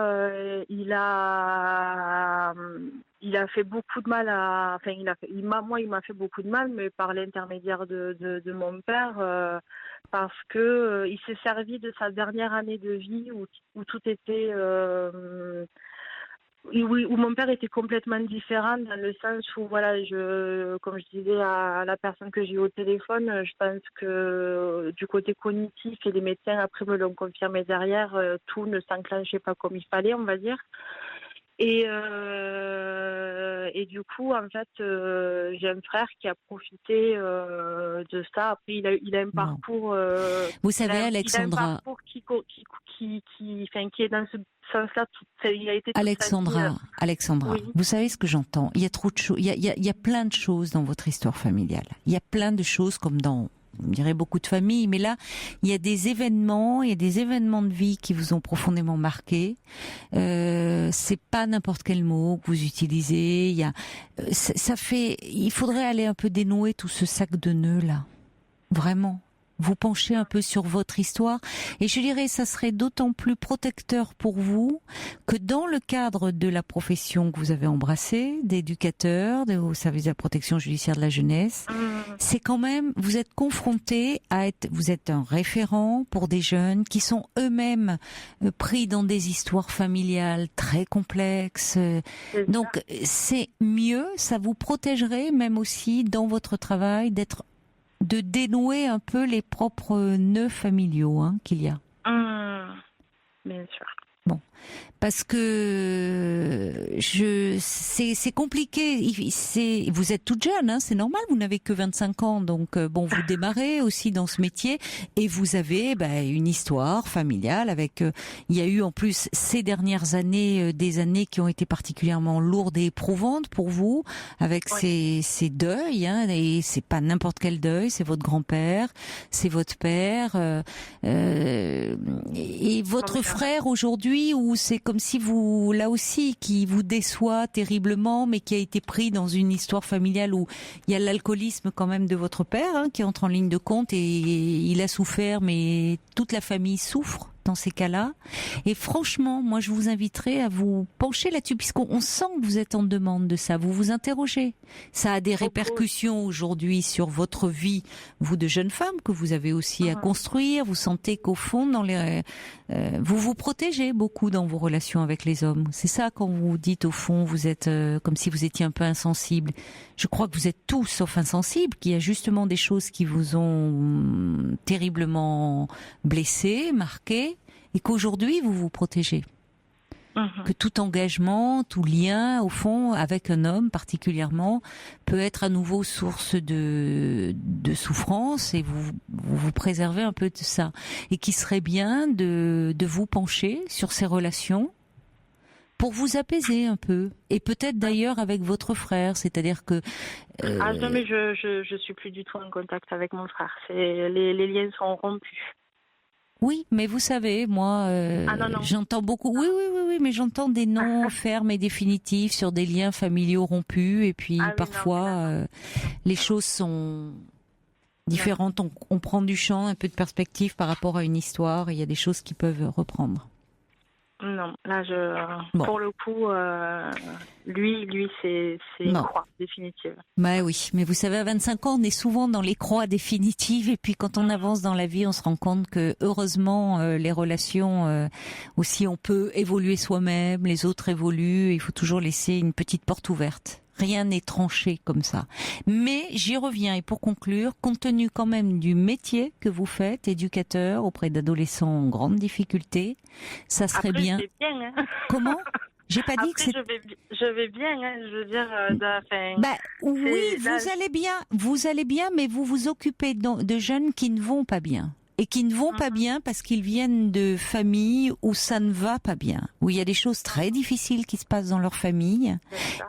il a fait beaucoup de mal il m'a fait beaucoup de mal, mais par l'intermédiaire de mon père, parce que il s'est servi de sa dernière année de vie où tout était, où mon père était complètement différent, dans le sens où, voilà, comme je disais à la personne que j'ai eu au téléphone, je pense que du côté cognitif, et les médecins après me l'ont confirmé derrière, tout ne s'enclenchait pas comme il fallait, on va dire. Et du coup, en fait, j'ai un frère qui a profité de ça. Après, il a un parcours. Vous savez, Alexandra. Il a un parcours qui est dans ce sens-là. Il a été Alexandra, oui. Vous savez ce que j'entends. Il y a trop de choses. Il y a plein de choses dans votre histoire familiale. Il y a plein de choses comme dans, on dirait, beaucoup de familles, mais là, il y a des événements de vie qui vous ont profondément marqué. C'est pas n'importe quel mot que vous utilisez. Il faudrait aller un peu dénouer tout ce sac de nœuds là. Vraiment. Vous penchez un peu sur votre histoire, et je dirais ça serait d'autant plus protecteur pour vous que dans le cadre de la profession que vous avez embrassée, d'éducateur, au service de la protection judiciaire de la jeunesse, c'est quand même, vous êtes confronté vous êtes un référent pour des jeunes qui sont eux-mêmes pris dans des histoires familiales très complexes. Donc c'est mieux, ça vous protégerait même aussi dans votre travail de dénouer un peu les propres nœuds familiaux qu'il y a. Bien sûr. Bon, parce que c'est compliqué. Vous êtes toute jeune, c'est normal. Vous n'avez que 25 ans, donc vous démarrez aussi dans ce métier et vous avez une histoire familiale avec. Il y a eu en plus ces dernières années des années qui ont été particulièrement lourdes et éprouvantes pour vous, avec ces deuils. Et c'est pas n'importe quel deuil. C'est votre grand-père, c'est votre père et votre frère aujourd'hui. Où c'est comme si vous, là aussi, qui vous déçoit terriblement, mais qui a été pris dans une histoire familiale où il y a l'alcoolisme quand même de votre père, qui entre en ligne de compte, et il a souffert, mais toute la famille souffre dans ces cas-là. Et franchement, moi, je vous inviterai à vous pencher là-dessus, puisqu'on sent que vous êtes en demande de ça. Vous vous interrogez. Ça a des répercussions aujourd'hui sur votre vie, vous de jeune femme, que vous avez aussi à construire. Vous sentez qu'au fond, vous vous protégez beaucoup dans vos relations avec les hommes. C'est ça, quand vous dites au fond, vous êtes comme si vous étiez un peu insensible. Je crois que vous êtes tous sauf insensible, qu'il y a justement des choses qui vous ont terriblement blessé, marqué, et qu'aujourd'hui vous vous protégez. Que tout engagement, tout lien, au fond, avec un homme particulièrement, peut être à nouveau source de souffrance, et vous préservez un peu de ça. Et qu'il serait bien de vous pencher sur ces relations pour vous apaiser un peu. Et peut-être d'ailleurs avec votre frère, c'est-à-dire que... non, mais je suis plus du tout en contact avec mon frère. Les liens sont rompus. Oui, mais vous savez, moi, j'entends beaucoup. Oui, mais j'entends des noms fermes et définitifs sur des liens familiaux rompus. Et puis parfois, les choses sont différentes. On prend du champ, un peu de perspective par rapport à une histoire. Et il y a des choses qui peuvent reprendre. Non, là, pour le coup, lui, c'est une croix définitive. Oui, mais vous savez, à 25 ans, on est souvent dans les croix définitives, et puis quand on avance dans la vie, on se rend compte que, heureusement, les relations, aussi, on peut évoluer soi-même, les autres évoluent, il faut toujours laisser une petite porte ouverte. Rien n'est tranché comme ça. Mais j'y reviens, et pour conclure, compte tenu quand même du métier que vous faites, éducateur auprès d'adolescents en grande difficulté, ça serait bien. Je vais bien, Comment ? J'ai pas dit que c'est. Je vais bien, je veux dire. Vous allez bien, mais vous vous occupez de jeunes qui ne vont pas bien. Et qui ne vont pas bien parce qu'ils viennent de familles où ça ne va pas bien, où il y a des choses très difficiles qui se passent dans leur famille.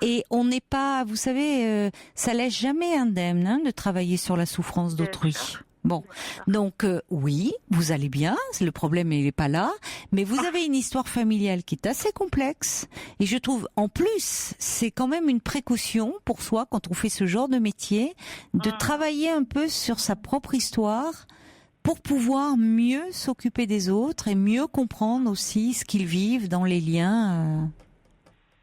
Et on n'est pas, vous savez, ça laisse jamais indemne de travailler sur la souffrance d'autrui. Bon, donc oui, vous allez bien, le problème il n'est pas là, mais vous avez une histoire familiale qui est assez complexe, et je trouve en plus c'est quand même une précaution pour soi quand on fait ce genre de métier, de travailler un peu sur sa propre histoire pour pouvoir mieux s'occuper des autres et mieux comprendre aussi ce qu'ils vivent dans les liens,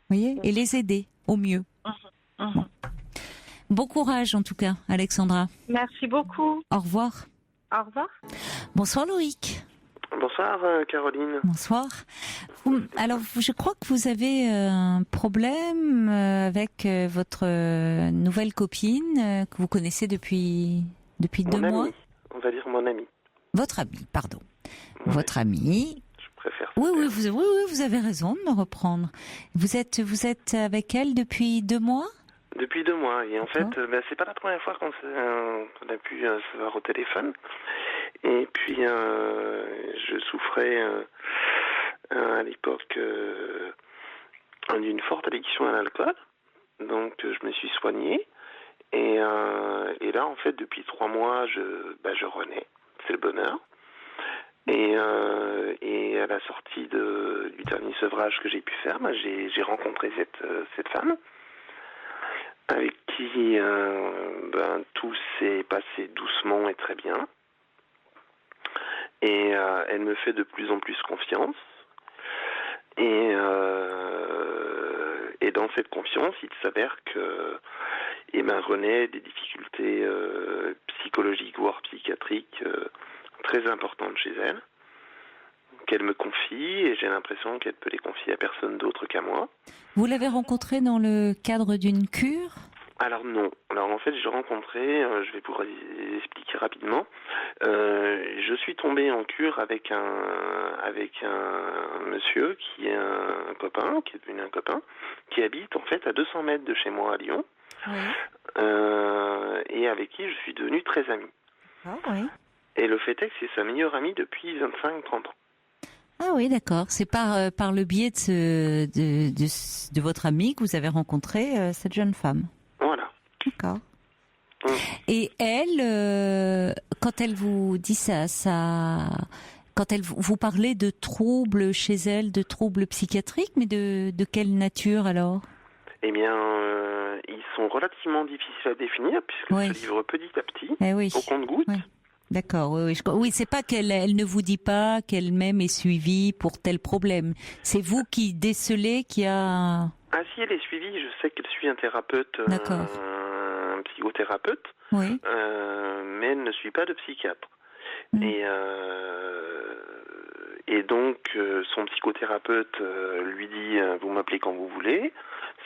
voyez, et les aider au mieux. Bon. Bon courage en tout cas, Alexandra. Merci beaucoup. Au revoir. Au revoir. Bonsoir Loïc. Bonsoir Caroline. Bonsoir. Alors je crois que vous avez un problème avec votre nouvelle copine que vous connaissez depuis 2 mois. On va dire mon ami. Votre ami, pardon. Oui. Votre ami. Je préfère Oui, vous avez raison de me reprendre. Vous êtes avec elle depuis 2 mois ? Depuis 2 mois. Et en fait, c'est pas la première fois qu'on a pu se voir au téléphone. Et puis, je souffrais à l'époque d'une forte addiction à l'alcool. Donc, je me suis soigné. Et là, en fait, depuis 3 mois, je renais. C'est le bonheur. Et à la sortie du dernier sevrage que j'ai pu faire, j'ai rencontré cette femme avec qui tout s'est passé doucement et très bien. Et elle me fait de plus en plus confiance. Et dans cette confiance, il s'avère que René a des difficultés psychologiques, voire psychiatriques, très importantes chez elle, qu'elle me confie, et j'ai l'impression qu'elle peut les confier à personne d'autre qu'à moi. Vous l'avez rencontrée dans le cadre d'une cure ? Alors non. Alors en fait, j'ai rencontré, je vais pouvoir expliquer rapidement, je suis tombé en cure avec un monsieur qui est un copain, qui est devenu un copain, qui habite en fait à 200 mètres de chez moi à Lyon, et avec qui je suis devenu très ami. Ah oui. Et le fait est que c'est sa meilleure amie depuis 25-30 ans. Ah oui, d'accord. C'est par le biais de votre amie que vous avez rencontré cette jeune femme. Voilà. D'accord. Et elle, quand elle vous dit ça, quand elle vous parlait de troubles chez elle, de troubles psychiatriques, mais de quelle nature alors ? Eh bien, ils sont relativement difficiles à définir puisque se livrent petit à petit, au compte-gouttes. Oui. D'accord, oui, c'est pas qu'elle ne vous dit pas qu'elle-même est suivie pour tel problème. C'est vous qui décelez qu'il y a... Ah si, elle est suivie, je sais qu'elle suit un thérapeute, un psychothérapeute, mais elle ne suit pas de psychiatre. Et donc, son psychothérapeute lui dit « vous m'appelez quand vous voulez ».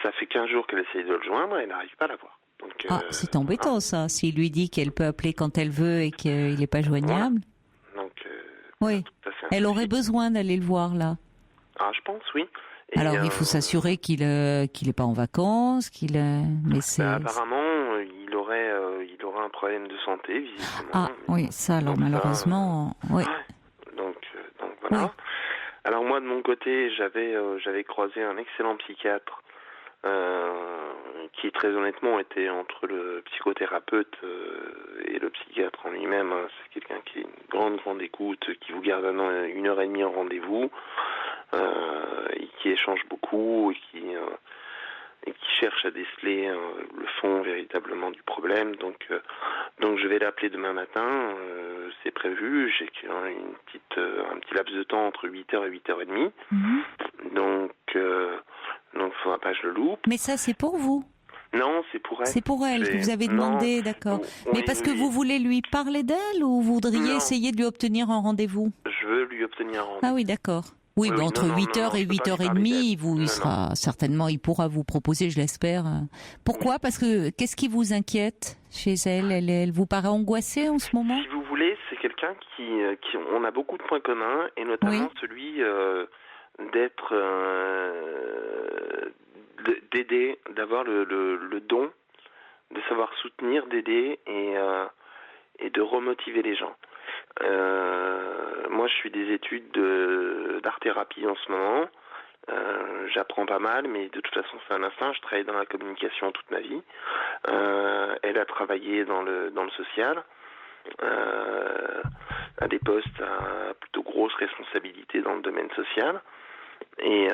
Ça fait 15 jours qu'elle essaye de le joindre et elle n'arrive pas à l'avoir. Donc, c'est embêtant ça, s'il lui dit qu'elle peut appeler quand elle veut et qu'il n'est pas joignable. Voilà. Donc, oui, elle aurait besoin d'aller le voir là. Ah, je pense, oui. Et alors, il faut s'assurer qu'il n'est pas en vacances, mais c'est... apparemment, il aurait un problème de santé, visiblement. Ah, oui, ça, alors malheureusement, oui. Donc voilà. Oui. Alors moi, de mon côté, j'avais croisé un excellent psychiatre qui, très honnêtement, était entre le psychothérapeute et le psychiatre en lui-même. C'est quelqu'un qui a une grande écoute, qui vous garde 1h30 en rendez-vous, et qui échange beaucoup, et qui cherche à déceler le fond véritablement du problème. Donc je vais l'appeler demain matin, c'est prévu. J'ai un petit laps de temps entre 8h et 8h30. Donc faudra pas que je le loupe. Mais ça, c'est pour vous? Non, c'est pour elle. C'est pour elle que vous avez demandé, d'accord. Mais parce que vous voulez lui parler d'elle ou vous voudriez essayer de lui obtenir un rendez-vous? Je veux lui obtenir un rendez-vous. Ah oui, d'accord. Oui, entre 8h et 8h30, il pourra vous proposer, je l'espère. Pourquoi? Parce que qu'est-ce qui vous inquiète chez elle? Elle vous paraît angoissée en ce moment? Si vous voulez, c'est quelqu'un qui on a beaucoup de points communs, et notamment celui d'être d'aider, d'avoir le don de savoir soutenir, d'aider et de remotiver les gens. Moi, je suis des études d'art-thérapie en ce moment. J'apprends pas mal, mais de toute façon, c'est un instinct. Je travaille dans la communication toute ma vie. Elle a travaillé dans le social, à des postes à plutôt grosse responsabilité dans le domaine social. Et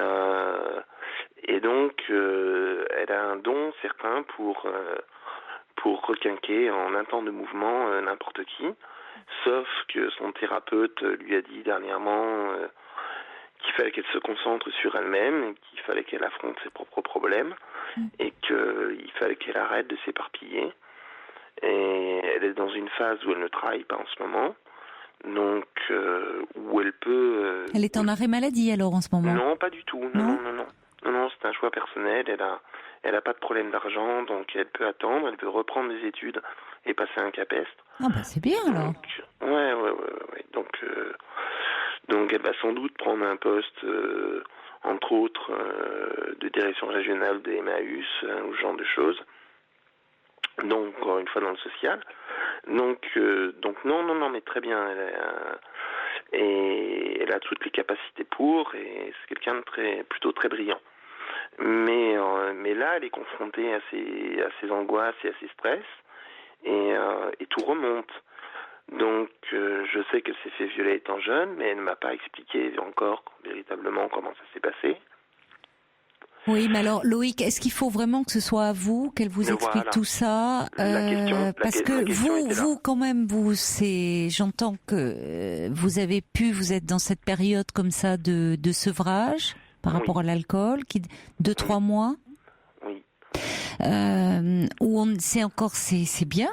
donc, elle a un don certain pour requinquer en un temps de mouvement n'importe qui. Sauf que son thérapeute lui a dit dernièrement qu'il fallait qu'elle se concentre sur elle-même, qu'il fallait qu'elle affronte ses propres problèmes, et qu'il fallait qu'elle arrête de s'éparpiller. Et elle est dans une phase où elle ne travaille pas en ce moment, donc où elle peut... Elle est en arrêt maladie alors en ce moment? Non, pas du tout. Non, c'est un choix personnel. Elle a pas de problème d'argent, donc elle peut attendre, elle peut reprendre des études et passer un CAPEST. Ah bah c'est bien alors. Ouais. Donc Donc elle va sans doute prendre un poste, entre autres, de direction régionale des Emmaüs, ou ce genre de choses. Donc, encore une fois, dans le social. Donc non, mais très bien. Elle a toutes les capacités pour, et c'est quelqu'un de plutôt très brillant. Mais là, elle est confrontée à ses angoisses et à ses stress, et tout remonte. Donc, je sais qu'elle s'est fait violer étant jeune, mais elle ne m'a pas expliqué encore véritablement comment ça s'est passé. Oui, mais alors Loïc, est-ce qu'il faut vraiment que ce soit à vous qu'elle vous explique tout ça parce que vous quand même, j'entends que vous êtes dans cette période comme ça de sevrage par rapport à l'alcool, 2-3 mois. Oui. Où c'est bien,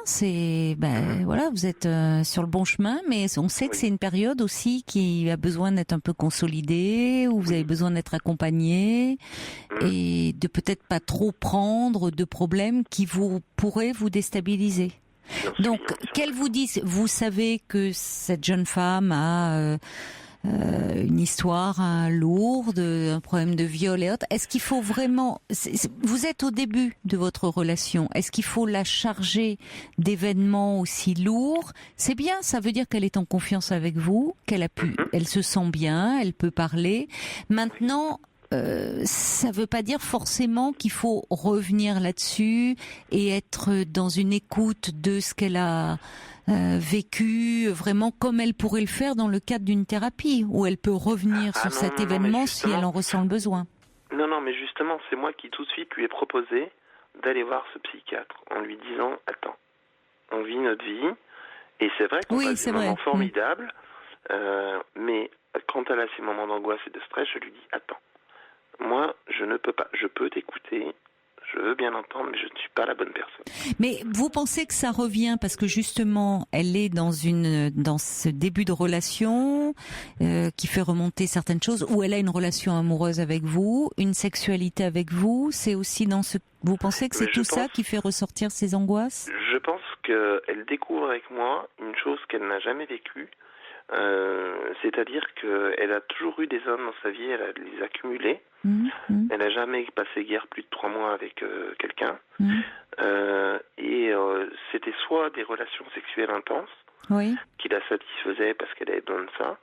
voilà, vous êtes sur le bon chemin, mais on sait que c'est une période aussi qui a besoin d'être un peu consolidée, où vous avez besoin d'être accompagné et de peut-être pas trop prendre de problèmes qui pourraient vous déstabiliser. Donc, qu'elle vous dise, vous savez que cette jeune femme a une histoire lourde, un problème de viol et autres. Est-ce qu'il faut vraiment... Vous êtes au début de votre relation. Est-ce qu'il faut la charger d'événements aussi lourds? C'est bien, ça veut dire qu'elle est en confiance avec vous, elle se sent bien, elle peut parler. Maintenant, ça veut pas dire forcément qu'il faut revenir là-dessus et être dans une écoute de ce qu'elle a vécu vraiment comme elle pourrait le faire dans le cadre d'une thérapie, où elle peut revenir sur cet événement si elle en ressent le besoin. Non, mais justement, c'est moi qui tout de suite lui ai proposé d'aller voir ce psychiatre en lui disant « Attends, on vit notre vie, et c'est vrai qu'on passe des moments formidables, mais quand elle a ces moments d'angoisse et de stress, je lui dis « Attends, moi, je ne peux pas, je peux t'écouter, je veux bien entendre, mais je ne suis pas la bonne personne. » Mais vous pensez que ça revient parce que justement, elle est dans ce début de relation qui fait remonter certaines choses, ou elle a une relation amoureuse avec vous, une sexualité avec vous. C'est aussi vous pensez que c'est tout ça qui fait ressortir ces angoisses? Je pense qu'elle découvre avec moi une chose qu'elle n'a jamais vécue. C'est-à-dire qu'elle a toujours eu des hommes dans sa vie, elle a les accumulés. Elle n'a jamais passé guère plus de 3 mois avec quelqu'un. C'était soit des relations sexuelles intenses qui la satisfaisaient parce qu'elle avait besoin de ça,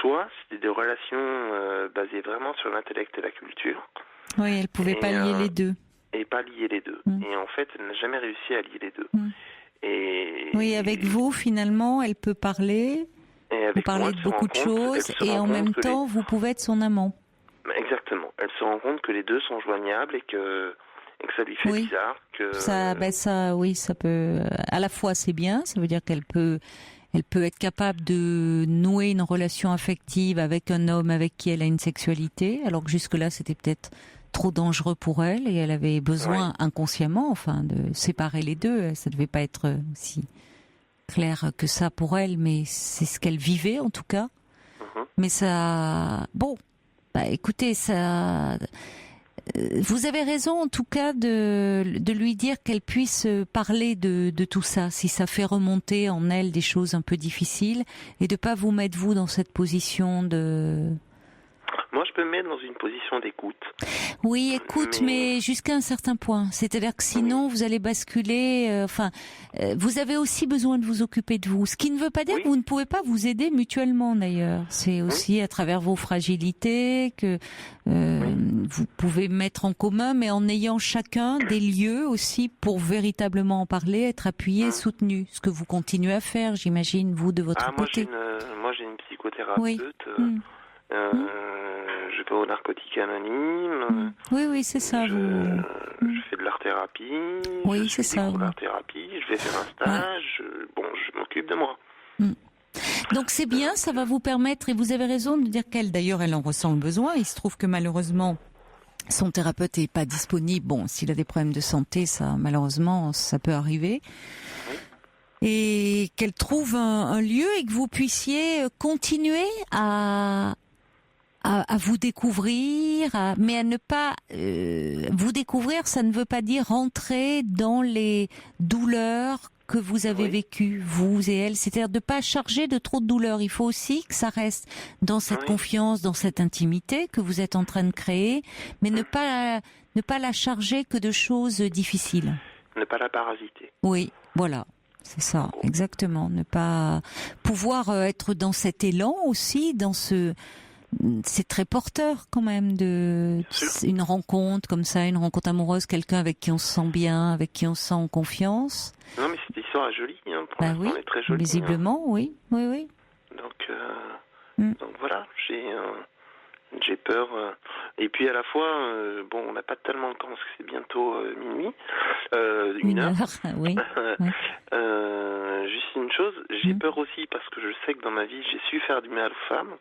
soit c'était des relations basées vraiment sur l'intellect et la culture. Oui, elle ne pouvait pas lier les deux. Et pas lier les deux. Et en fait, elle n'a jamais réussi à lier les deux. Oui, avec vous, finalement, elle peut parler, vous parlez de beaucoup de choses, et en même temps, vous pouvez être son amant. Exactement. Elle se rend compte que les deux sont joignables et que ça lui fait bizarre. Ça peut... À la fois, c'est bien, ça veut dire qu'elle peut être capable de nouer une relation affective avec un homme avec qui elle a une sexualité, alors que jusque-là, c'était peut-être trop dangereux pour elle et elle avait besoin inconsciemment, de séparer les deux. Ça devait pas être si clair que ça pour elle, mais c'est ce qu'elle vivait en tout cas. Mais ça, écoutez, ça, vous avez raison en tout cas de lui dire qu'elle puisse parler de tout ça, si ça fait remonter en elle des choses un peu difficiles, et de pas vous mettre vous dans cette position de... Moi, je peux me mettre dans une position d'écoute. Oui, écoute, mais jusqu'à un certain point. C'est-à-dire que sinon, vous allez basculer... vous avez aussi besoin de vous occuper de vous. Ce qui ne veut pas dire que vous ne pouvez pas vous aider mutuellement, d'ailleurs. C'est aussi à travers vos fragilités que vous pouvez mettre en commun, mais en ayant chacun des lieux aussi pour véritablement en parler, être appuyé, soutenu. Ce que vous continuez à faire, j'imagine, vous, de votre côté. Moi, j'ai une psychothérapeute... Je vais aux narcotiques anonymes. Oui, c'est ça. Je fais de l'art-thérapie. Oui, c'est ça. De l'art-thérapie. Je vais faire un stage. Je m'occupe de moi. Donc c'est bien, ça va vous permettre, et vous avez raison de dire qu'elle, d'ailleurs, elle en ressent le besoin. Il se trouve que malheureusement, son thérapeute n'est pas disponible. Bon, s'il a des problèmes de santé, ça, malheureusement, ça peut arriver. Et qu'elle trouve un lieu et que vous puissiez continuer à vous découvrir, mais à ne pas vous découvrir, ça ne veut pas dire rentrer dans les douleurs que vous avez vécu, vous et elle, c'est-à-dire de pas charger de trop de douleur. Il faut aussi que ça reste dans cette confiance, dans cette intimité que vous êtes en train de créer, mais ne pas la charger que de choses difficiles. Ne pas la parasiter. Oui, voilà. C'est ça, exactement. Ne pas pouvoir être dans cet élan aussi, c'est très porteur quand même une rencontre comme ça, une rencontre amoureuse, quelqu'un avec qui on se sent bien, avec qui on se sent en confiance. Non, mais cette histoire est jolie. Pour l'instant, elle est très jolie. Visiblement, oui. Donc voilà, j'ai peur. Et puis à la fois, on n'a pas tellement le temps parce que c'est bientôt minuit, 1h. Oui. Juste une chose, j'ai peur aussi parce que je sais que dans ma vie, j'ai su faire du mal aux femmes.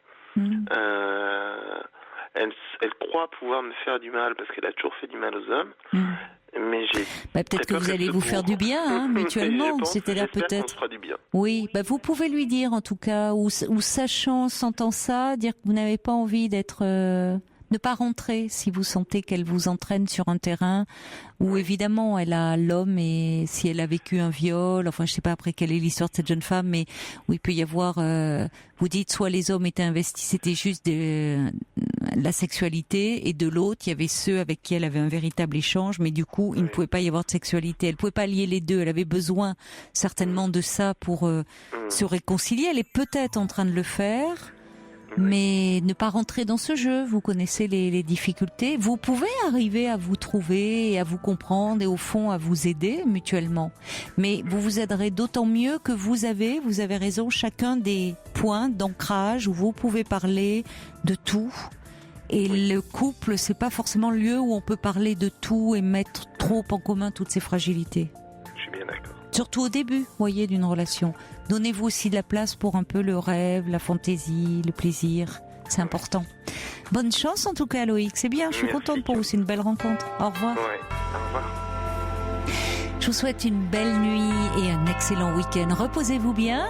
Elle croit pouvoir me faire du mal parce qu'elle a toujours fait du mal aux hommes. Mais peut-être que vous allez vous faire du bien, mutuellement. C'est-à-dire peut-être. Qu'on se fera du bien. Oui, vous pouvez lui dire en tout cas, ou sentant ça, dire que vous n'avez pas envie d'être. Ne pas rentrer si vous sentez qu'elle vous entraîne sur un terrain où évidemment elle a l'homme, et si elle a vécu un viol, enfin je sais pas après quelle est l'histoire de cette jeune femme, mais où il peut y avoir, vous dites soit les hommes étaient investis, c'était juste la sexualité, et de l'autre il y avait ceux avec qui elle avait un véritable échange, mais du coup il ne pouvait pas y avoir de sexualité, elle pouvait pas lier les deux, elle avait besoin certainement de ça pour se réconcilier, elle est peut-être en train de le faire. Mais ne pas rentrer dans ce jeu, vous connaissez les difficultés. Vous pouvez arriver à vous trouver et à vous comprendre et au fond à vous aider mutuellement. Mais vous vous aiderez d'autant mieux que vous avez raison, chacun des points d'ancrage où vous pouvez parler de tout. Et le couple, c'est pas forcément le lieu où on peut parler de tout et mettre trop en commun toutes ces fragilités. Je suis bien d'accord. Surtout au début, voyez, d'une relation. Donnez-vous aussi de la place pour un peu le rêve, la fantaisie, le plaisir. C'est important. Bonne chance en tout cas, Loïc. C'est bien, je suis contente pour vous. C'est une belle rencontre. Au revoir. Ouais, au revoir. Je vous souhaite une belle nuit et un excellent week-end. Reposez-vous bien.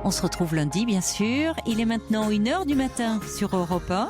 On se retrouve lundi, bien sûr. Il est maintenant 1h du matin sur Europe 1.